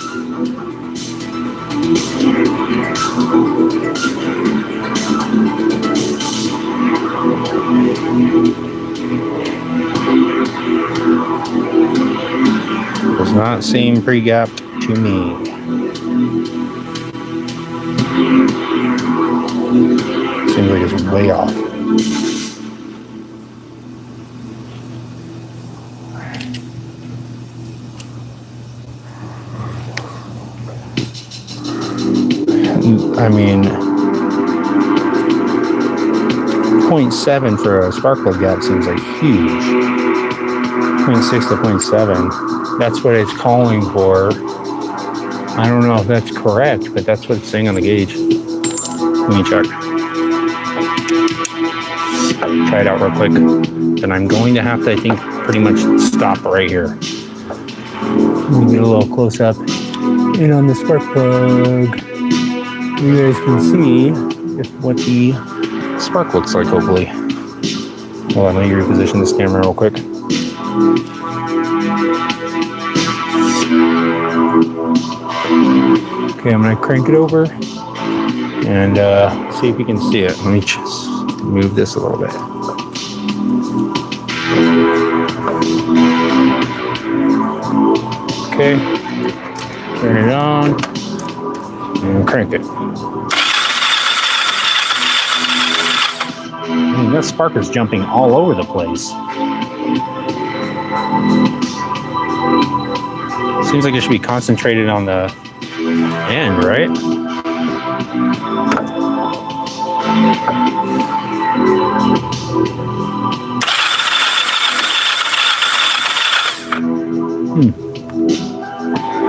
Does not seem pre-gapped to me. Seems like it's way off. I mean, 0.7 for a spark plug gap seems like huge. 0.6 to 0.7. That's what it's calling for. I don't know if that's correct, but that's what it's saying on the gauge. Let me check. Try it out real quick. Then I'm going to have to, I think, pretty much stop right here. Let me get a little close up. And on the spark plug, you guys can see what the spark looks like, hopefully. Hold on, let me reposition this camera real quick. Okay, I'm gonna crank it over and see if you can see it. Let me just move this a little bit. Okay, turn it on and crank it. That spark is jumping all over the place. Seems like it should be concentrated on the end, right?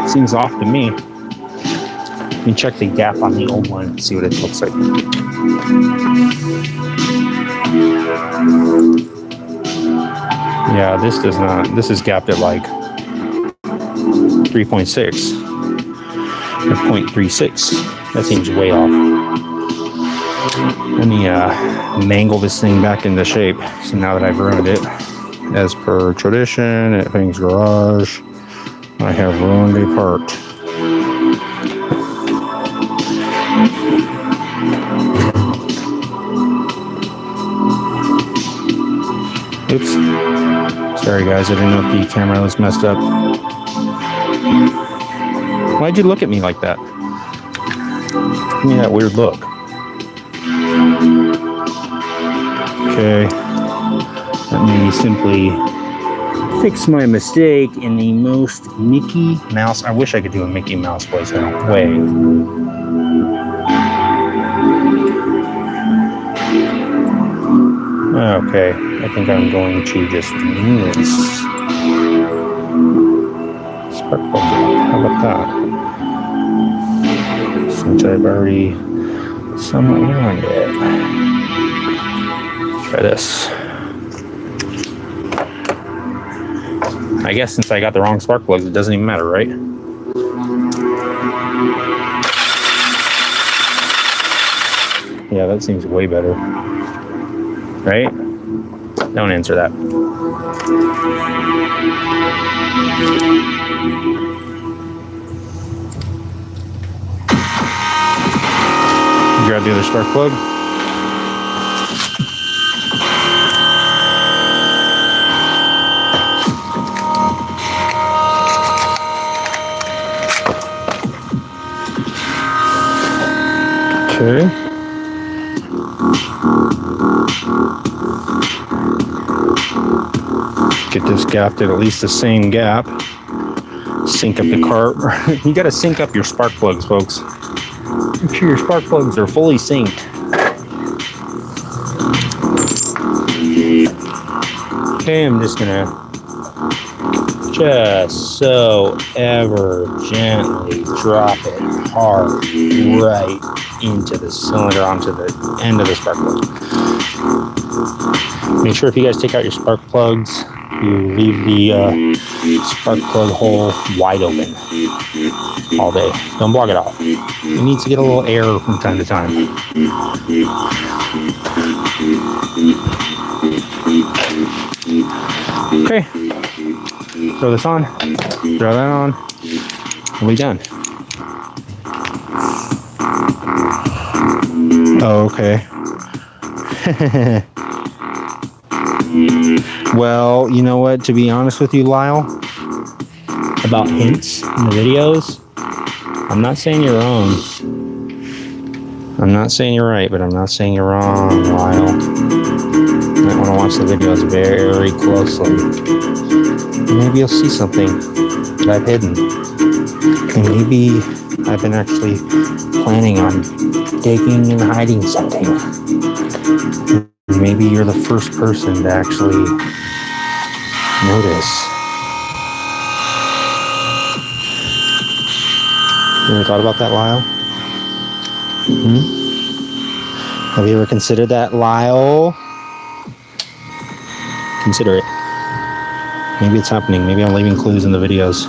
Seems off to me. Let me check the gap on the old one and see what it looks like. Yeah, this does not. This is gapped at like 3.6 or 0.36. That seems way off. Let me mangle this thing back into shape. So now that I've ruined it, as per tradition at Fang's Garage, I have ruined a part. Oops. Sorry guys, I didn't know if the camera was messed up. Why'd you look at me like that? Give me that weird look. Okay. Let me simply fix my mistake in the most Mickey Mouse. I wish I could do a Mickey Mouse voice now. Way. Okay, I think I'm going to just remove this spark plug. How about that? Since I've already somewhat ruined it. Try this. I guess since I got the wrong spark plugs, it doesn't even matter, right? Yeah, that seems way better. Right? Don't answer that. Grab the other spark plug. Okay. Get this gapped at least the same gap. Sync up the carb. You got to sync up your spark plugs, folks. Make sure your spark plugs are fully synced. Okay, I'm just gonna just so ever gently drop it hard right into the cylinder, onto the end of the spark plug. Make sure if you guys take out your spark plugs, you leave the spark plug hole wide open all day. Don't block it off. It needs to get a little air from time to time. Okay. Throw this on. Throw that on. And we're done. Oh, okay. Well, you know what? To be honest with you, Lyle, about hints in the videos, I'm not saying you're wrong. I'm not saying you're right, but I'm not saying you're wrong, Lyle. You might want to watch the videos very closely. Maybe you'll see something that I've hidden. And maybe I've been actually planning on digging and hiding something. Maybe you're the first person to actually notice. You ever thought about that, Lyle? Have you ever considered that, Lyle? Consider it. Maybe it's happening. Maybe I'm leaving clues in the videos.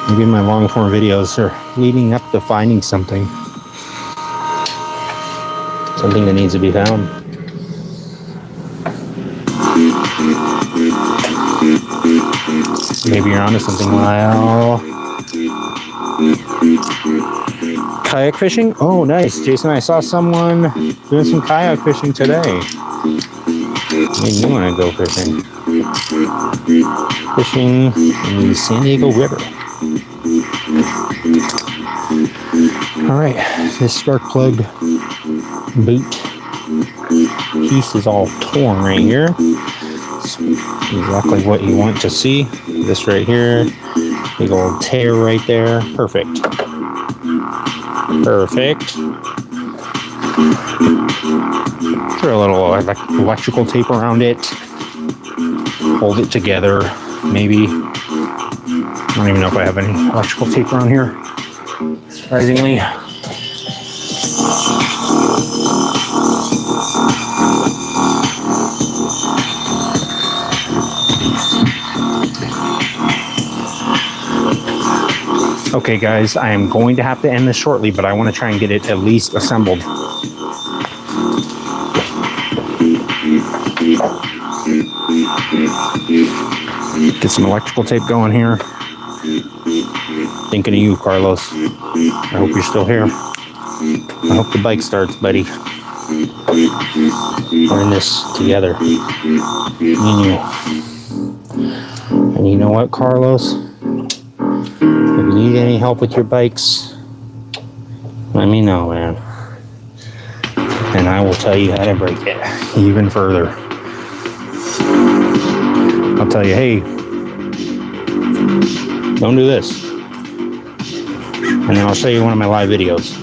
Maybe my long form videos are leading up to finding something. Something that needs to be found. Maybe you're onto something, Lyle. Kayak fishing? Oh, nice. Jason, I saw someone doing some kayak fishing today. Maybe you want to go fishing. Fishing in the San Diego River. All right, this spark plug boot piece is all torn right here. It's exactly what you want to see. This right here, big old tear right there. Perfect. Perfect. Throw a little electrical tape around it. Hold it together, maybe. I don't even know if I have any electrical tape around here, surprisingly. Okay, guys, I am going to have to end this shortly, but I want to try and get it at least assembled. Get some electrical tape going here. Thinking of you, Carlos. I hope you're still here. I hope the bike starts, buddy. We're in this together. Me and you. And you know what, Carlos? If you need any help with your bikes, let me know, man. And I will tell you how to break it even further. I'll tell you, hey, don't do this. And then I'll show you one of my live videos.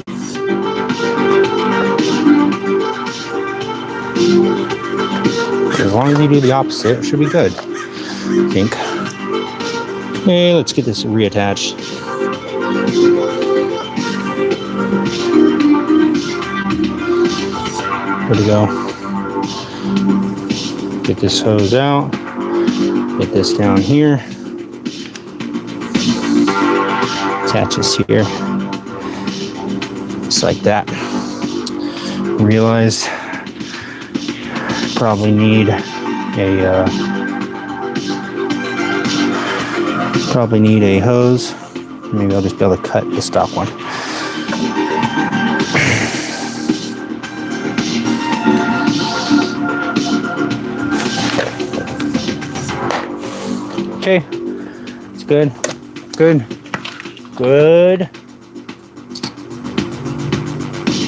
As long as you do the opposite, it should be good, I think. Okay, let's get this reattached. Good to go. Get this hose out. Get this down here. Attach this here. Just like that. Realize probably need a hose. Maybe I'll just be able to cut the stock one. Okay, it's good, good, good.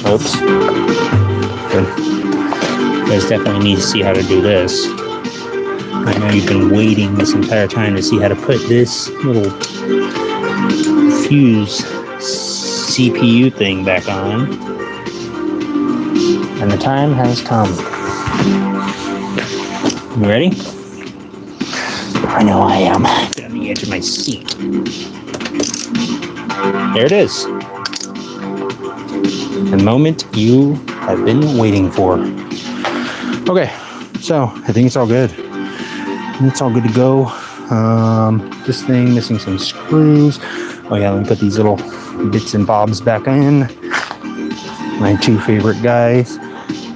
Oops. Good. You guys definitely need to see how to do this. I know you've been waiting this entire time to see how to put this little fuse CPU thing back on. And the time has come. You ready? I know I am. Get on the edge of my seat. There it is. The moment you have been waiting for. Okay, so I think it's all good. It's all good to go. This thing missing some screws. Oh yeah, let me put these little bits and bobs back in. My two favorite guys,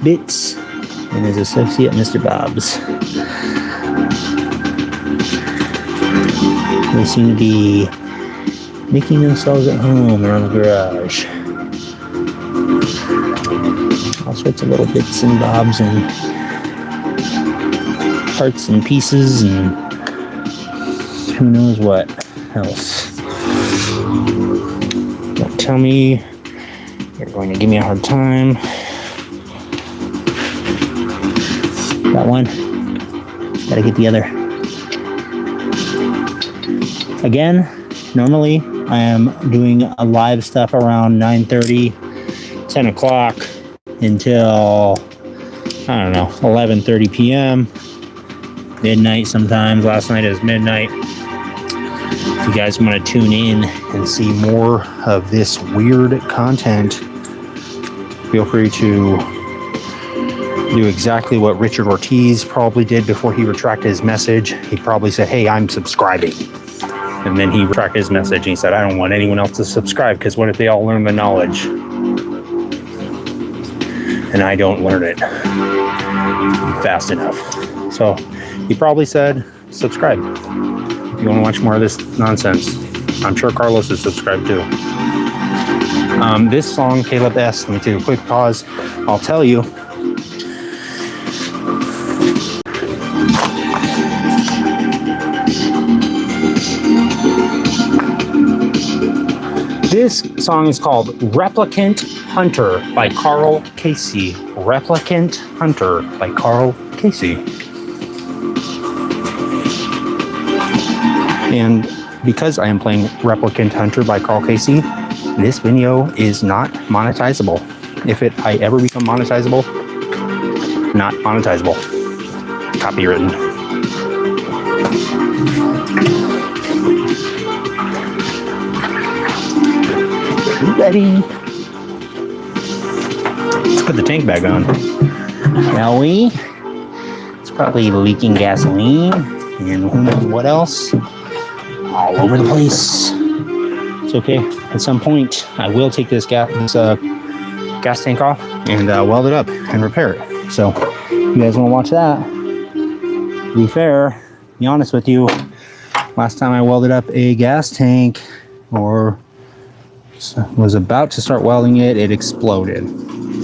Bits and his associate, Mr. Bobs. They seem to be making themselves at home around the garage. All sorts of little bits and bobs and parts and pieces and who knows what else. Don't tell me you're going to give me a hard time. Got one. Gotta get the other. Again, normally I am doing a live stuff around 9:30, 10 o'clock until, I don't know, 11:30 p.m. Midnight sometimes. Last night it was midnight. If you guys want to tune in and see more of this weird content, feel free to do exactly what Richard Ortiz probably did before he retracted his message. He probably said, "Hey, I'm subscribing." And then he retracted his message and he said, "I don't want anyone else to subscribe because what if they all learn the knowledge? And I don't learn it fast enough." So he probably said, subscribe if you want to watch more of this nonsense. I'm sure Carlos is subscribed too. This song, Caleb S., let me take a quick pause. I'll tell you. This song is called Replicant Hunter by Carl Casey. Replicant Hunter by Carl Casey. And because I am playing Replicant Hunter by Carl Casey, this video is not monetizable. If I ever become monetizable, not monetizable. Copywritten. Ready? Let's put the tank back on, shall we? It's probably leaking gasoline and who knows what else. All over the place. It's okay. At some point, I will take this gas tank off and weld it up and repair it. So, if you guys want to watch that, to be fair, be honest with you, last time I welded up a gas tank or was about to start welding it, it exploded.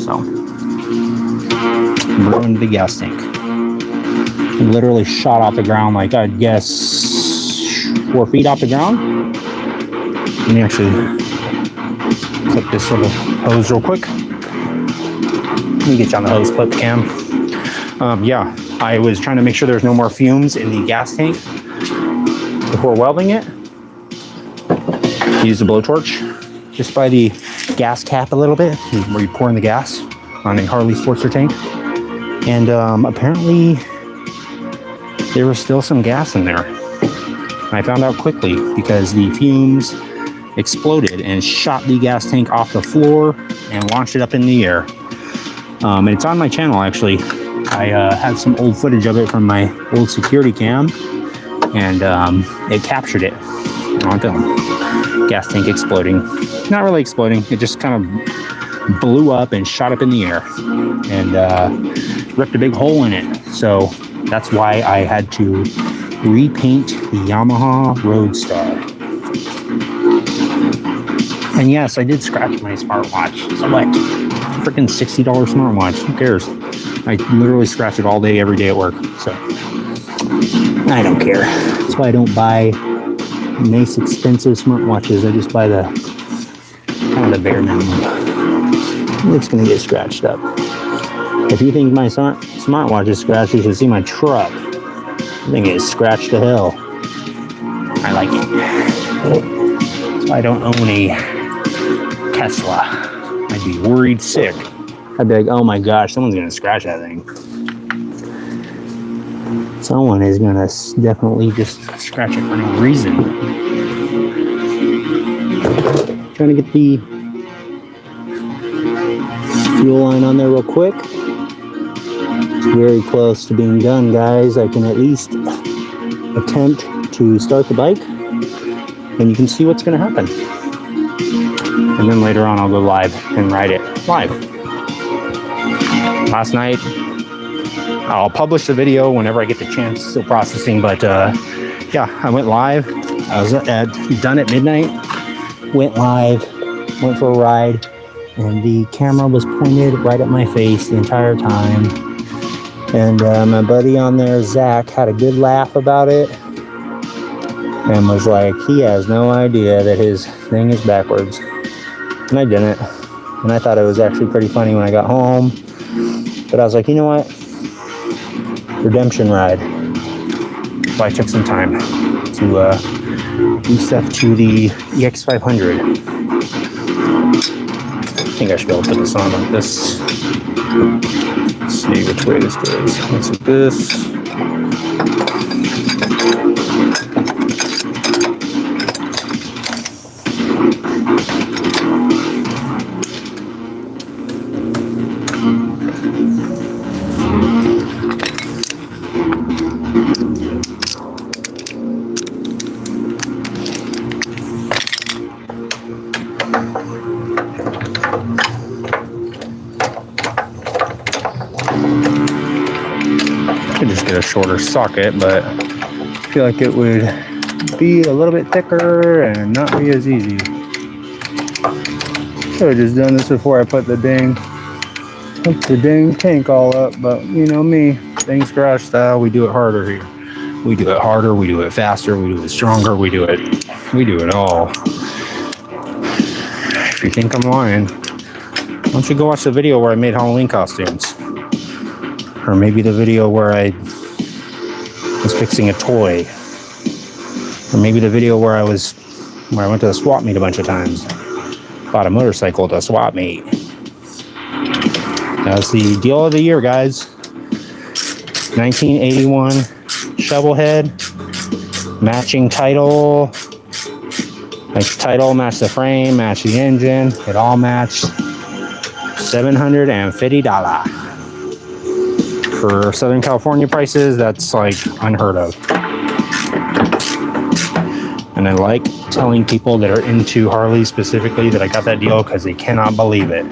So, ruined the gas tank. It literally shot off the ground like, I'd guess, 4 feet off the ground. Let me actually clip this little hose real quick. Let me get you on the hose clip cam. Yeah, I was trying to make sure there's no more fumes in the gas tank before welding it. Use the blowtorch just by the gas cap a little bit, where you pour in the gas on a Harley Sportster tank. And apparently there was still some gas in there. I found out quickly because the fumes exploded and shot the gas tank off the floor and launched it up in the air. And it's on my channel, actually. I have some old footage of it from my old security cam, and it captured it on film. Gas tank exploding. Not really exploding, it just kind of blew up and shot up in the air and ripped a big hole in it. So that's why I had to repaint the Yamaha Roadstar. And yes, I did scratch my smartwatch. So what? Freaking $60 smartwatch. Who cares? I literally scratch it all day, every day at work. So I don't care. That's why I don't buy nice, expensive smartwatches. I just buy the kind of the bare minimum. It's gonna get scratched up. If you think my smartwatch is scratched, you should see my truck. I think it's scratched to hell. I like it. That's why I don't own a Tesla. I'd be worried sick. I'd be like, oh my gosh, someone's gonna scratch that thing. Someone is gonna definitely just scratch it for no reason. Trying to get the fuel line on there real quick. It's very close to being done, guys. I can at least attempt to start the bike, and you can see what's gonna happen. And then later on, I'll go live and ride it live. Last night, I'll publish the video whenever I get the chance, still processing, but yeah, I went live. I was done at midnight, went live, went for a ride, and the camera was pointed right at my face the entire time. And my buddy on there, Zach, had a good laugh about it and was like, he has no idea that his thing is backwards. And I didn't. And I thought it was actually pretty funny when I got home. But I was like, you know what? Redemption ride. So I took some time to do stuff to the EX500. I think I should be able to put this on like this. Let's see which way this goes. Let's do this. Just get a shorter socket, but I feel like it would be a little bit thicker and not be as easy. Should have just done this before I put the dang tank all up, but you know me, things garage style, we do it harder here. We do it harder, we do it faster, we do it stronger, we do it all. If you think I'm lying, why don't you go watch the video where I made Halloween costumes? Or maybe the video where I was fixing a toy. Or maybe the video where I went to the swap meet a bunch of times. Bought a motorcycle at a swap meet. That was the deal of the year, guys. 1981 shovel head. Matching title. Match title, match the frame, match the engine. It all matched. $750. For Southern California prices, that's like unheard of. And I like telling people that are into Harley specifically that I got that deal because they cannot believe it.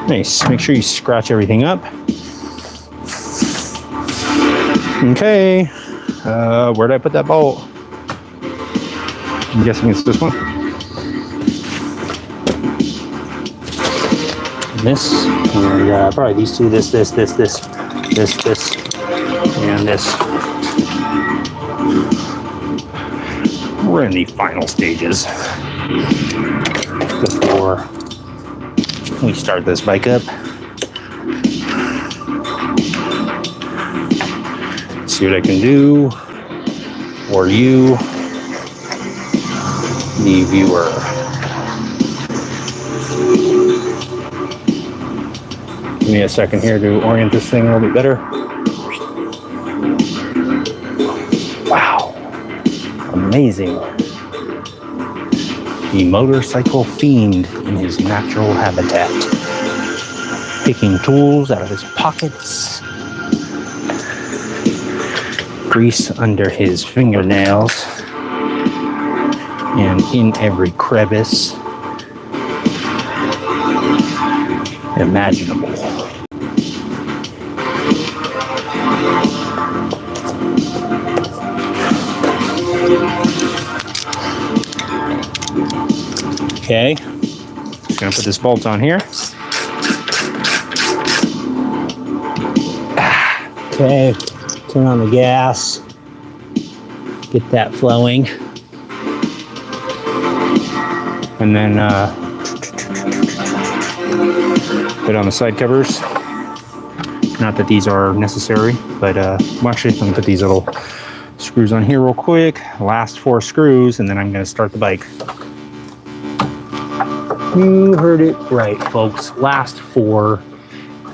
Nice. Make sure you scratch everything up. Okay. Where did I put that bolt? I'm guessing it's this one. This, and probably these two, this, and this. We're in the final stages before we start this bike up. See what I can do for you, the viewer. Give me a second here to orient this thing a little bit better. Wow. Amazing. The motorcycle fiend in his natural habitat. Picking tools out of his pockets. Grease under his fingernails. And in every crevice imaginable. Okay, just gonna put this bolt on here. Okay, turn on the gas, get that flowing, and then put on the side covers. Not that these are necessary, but well, actually I'm gonna put these little screws on here real quick. Last 4 screws, and then I'm gonna start the bike. You heard it right, folks. Last 4,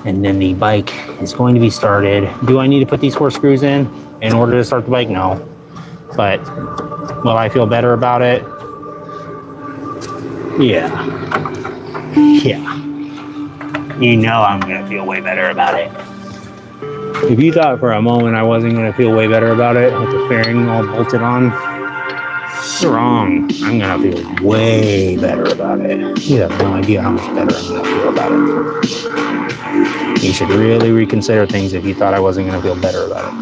and then the bike is going to be started. Do I need to put these 4 screws in order to start the bike? No. But will I feel better about it? Yeah. Yeah. You know I'm going to feel way better about it. If you thought for a moment I wasn't going to feel way better about it with the fairing all bolted on, you're wrong. I'm going to feel way better about it. You have no idea how much better I'm going to feel about it. You should really reconsider things if you thought I wasn't going to feel better about it.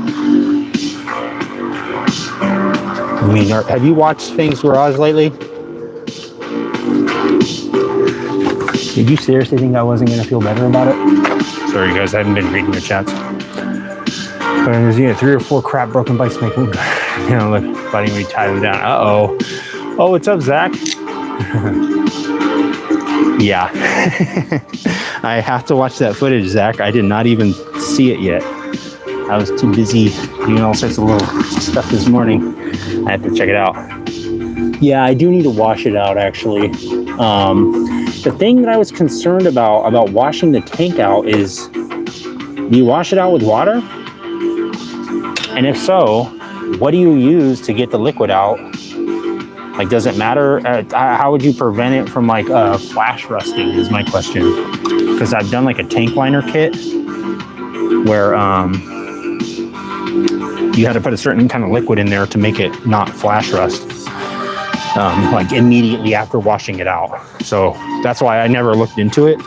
I mean, have you watched Fang's Garage lately? Did you seriously think I wasn't going to feel better about it? Sorry, guys, I haven't been reading your chats. But there's 3 or 4 crap broken bikes making, look, letting me tie them down. Uh-oh. Oh, what's up, Zach? Yeah. I have to watch that footage, Zach. I did not even see it yet. I was too busy doing all sorts of little stuff this morning. I have to check it out. Yeah, I do need to wash it out, actually. The thing that I was concerned about washing the tank out is, do you wash it out with water? And if so, what do you use to get the liquid out? Like, does it matter? How would you prevent it from flash rusting is my question. Because I've done like a tank liner kit where you had to put a certain kind of liquid in there to make it not flash rust. Like immediately after washing it out. So that's why I never looked into it.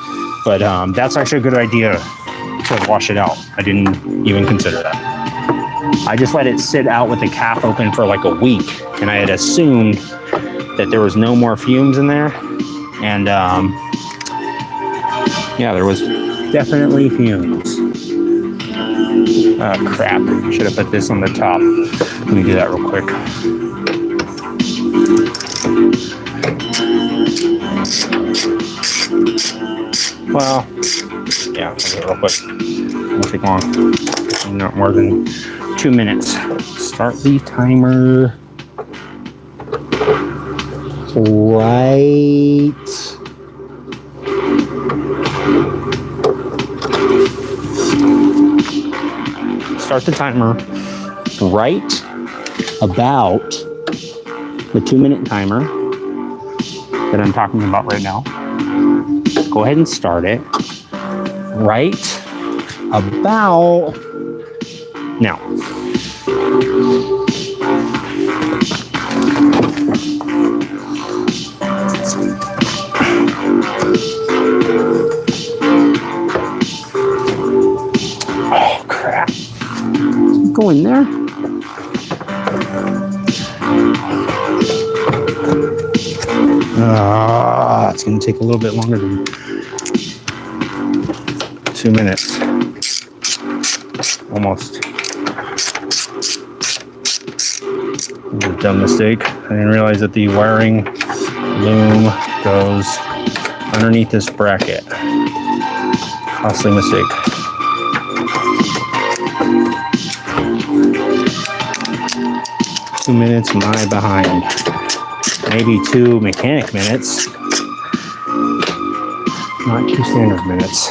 But that's actually a good idea to wash it out. I didn't even consider that. I just let it sit out with the cap open for like a week, and I had assumed that there was no more fumes in there. And yeah, there was definitely fumes. Oh crap, should have put this on the top. Let me do that real quick. Well, yeah, I'll do it real quick. Won't take long. Not more than 2 minutes. Start the timer right about the 2-minute timer that I'm talking about right now. Go ahead and start it right about now. Oh crap. Go in there. It's going to take a little bit longer than 2 minutes. Almost. It was a dumb mistake. I didn't realize that the wiring loom goes underneath this bracket. Costly mistake. Two minutes, my behind. Maybe 2 mechanic minutes. Not 2 standard minutes.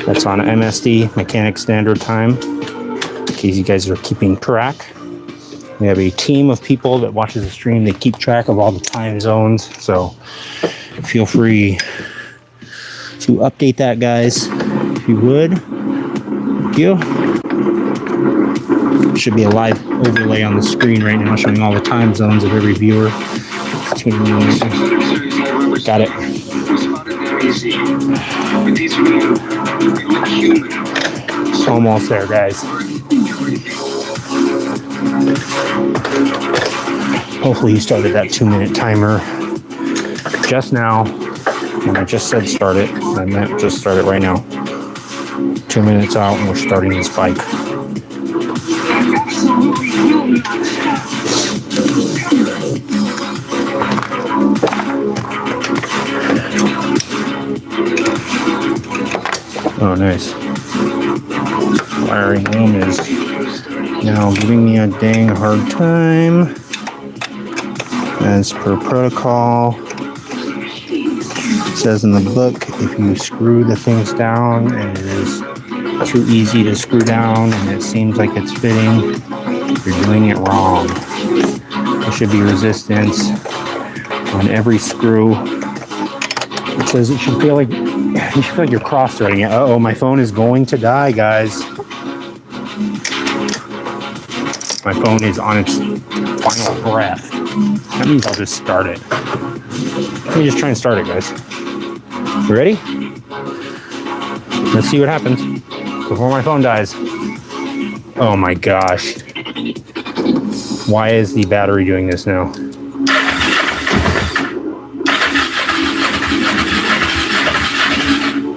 That's on MSD, Mechanic Standard Time, in case you guys are keeping track. We have a team of people that watches the stream. They keep track of all the time zones, so feel free to update that, guys, if you would. Thank you. Should be a live overlay on the screen right now showing all the time zones of every viewer. Got it. Almost there, guys. Hopefully you started that 2-minute timer just now. And I just said start it. I meant just start it right now. 2 minutes out and we're starting this bike. Oh, nice. Wiring room is now giving me a dang hard time. As per protocol, it says in the book, if you screw the things down and it is too easy to screw down and it seems like it's fitting, you're doing it wrong. There should be resistance on every screw. It says it should feel like you're cross-threading it. Uh-oh, my phone is going to die, guys. My phone is on its final breath. That means I'll just start it. Let me just try and start it, guys. You ready? Let's see what happens before my phone dies. Oh my gosh. Why is the battery doing this now?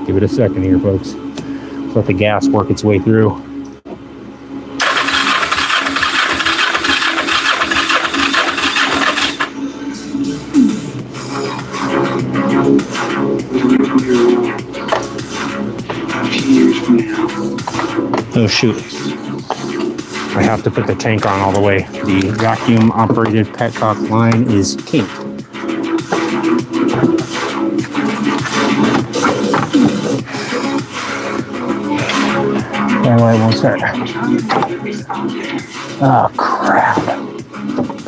Give it a second here, folks. Let the gas work its way through. Oh shoot. I have to put the tank on all the way. The vacuum operated petcock line is kinked. Oh, I won't start. Oh crap.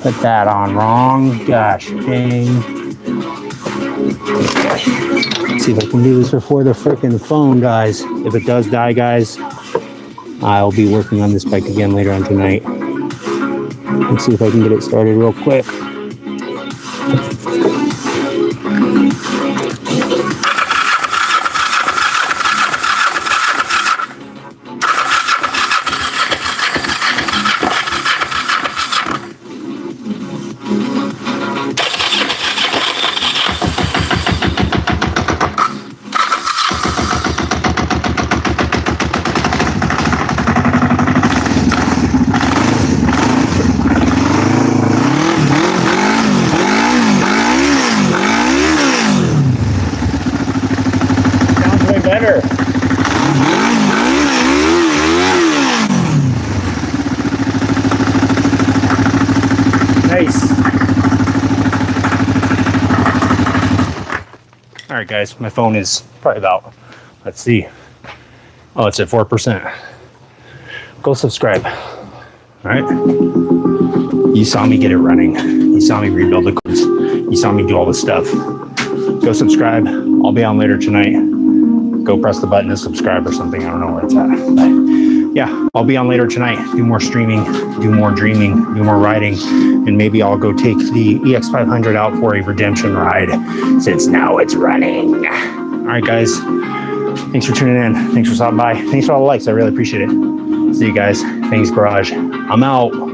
Put that on wrong. Gosh dang. Let's see if I can do this before the freaking phone dies. If it does die, guys, I'll be working on this bike again later on tonight. Let's see if I can get it started real quick. Better. Nice. All right, guys, my phone is probably about, let's see. Oh, it's at 4%. Go subscribe. All right. You saw me get it running. You saw me rebuild the codes. You saw me do all this stuff. Go subscribe. I'll be on later tonight. Go press the button to subscribe or something. I don't know where it's at. But yeah, I'll be on later tonight. Do more streaming, do more dreaming, do more riding, and maybe I'll go take the EX500 out for a redemption ride since now it's running. All right, guys. Thanks for tuning in. Thanks for stopping by. Thanks for all the likes. I really appreciate it. See you guys. Thanks, Garage. I'm out.